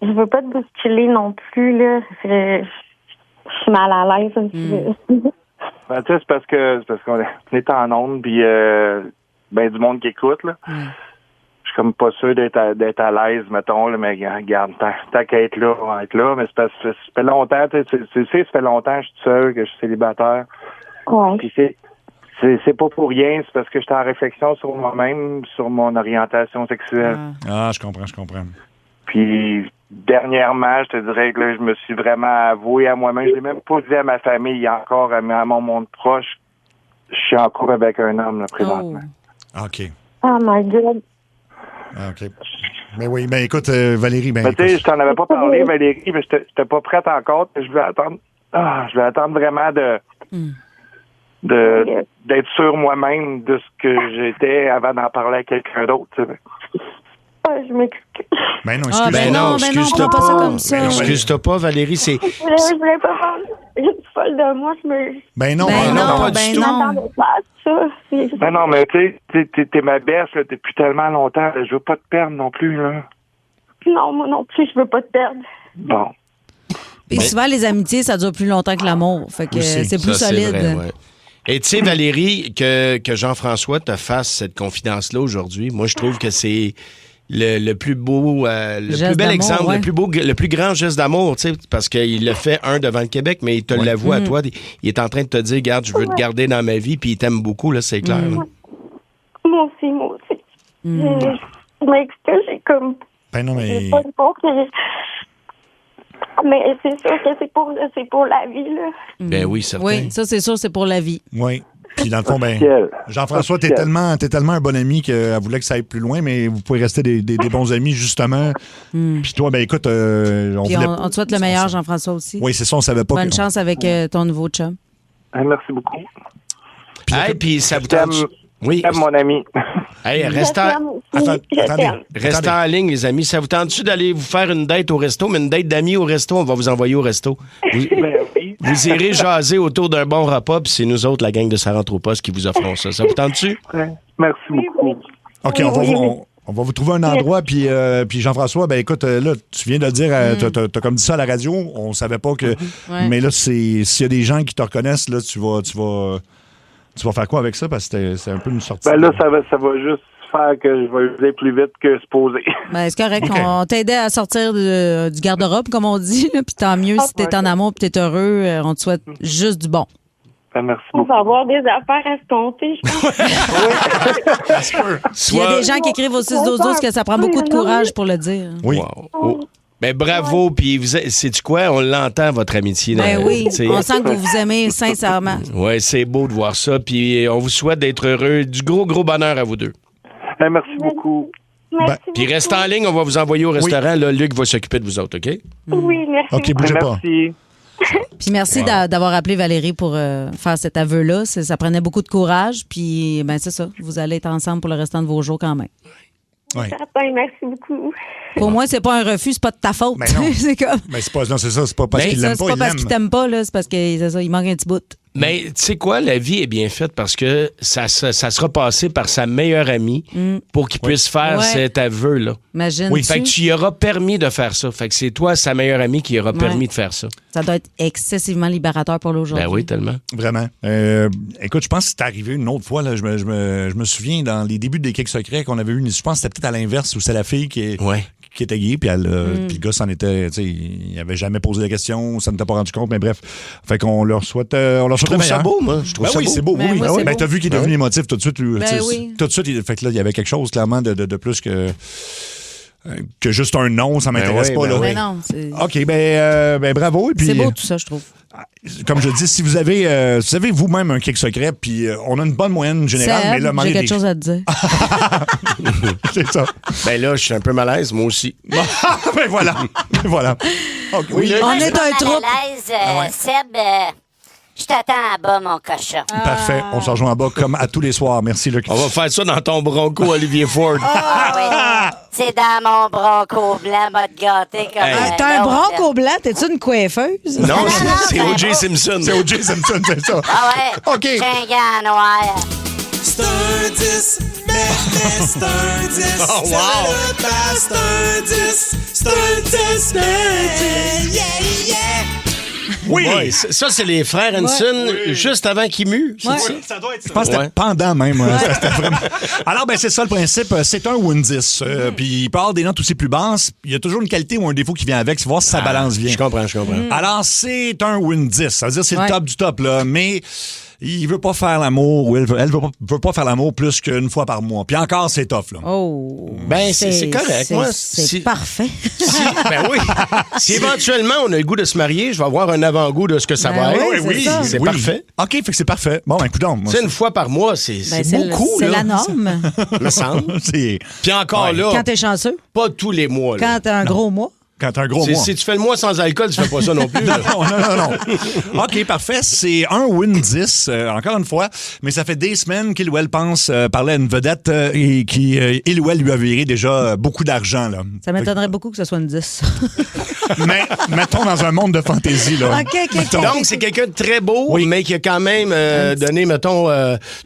Je veux pas te bousculer non plus, là. Je suis mal à l'aise un petit peu. Ben, tu sais, c'est parce qu'on est en onde, puis ben, du monde qui écoute, là. Je suis comme pas sûr d'être à l'aise, mettons, là, mais regarde, tant qu'à être là, on va être là. Mais c'est parce que ça fait longtemps, tu sais, ça fait longtemps que je suis seul, que je suis célibataire. Ouais. Puis c'est pas pour rien, c'est parce que j'étais en réflexion sur moi-même, sur mon orientation sexuelle. Ah, je comprends. Puis, dernièrement, je te dirais que là, je me suis vraiment avoué à moi-même. Je l'ai même pas dit à ma famille encore, à mon monde proche. Je suis en couple avec un homme, là, présentement. OK. Oh my God. OK. Mais oui, ben écoute, Valérie, tu sais, je t'en avais pas parlé, Valérie, mais j'étais pas prête encore. Je vais attendre. Je vais attendre vraiment d'être sûr moi-même de ce que j'étais avant d'en parler à quelqu'un d'autre, tu sais. Je m'excuse. Ben non, excuse-toi pas ça comme ça. Excuse-toi pas, Valérie, c'est... Je voulais pas faire une folle de moi. Ben non, pas du tout. Ben non, mais tu sais, t'es ma bête là, depuis tellement longtemps. Je veux pas te perdre non plus, là. Non, moi non plus, je veux pas te perdre. Bon. Et souvent, les amitiés, ça dure plus longtemps que l'amour. Fait que c'est plus solide. Vrai, ouais. Et tu sais, Valérie, que Jean-François te fasse cette confidence-là aujourd'hui, moi, je trouve que c'est le plus beau, le plus bel exemple, ouais. le plus grand geste d'amour, tu sais, parce qu'il l'a fait devant le Québec, mais il te l'avoue à toi. Il est en train de te dire, regarde, je veux te garder dans ma vie, puis il t'aime beaucoup, là, c'est clair. Là. Moi aussi. Je m'excuse, j'ai comme... Ben non, mais... J'ai pas le bon mais c'est sûr que c'est pour la vie, là. Ben oui, certain. Oui, ça, c'est sûr, c'est pour la vie. Oui. Puis dans le fond, Jean-François, t'es tellement un bon ami qu'elle voulait que ça aille plus loin, mais vous pouvez rester des bons amis, justement. Puis toi, ben écoute, on te souhaite le meilleur, Jean-François, aussi. Oui, c'est ça, on savait pas. Bonne chance avec ton nouveau chum. Merci beaucoup. Puis ça vous tente... Oui. Mon ami. Hey, restez en ligne, les amis. Ça vous tente-tu d'aller vous faire une date au resto, mais une date d'amis au resto, on va vous envoyer au resto. Vous irez jaser autour d'un bon repas, puis c'est nous autres, la gang de Ça rentre au poste, qui vous offront ça. Ça vous tente-tu? Merci beaucoup. OK, on va vous trouver un endroit, puis Jean-François, ben écoute, là, tu viens de le dire, t'as comme dit ça à la radio, on savait pas que... Mais là, s'il y a des gens qui te reconnaissent, là, tu vas faire quoi avec ça? Parce que c'est un peu une sortie. Ben là, ça va juste faire que je vais user plus vite que supposé. Ben, c'est correct. Okay. On t'aidait à sortir du garde-robe, comme on dit. Puis tant mieux si t'es en amour et t'es heureux. On te souhaite juste du bon. Ben, merci beaucoup. On va avoir des affaires à se compter, je pense. Il y a des gens qui écrivent au 6-12-12 que ça prend beaucoup de courage pour le dire. Oui. Wow. Oh. Ben bravo, puis sais-tu quoi? On l'entend, votre amitié. Ben oui, on sent que vous vous aimez sincèrement. Oui, c'est beau de voir ça, puis on vous souhaite d'être heureux. Du gros bonheur à vous deux. Merci beaucoup. Puis restez en ligne, on va vous envoyer au restaurant. Là, Luc va s'occuper de vous autres, OK? Oui, merci. OK, bougez pas. Merci. Puis merci d'avoir appelé Valérie pour faire cet aveu-là. Ça prenait beaucoup de courage, puis ben c'est ça. Vous allez être ensemble pour le restant de vos jours quand même. Oui. Merci beaucoup. Pour moi, c'est pas un refus, c'est pas de ta faute. Mais non. C'est comme. Mais c'est pas, non, c'est ça, c'est pas parce qu'il l'aime pas, c'est pas parce qu'il t'aime pas, là, c'est parce que c'est ça, il manque un petit bout. Mais tu sais quoi, la vie est bien faite parce que ça sera passé par sa meilleure amie pour qu'il puisse faire cet aveu-là. Imagine. Oui. Fait que tu y auras permis de faire ça. Fait que c'est toi, sa meilleure amie, qui aura permis de faire ça. Ça doit être excessivement libérateur pour l'aujourd'hui. Ben oui, tellement. Vraiment. Écoute, je pense que c'est arrivé une autre fois. Là, je me souviens, dans les débuts des Cakes secrets, qu'on avait eu je pense que c'était peut-être à l'inverse, où c'est la fille qui était gay, puis puis le gars s'en était, tu sais, il avait jamais posé la question, ça ne t'était pas rendu compte, mais bref. Fait qu'on leur souhaite Je trouve ça beau, moi. Je trouve ça oui, beau. c'est beau, oui. moi, c'est Ben, beau. t'as vu qu'il est devenu émotif tout de suite. Oui. Tout de suite, fait que là, il y avait quelque chose, clairement, de plus que juste un non, ça m'intéresse pas. Là. Mais non, c'est... OK, ben bravo. Et puis, c'est beau tout ça, je trouve. Comme je dis, si vous avez vous-même un cake secret, puis on a une bonne moyenne générale, Seb, mais là, j'ai quelque chose à te dire. C'est ça. Ben là, je suis un peu malaise, moi aussi. Ben voilà. Okay. Oui, on est un troupe. Seb, je t'attends à bas, mon cochon. Parfait. On se rejoint en bas comme à tous les soirs. Merci, Luc. On va faire ça dans ton Bronco, Olivier Ford. Ah oui. C'est dans mon Bronco blanc, m'a te gâter comme T'as un Bronco blanc, t'es-tu une coiffeuse? Non, c'est O.J. Simpson. C'est O.J. Simpson, c'est ça. Ah ouais? OK. J'ai un gars noir. C'est un 10, mais c'est un 10. Oh, wow. C'est un 10, c'est un 10, yeah, yeah. Oui! Ouais, ça, c'est les frères Hanson, juste avant qu'ils muent. Ouais. Ça doit être ça. Je pense que c'était pendant même. C'était vraiment... Alors, ben c'est ça le principe. C'est un ou une 10. Puis il peut y avoir des notes aussi plus basses. Il y a toujours une qualité ou un défaut qui vient avec. C'est voir si sa balance vient. Je comprends. Alors, c'est un ou une 10. Ça veut dire que c'est le Ouais. top du top, là. Mais il veut pas faire l'amour ou elle veut pas faire l'amour plus qu'une fois par mois. Puis encore, c'est tough, là. Oh. Ben, c'est correct. Moi, c'est parfait. Ben oui. Si éventuellement on a le goût de se marier, je vais avoir un avant-goût de ce que ça va être. oui, c'est ça. C'est parfait. OK, fait que c'est parfait. Bon, ben, écoute donc. Tu sais, une fois par mois, c'est beaucoup. C'est là. la norme. Me semble. C'est... Puis encore là, Quand t'es chanceux. pas tous les mois. Là. Quand t'as un gros mois. Quand t'as un gros mois. Si tu fais le mois sans alcool, tu fais pas ça non plus. là. Non. OK, parfait. C'est un ou une 10, encore une fois. Mais ça fait des semaines qu'il ou elle pense parler à une vedette et il ou elle lui a viré déjà beaucoup d'argent. Là. Ça m'étonnerait beaucoup que ce soit une 10. Mais mettons dans un monde de fantaisie. Là. OK. Donc, c'est quelqu'un de très beau, mais qui a quand même donné, mettons,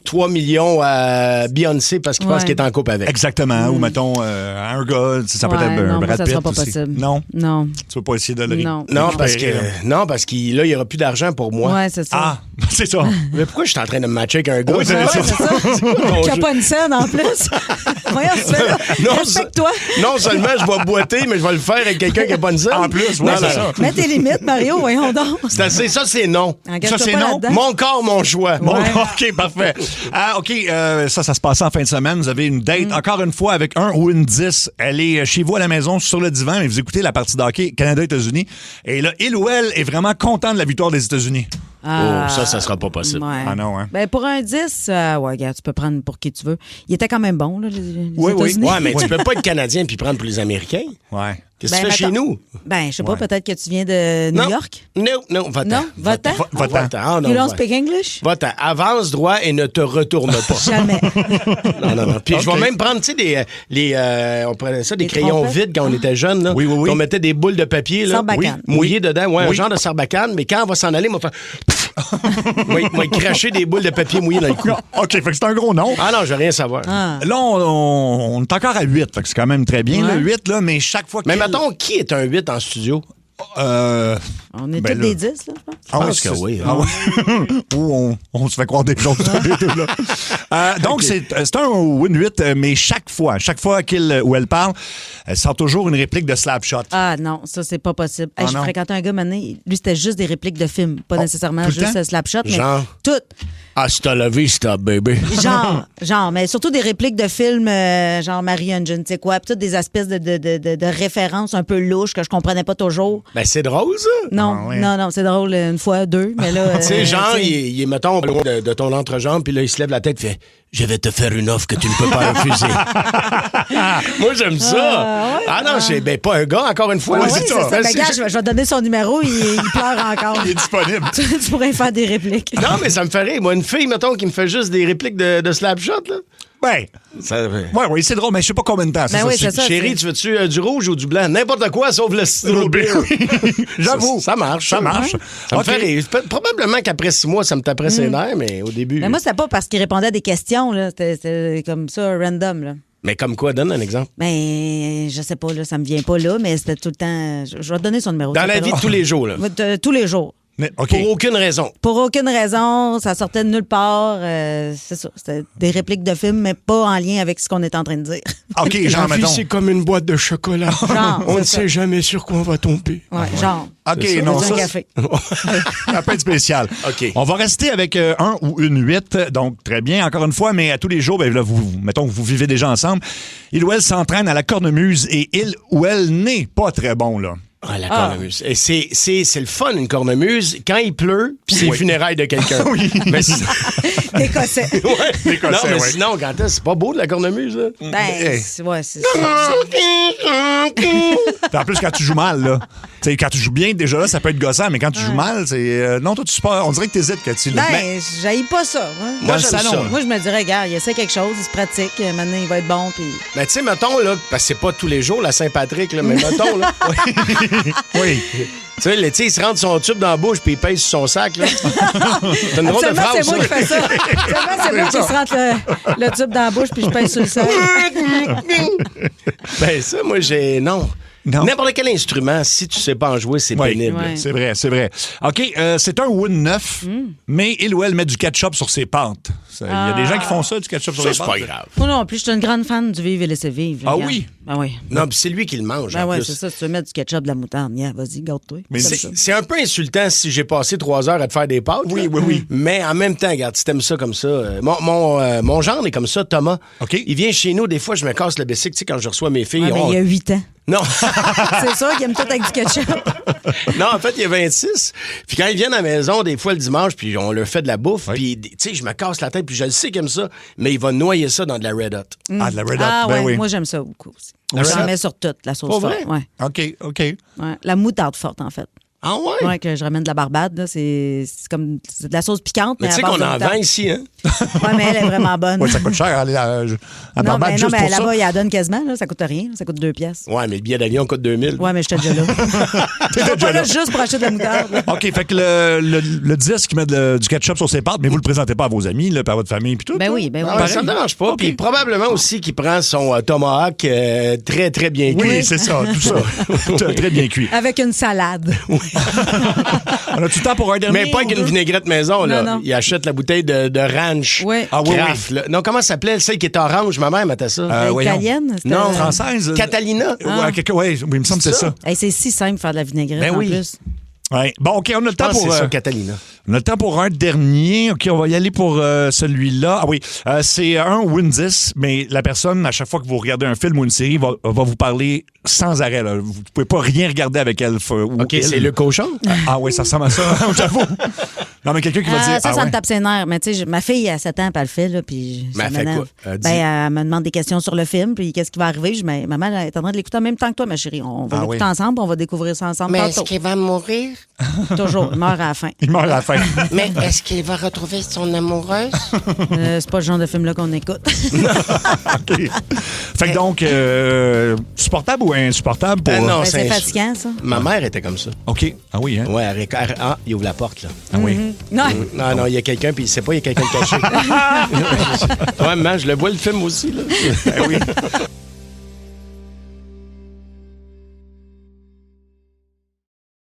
3 millions à Beyoncé parce qu'il pense qu'il est en couple avec. Exactement. Ou mettons, un gars, ça peut être un Brad ça Pitt sera pas aussi. possible. Non. Non. Tu veux pas essayer de le Non. parce qu'il là, il n'y aura plus d'argent pour moi. Ouais, c'est ça. Ah, c'est ça. Mais pourquoi je suis en train de me matcher avec un gars? Oui, c'est ça. Qui a pas une scène en plus. Voyons, tu fais là. Respecte-toi. Non seulement je vais boiter, mais je vais le faire avec quelqu'un qui n'a pas une scène. En plus, oui, c'est ça. Mets tes limites, Mario, voyons donc. Ça, c'est non. Engage-toi Ça, c'est pas non. là-dedans. Mon corps, mon choix. Bon, OK, parfait. OK, ça se passe en fin de semaine. Vous avez une date, encore une fois, avec un ou une 10. Elle est chez vous à la maison, sur le divan, et vous écoutez la partie de hockey Canada-États-Unis. Et là, il ou elle est vraiment content de la victoire des États-Unis. Oh, ça sera pas possible. Ouais. Ah non, hein? Ben pour un 10, ouais, gars, tu peux prendre pour qui tu veux. Il était quand même bon, là, les Oui. États-Unis. Ouais, mais tu peux pas être Canadien puis prendre pour les Américains. Ouais. Qu'est-ce que tu fais chez nous? Ben, je sais pas, peut-être que tu viens de New York? Non, va-t'en. Non, va-t'en. Va-t'en. Ah, non, You don't va. speak English? Va-t'en. Avance droit et ne te retourne pas. Jamais. Non. Puis je vais même prendre, tu sais, on prenait ça, des crayons trompettes? vides quand on était jeunes. Là. Oui. On mettait des boules de papier là, Sarbacane. mouillées dedans. Ouais, un genre de sarbacane. Mais quand on va s'en aller, on va faire... moi, cracher des boules de papier mouillées dans le cou. OK, fait que c'est un gros nom. Ah non, je veux rien savoir. Ah. Là, on est encore à 8, fait que c'est quand même très bien, Ouais. le 8, là, mais chaque fois que... Mais mettons, qui est un 8 en studio? On est Ben tous là. des 10, là, je pense. Je pense que oui. Ah ouais. Ou on se fait croire des choses. Les deux, là. Donc, c'est un win 8, mais chaque fois qu'il ou elle parle, elle sort toujours une réplique de Slapshot. Ah non, ça, c'est pas possible. Hey, Ah, je non. fréquentais un gars, mané, lui, c'était juste des répliques de films. Pas nécessairement tout le juste temps? Slapshot, mais Genre? toutes. Hasta la vista, baby. Genre, mais surtout des répliques de films, genre Marie-Anne, je ne sais quoi, puis toutes des espèces de références un peu louches que je comprenais pas toujours. Ben, c'est drôle, ça. Non, Ah, ouais. non, c'est drôle une fois, deux, mais là... Tu sais, genre, tu sais, il est, mettons, loin de ton entrejambe, puis là, il se lève la tête et fait « Je vais te faire une offre que tu ne peux pas refuser. » Moi, j'aime ça. Non, c'est pas un gars, encore une fois. Ah là, oui, c'est ça. Ben, gars, je vais donner son numéro, il pleure encore. Il est disponible. Tu pourrais faire des répliques. Non, mais ça me fait rire. Moi, une fille, mettons, qui me fait juste des répliques de Slapshot, là. Ben, oui, c'est drôle, mais je sais pas combien de temps. Ben oui, c'est ça, Chérie, tu veux-tu du rouge ou du blanc? N'importe quoi, sauf le cidre beer. J'avoue. Ça marche. Ça marche. Ça me fait rire. Probablement qu'après 6 mois, ça me taperait ses nerfs, mais au début... Mais moi, c'était pas parce qu'il répondait à des questions, là. C'était comme ça, random, là. Mais comme quoi? Donne un exemple. Ben, je sais pas, là, ça me vient pas là, mais c'était tout le temps... Je vais te donner son numéro. Dans la vie de tous les jours, là. Tous les jours. Pour aucune raison. Pour aucune raison, ça sortait de nulle part. C'est ça. C'était des répliques de films, mais pas en lien avec ce qu'on est en train de dire. OK, genre, La vie, c'est comme une boîte de chocolat. Genre, On ne c'est sait jamais sur quoi on va tomber. Ouais, genre. OK, C'est non, un ça... café. Ça peut être spécial. OK. On va rester avec un ou une 8, donc très bien, encore une fois, mais à tous les jours, ben, là, mettons que vous vivez déjà ensemble. Il ou elle s'entraîne à la cornemuse et il ou elle n'est pas très bon, là. Ah, la cornemuse. Et c'est le fun, une cornemuse, quand il pleut, puis c'est les funérailles de quelqu'un. Oui. Mais Des cossets. Des cossets, non, mais ouais. sinon, quand c'est pas beau de la cornemuse, là. Ben, ouais, c'est ça. Puis en plus, quand tu joues mal, là. Tu sais, quand tu joues bien, déjà là, ça peut être gossant, mais quand tu joues mal, c'est. Non, toi, tu pas. On dirait que t'hésites, Cathy. Là. Ben, j'haïs pas ça. Moi, j'aime ça. Moi, je me dirais, regarde, il essaie quelque chose, il se pratique, maintenant, il va être bon, puis... Mais tu sais, mettons, là, parce que c'est pas tous les jours, la Saint-Patrick, là, mais mettons, là. Oui. Tu sais, il se rentre son tube dans la bouche puis il pèse sur son sac, là. C'est une drôle de phrase, c'est moi qui fais ça. C'est moi qui se rentre le tube dans la bouche puis je pèse sur le sac. Ben, ça, moi, Non. N'importe quel instrument, si tu sais pas en jouer, c'est pénible. Ouais. C'est vrai, c'est vrai. OK, c'est un wood neuf, mais il ou elle met du ketchup sur ses pâtes. Il y a des gens qui font ça, du ketchup sur les pâtes. C'est pas grave. Moi non plus, je suis une grande fan du vivre et laisser vivre. Ah oui? Ben oui. Non, puis c'est lui qui le mange. Ben en oui, plus. c'est ça. Si tu veux mettre du ketchup, de la moutarde, vas-y, garde-toi. Mais c'est un peu insultant si j'ai passé 3 heures à te faire des pâtes. Oui, là. oui, oui. Mais en même temps, regarde, si t'aimes ça comme ça. Mon genre est comme ça, Thomas. OK. Il vient chez nous, des fois, je me casse le bicycle, tu sais, quand je reçois mes filles. Ouais, mais il y a 8 ans. Non. C'est sûr qu'il aime tout avec du ketchup. Non, en fait, il y a 26. Puis quand ils viennent à la maison, des fois le dimanche, puis on leur fait de la bouffe, puis tu sais, je me casse la tête, puis je le sais qu'il aime ça, mais il va noyer ça dans de la Red Hot. Ah, de la Red Hot, Ah ben ouais, oui. moi j'aime ça beaucoup aussi. La Je Red la Hot? mets sur toute, la sauce Pas forte. vrai? Ouais. OK. Ouais. La moutarde forte, en fait. Ah ouais? Ouais, que je ramène de la Barbade, là. C'est comme c'est de la sauce piquante, mais Mais tu sais à base qu'on de en moutarde. vend ici, hein? Ouais, mais elle est vraiment bonne. Ouais, ça coûte cher aller à Barbade non, juste mais pour ça. là-bas, il la donne quasiment, là. Ça coûte rien. Ça coûte 2 piastres. Ouais, mais le billet d'avion coûte 2000. Ouais, mais j'étais déjà là. J'étais pas là juste pour acheter de la moutarde. là. OK, fait que le disque qui met du ketchup sur ses pâtes, mais vous le présentez pas à vos amis, là, puis à votre famille, puis tout. Ben là? oui, ben oui. Ah, ça me dérange pas. Puis probablement aussi qu'il prend son tomahawk très, très bien cuit. Oui, c'est ça, tout ça. Très bien cuit. Avec une salade. On a tout le temps pour un dernier? Mais pas avec une vinaigrette maison, là. Non. Il achète la bouteille de ranch. Oui. Ah oui, Kraft, là. Non, comment ça s'appelait, celle qui est orange? Ma mère mettait ça. voyons. Italienne? c'était- Non, Française? Catalina. Oui, il me semble que c'est ça. Hey, c'est si simple de faire de la vinaigrette Ben en oui. plus. Ouais. Bon, OK, on a le temps Je pense pour... que c'est ça, Catalina. On a le temps pour un dernier. OK, on va y aller pour celui-là. Ah oui, c'est un ou une 10, mais la personne, à chaque fois que vous regardez un film ou une série, va vous parler sans arrêt. Là. Vous ne pouvez pas rien regarder avec elle. OK, c'est le cochon? Ah oui, ça ressemble à ça, j'avoue. Non, mais quelqu'un qui va dire... Ça ouais. me tape ses nerfs. Mais tu sais, ma fille, à 7 ans, elle le fait, là, puis Mais ça elle fait m'énerve. quoi? Elle dit- Elle me demande des questions sur le film, puis qu'est-ce qui va arriver. Je dis, maman, elle est en train de l'écouter en même temps que toi, ma chérie. On va l'écouter ensemble, on va découvrir ça ensemble Mais tantôt. est-ce qu'il va mourir? Toujours, il meurt à la fin. Il meurt à la fin. Mais est-ce qu'il va retrouver son amoureuse? C'est pas le genre de film-là qu'on écoute. OK. Fait que donc, supportable ou insupportable pour... non, Ben, c'est fatigant, ça. Ma mère était comme ça. OK. Ah oui, hein? Ouais, il ouvre la porte, là. Ah oui. Non. Non, il y a quelqu'un, puis il sait pas, il y a quelqu'un de caché. Ouais, maman, je le vois le film aussi, là. Ben oui.